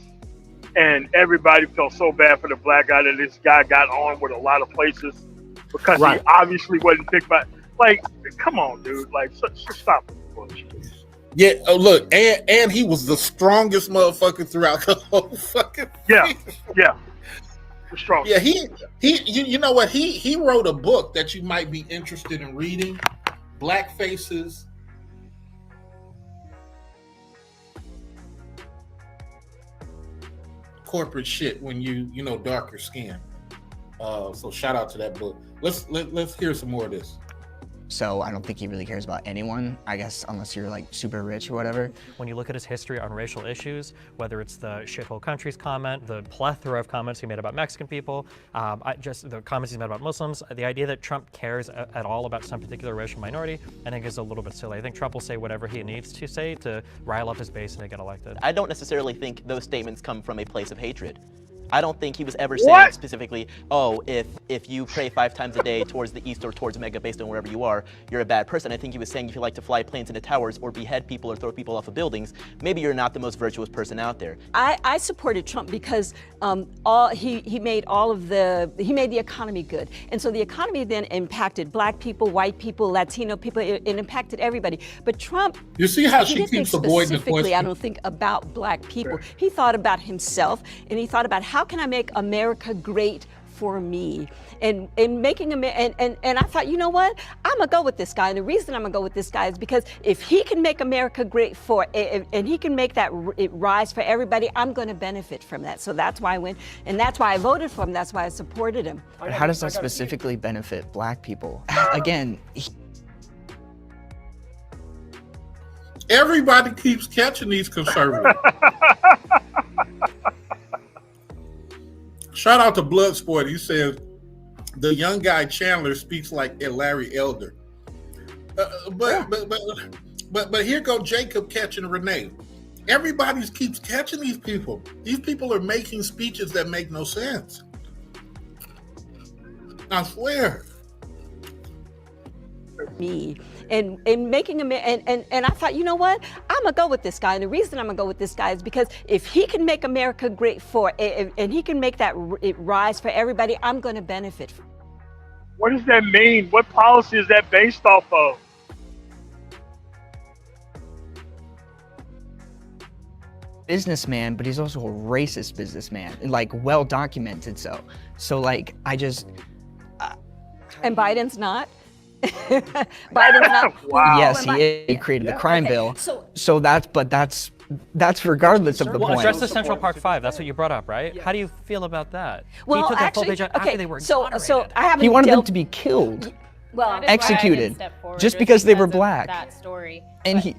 And everybody felt so bad for the black guy that this guy got on with a lot of places because he obviously wasn't picked by. Like, come on, dude. Like, stop this bullshit. Yeah, look, and he was the strongest motherfucker throughout the whole fucking thing. Yeah. The strongest. Yeah, you know what? He wrote a book that you might be interested in reading. Black Faces. Corporate shit when you know darker skin. So shout out to that book. Let's hear some more of this. So I don't think he really cares about anyone, I guess, unless you're like super rich or whatever. When you look at his history on racial issues, whether it's the shithole countries comment, the plethora of comments he made about Mexican people, just the comments he's made about Muslims, the idea that Trump cares at all about some particular racial minority, I think is a little bit silly. I think Trump will say whatever he needs to say to rile up his base and to get elected. I don't necessarily think those statements come from a place of hatred. I don't think he was ever saying specifically, oh, if you pray 5 times a day towards the east or towards Mecca based on wherever you are, you're a bad person. I think he was saying if you like to fly planes into towers or behead people or throw people off of buildings, maybe you're not the most virtuous person out there. I supported Trump because he made the economy good. And so the economy then impacted black people, white people, Latino people, it impacted everybody. But Trump, you see how he she didn't think keeps avoiding the specifically, question? I don't think, about black people. He thought about himself, and he thought about how can I make America great for me, and making and I thought, you know what, I'm gonna go with this guy, and the reason I'm gonna go with this guy is because if he can make America great and he can make that it rise for everybody, I'm gonna benefit from that. So that's why I went, and that's why I voted for him. That's why I supported him. How does that specifically benefit black people? Again, everybody keeps catching these conservatives. Shout out to Bloodsport. He says the young guy Chandler speaks like a Larry Elder. But here go Jacob catching Renee. Everybody keeps catching these people. These people are making speeches that make no sense. I swear. Me and making him and I thought, you know what, I'm gonna go with this guy, and the reason I'm gonna go with this guy is because if he can make America great for and he can make that it rise for everybody, I'm gonna benefit from. What does that mean? What policy is that based off of? Businessman, but he's also a racist businessman, like well documented. So like I just. And Biden's not. Biden's not. Wow. Yes, he created the crime bill. So that's regardless of the point. Address the Central Park 5. That's what you brought up, right? How do you feel about that? Well, he took actually, that full page out after they were exonerated. so I haven't. He wanted them to be killed, well, executed, just because they were black. That story. And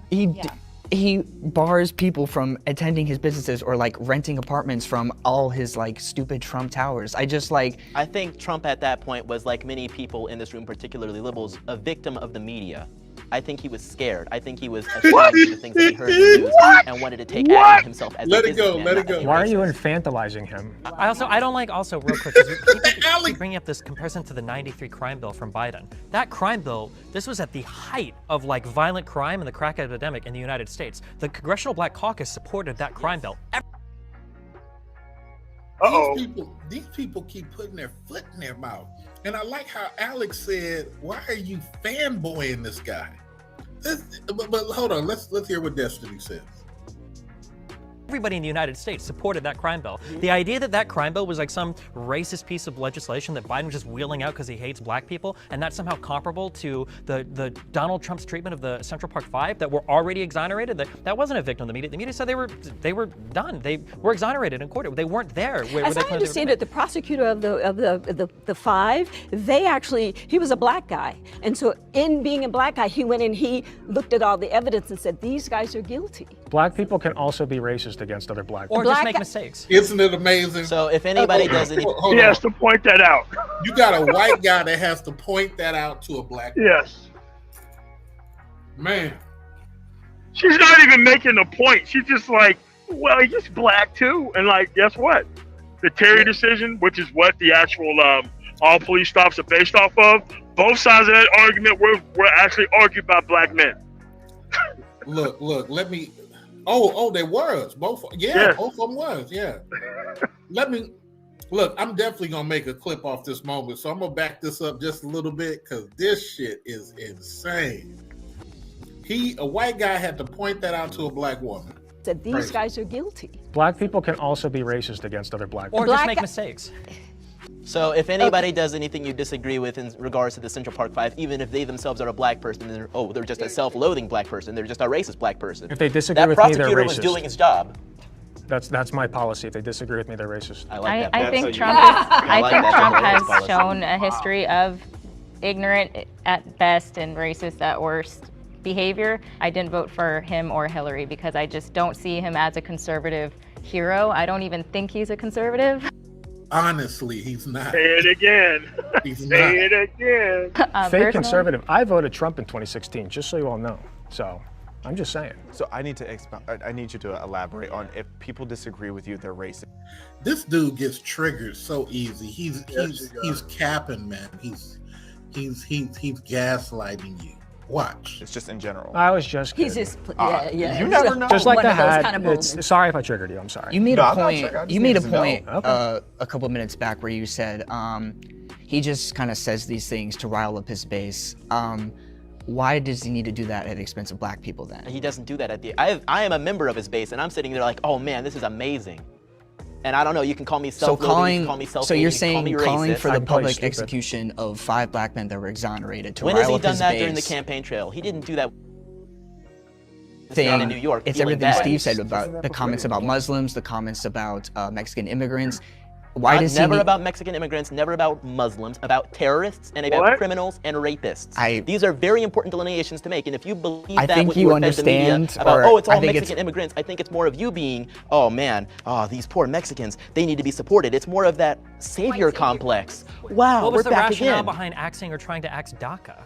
he bars people from attending his businesses or like renting apartments from all his like stupid Trump towers. I think Trump at that point was, like many people in this room, particularly liberals, a victim of the media. I think he was scared. I think he was ashamed of the things that he heard in the news and wanted to take action himself as Let a it go, businessman, let it not as go. a Why are racist. you infantilizing him? I don't like also real quick, 'cause people keep bringing up this comparison to the '93 crime bill from Biden. That crime bill, this was at the height of like violent crime and the crack epidemic in the United States. The Congressional Black Caucus supported that crime bill. These people keep putting their foot in their mouth. And I like how Alex said, why are you fanboying this guy? But hold on, let's hear what Destiny says. Everybody in the United States supported that crime bill. The idea that that crime bill was like some racist piece of legislation that Biden was just wheeling out because he hates black people, and that's somehow comparable to the Donald Trump's treatment of the Central Park 5 that were already exonerated, that wasn't a victim of the media. The media said they were done. They were exonerated in court. They weren't there. As I understand it, the prosecutor of the 5, he was a black guy, and so in being a black guy, he went and he looked at all the evidence and said these guys are guilty. Black people can also be racist against other black people. Or just make mistakes. Isn't it amazing? So if anybody does anything, He has to point that out. You got a white guy that has to point that out to a black guy. Yes. Man. She's not even making a point. She's just like, well, he's black too. And like, guess what? The Terry decision, which is what the actual all police stops are based off of, both sides of that argument were actually argued by black men. Look, let me. Oh, they was both. Yeah, both of them was. Yeah. Look. I'm definitely gonna make a clip off this moment, so I'm gonna back this up just a little bit because this shit is insane. A white guy had to point that out to a black woman. Said these guys are guilty. Black people can also be racist against other black people. Or just make mistakes. So if anybody does anything you disagree with in regards to the Central Park 5, even if they themselves are a black person, they're just a self-loathing black person, they're just a racist black person. If they disagree that with me, they're prosecutor racist. was doing his job. That's my policy. If they disagree with me, they're racist. I think Trump has shown a history of ignorant at best and racist at worst behavior. I didn't vote for him or Hillary because I just don't see him as a conservative hero. I don't even think he's a conservative. Honestly, he's not. Say it again. He's Say not. it again. Fake conservative. I voted Trump in 2016, just so you all know. So I'm just saying. So I need you to elaborate on if people disagree with you, they're racist. This dude gets triggered so easy. He's capping, man. He's gaslighting you. Watch. It's just in general. I was just kidding. He's just yeah. You never know. Just like One the of those hat. kind of moments. Sorry if I triggered you. I'm sorry. You made No, a I'm not point. triggered. I just You made a need to know. point Okay. a couple minutes back where you said he just kind of says these things to rile up his base. Why does he need to do that at the expense of black people then? He doesn't do that at the. I am a member of his base, and I'm sitting there like, oh man, this is amazing. And I don't know, you can call me self-loathing, you can call me self-hating, so you're you can call me saying calling racist. for the public execution of 5 black men that were exonerated to When rile has he up done his that base. during the campaign trail? He didn't do that. Thing, in New York, it's feeling everything bad. Steve said about the comments about Muslims, the comments about Mexican immigrants. Why does he never need... about Mexican immigrants, never about Muslims, about terrorists and about criminals and rapists. These are very important delineations to make, and if you believe I that think what you were fed the media understand, about, or oh, it's I all think Mexican immigrants, I think it's more of you being, oh man, these poor Mexicans, they need to be supported. It's more of that savior complex. Wow, What was we're the back rationale again. behind axing or trying to ax DACA?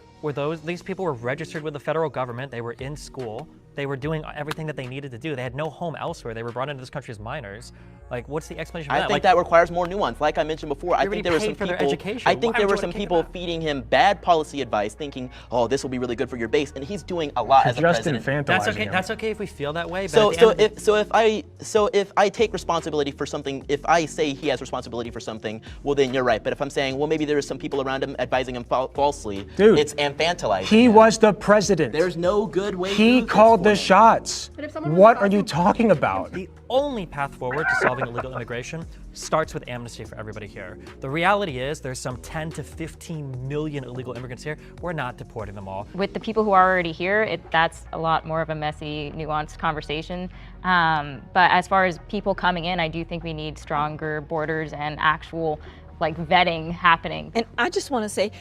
These people were registered with the federal government, they were in school. They were doing everything that they needed to do. They had no home elsewhere. They were brought into this country as minors. Like, what's the explanation for that? I think that requires more nuance. Like I mentioned before, I think there were some for their people. education. I think Why there would were you some wanna pay people for that? feeding him bad policy advice, thinking, "Oh, this will be really good for your base," and he's doing a lot as a Just president. infantilizing That's okay. him. That's okay if we feel that way. But So, at the end of if I take responsibility for something, if I say he has responsibility for something, well then you're right. But if I'm saying, well, maybe there are some people around him advising him falsely, Dude, it's infantilizing. He him. was the president. There's no good way. He to do called this the for him. shots. But if someone was What about are you to- talking about? The only path forward to solving illegal immigration starts with amnesty for everybody here. The reality is there's some 10 to 15 million illegal immigrants here. We're not deporting them all. With the people who are already here, that's a lot more of a messy, nuanced conversation. But as far as people coming in, I do think we need stronger borders and actual like vetting happening. And I just want to say,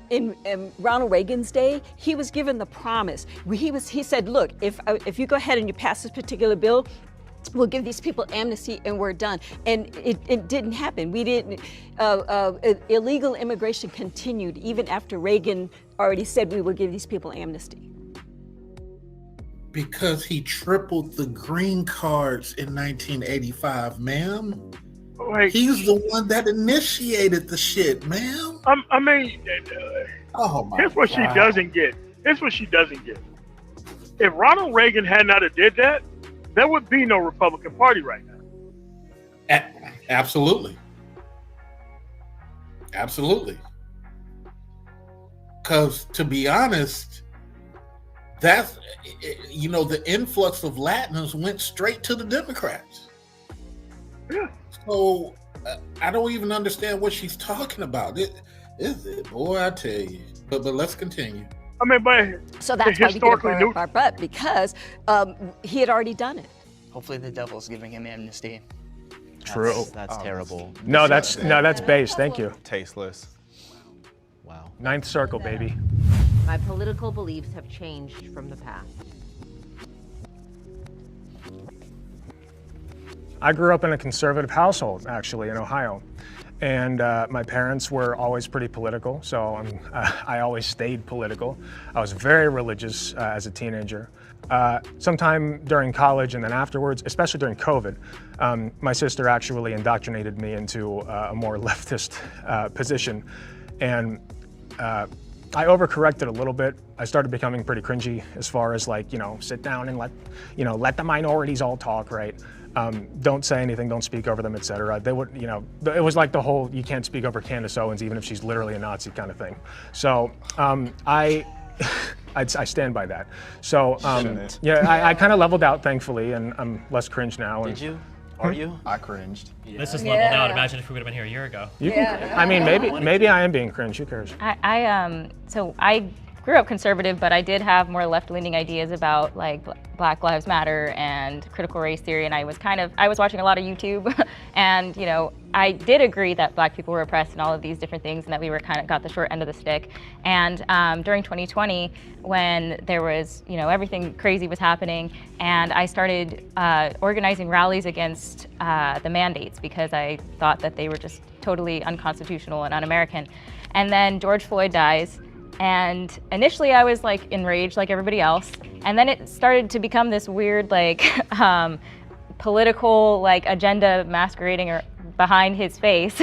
in Ronald Reagan's day, he was given the promise. He said, look, if you go ahead and you pass this particular bill, we'll give these people amnesty and we're done. And it didn't happen. We didn't. Illegal immigration continued even after Reagan already said we would give these people amnesty. Because he tripled the green cards in 1985, ma'am. Like, He's the one that initiated the shit, ma'am. I mean, Oh my here's what she God. doesn't get. Here's what she doesn't get. If Ronald Reagan had not have did that, there would be no Republican Party right now. Absolutely. Absolutely. Because to be honest, that's, the influx of Latinos went straight to the Democrats. Yeah. So I don't even understand what she's talking about. Boy, I tell you. But let's continue. I mean, but So that's why we get a historically burn up our butt, because he had already done it. Hopefully the devil's giving him amnesty. True. That's terrible. No, that's base. Thank you. Tasteless. Wow. Ninth circle, baby. My political beliefs have changed from the past. I grew up in a conservative household, actually, in Ohio. And my parents were always pretty political, so I always stayed political. I was very religious as a teenager. Sometime during college and then afterwards, especially during COVID, my sister actually indoctrinated me into a more leftist position. And I overcorrected a little bit. I started becoming pretty cringy as far as sit down and let the minorities all talk, right? Don't say anything, don't speak over them, etc. They would, it was like the whole you can't speak over Candace Owens even if she's literally a Nazi kind of thing. So I stand by that. So I kind of leveled out, thankfully, and I'm less cringe now. Did you? Are you? I cringed. This is leveled out. Imagine if we would have been here a year ago. I mean, maybe I am being cringe. Who cares? So I grew up conservative, but I did have more left-leaning ideas about like Black Lives Matter and critical race theory, and I was watching a lot of YouTube, and I did agree that Black people were oppressed and all of these different things, and that we were kind of got the short end of the stick. And during 2020, when there was everything crazy was happening, and I started organizing rallies against the mandates because I thought that they were just totally unconstitutional and un-American. And then George Floyd dies. And initially I was like enraged like everybody else. And then it started to become this weird political agenda masquerading behind his face.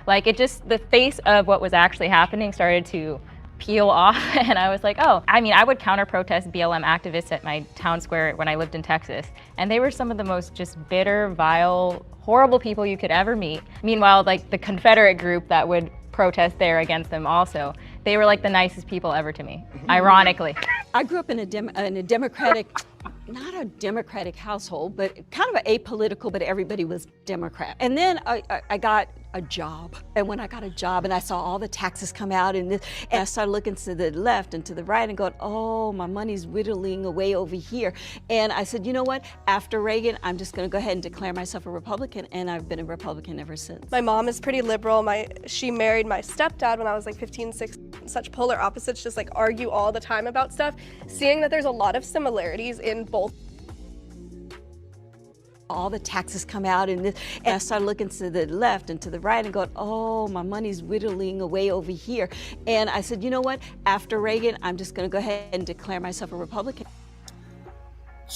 The face of what was actually happening started to peel off. And I was like, oh, I would counter protest BLM activists at my town square when I lived in Texas. And they were some of the most just bitter, vile, horrible people you could ever meet. Meanwhile, the Confederate group that would protest there against them also, they were the nicest people ever to me, ironically. I grew up in a Democratic, not a Democratic household, but kind of apolitical, but everybody was Democrat. And then I got a job. And when I got a job and I saw all the taxes come out and I started looking to the left and to the right and going, oh, my money's whittling away over here. And I said, you know what? After Reagan, I'm just going to go ahead and declare myself a Republican. And I've been a Republican ever since. My mom is pretty liberal. She married my stepdad when I was 15, 16. Such polar opposites, just argue all the time about stuff. Seeing that there's a lot of similarities in both. All the taxes come out and I started looking to the left and to the right and going, oh, my money's whittling away over here. And I said, you know what? After Reagan, I'm just going to go ahead and declare myself a Republican.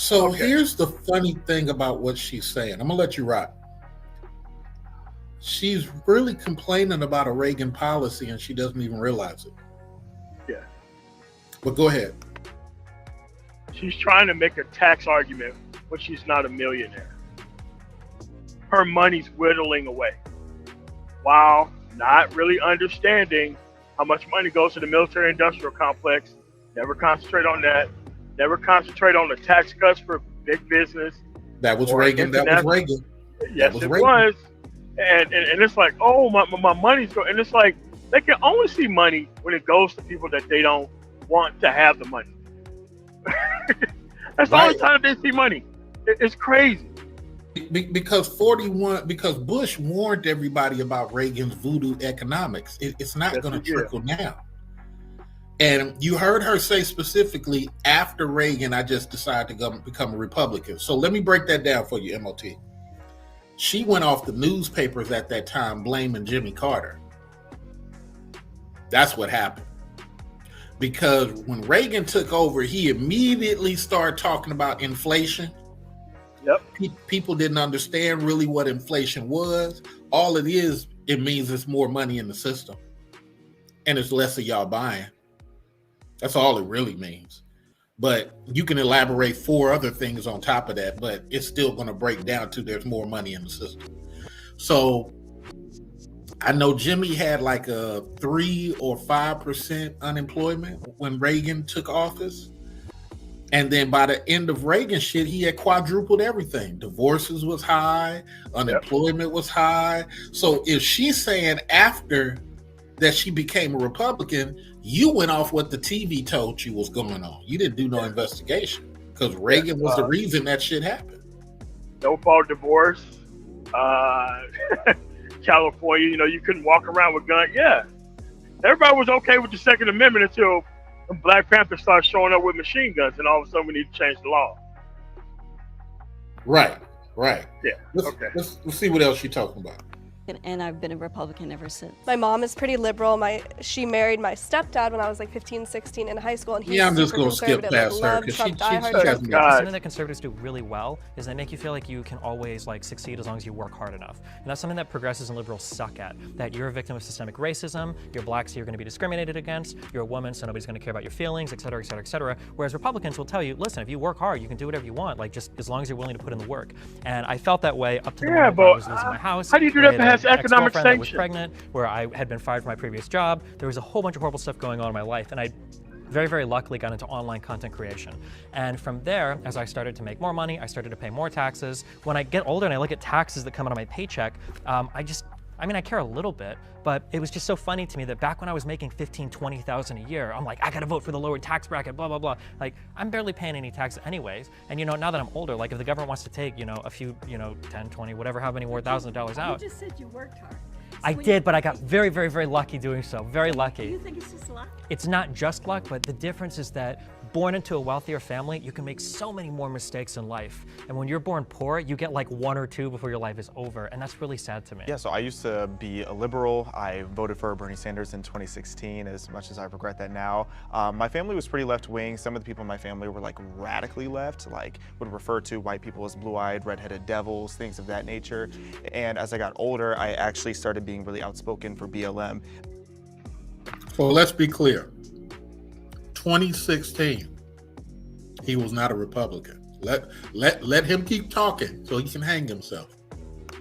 So here's the funny thing about what she's saying. I'm gonna let you rock. She's really complaining about a Reagan policy and she doesn't even realize it. Yeah. But go ahead. She's trying to make a tax argument, but she's not a millionaire. Her money's whittling away, while not really understanding how much money goes to the military-industrial complex. Never concentrate on that. Never concentrate on the tax cuts for big business. That was Reagan. That was Reagan. Yes, it was. And it's like, oh, my money's going. And it's like, they can only see money when it goes to people that they don't want to have the money. That's the only time they see money. It's crazy. Because Bush warned everybody about Reagan's voodoo economics. It's not going to trickle down. And you heard her say specifically, after Reagan, I just decided to become a Republican. So let me break that down for you, MOT. She went off the newspapers at that time blaming Jimmy Carter. That's what happened. Because when Reagan took over, he immediately started talking about inflation. Yep. People didn't understand really what inflation was. All it is, it means there's more money in the system. And it's less of y'all buying. That's all it really means. But you can elaborate 4 other things on top of that, but it's still going to break down to there's more money in the system. So I know Jimmy had like a 3 or 5% unemployment when Reagan took office. And then by the end of Reagan shit, he had quadrupled everything. Divorces was high, unemployment was high. So if she's saying after that she became a Republican, you went off what the TV told you was going on. You didn't do no investigation because Reagan was the reason that shit happened. No fault divorce. California, you couldn't walk around with guns. Yeah. Everybody was okay with the Second Amendment until Black Panthers started showing up with machine guns, and all of a sudden we need to change the law. Right. Yeah. Let's see what else you're talking about. And I've been a Republican ever since. My mom is pretty liberal. She married my stepdad when I was like 15, 16 in high school, and he's I'm just super going to skip conservative. past her Loved because Trump, diehard Trump. Something that conservatives do really well is they make you feel like you can always succeed as long as you work hard enough. And that's something that progressives and liberals suck at, that you're a victim of systemic racism, you're black so you're going to be discriminated against, you're a woman so nobody's going to care about your feelings, et cetera, et cetera, et cetera. Whereas Republicans will tell you, listen, if you work hard, you can do whatever you want, just as long as you're willing to put in the work. And I felt that way up to the moment where I was losing my house. How do you do that if it has economic sanctions? I was pregnant, where I had been fired from my previous job. There was a whole bunch of horrible stuff going on in my life, and I very, very luckily got into online content creation. And from there, as I started to make more money, I started to pay more taxes. When I get older and I look at taxes that come out of my paycheck, I care a little bit, but it was just so funny to me that back when I was making $15,000, $20,000 a year, I'm like, I gotta vote for the lower tax bracket, blah, blah, blah. I'm barely paying any taxes anyways. And now that I'm older, if the government wants to take, a few, 10, 20, whatever, how many more thousands of dollars out. You just said you worked hard. I did, but I got very, very, very lucky doing so. Very lucky. Do you think it's just luck? It's not just luck, but the difference is that born into a wealthier family, you can make so many more mistakes in life. And when you're born poor, you get 1 or 2 before your life is over. And that's really sad to me. Yeah, so I used to be a liberal. I voted for Bernie Sanders in 2016, as much as I regret that now. My family was pretty left-wing. Some of the people in my family were radically left, would refer to white people as blue-eyed, red-headed devils, things of that nature. And as I got older, I actually started being really outspoken for BLM. So let's be clear. 2016, he was not a Republican. Let him keep talking so he can hang himself.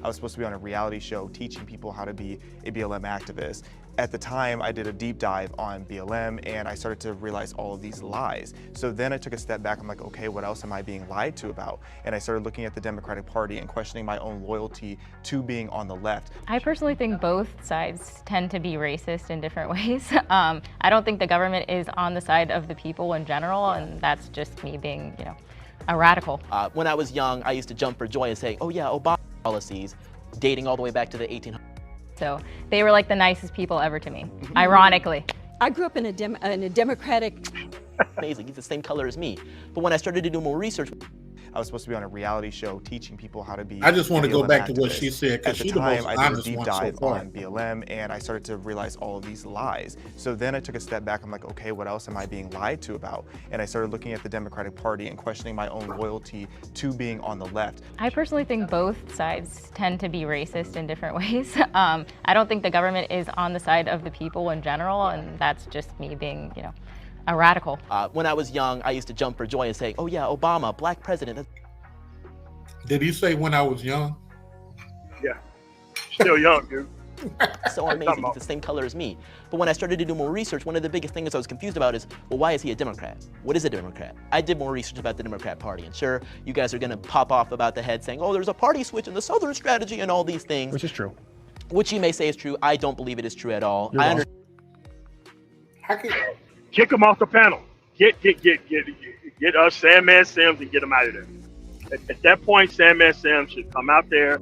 I was supposed to be on a reality show teaching people how to be a BLM activist. At the time, I did a deep dive on BLM and I started to realize all of these lies. So then I took a step back. I'm like, okay, what else am I being lied to about? And I started looking at the Democratic Party and questioning my own loyalty to being on the left. I personally think both sides tend to be racist in different ways. I don't think the government is on the side of the people in general, and that's just me being, a radical. When I was young, I used to jump for joy and say, oh yeah, Obama policies, dating all the way back to the 1800s. So they were the nicest people ever to me, ironically. I grew up in a Democratic. Amazing, he's the same color as me. But when I started to do more research, I was supposed to be on a reality show teaching people how to be. I just want to go BLM back to what activists. she said, because At the she's the most time, I did a honest deep one so dive far. on BLM, and I started to realize all of these lies. So then I took a step back. I'm like, okay, what else am I being lied to about? And I started looking at the Democratic Party and questioning my own loyalty to being on the left. I personally think both sides tend to be racist in different ways. I don't think the government is on the side of the people in general, and that's just me being, you know, a radical. When I was young, I used to jump for joy and say, oh yeah, Obama, black president. Did he say when I was young? Yeah, still young, dude. So amazing, he's the same color as me. But when I started to do more research, one of the biggest things I was confused about is, well, why is he a Democrat? What is a Democrat? I did more research about the Democrat Party, and sure, you guys are gonna pop off about the head saying, oh, there's a party switch in the Southern strategy and all these things. Which is true. Which you may say is true. I don't believe it is true at all. You're wrong. Kick him off the panel. Get us Sandman Sims and get him out of there. At that point, Sandman Sims should come out there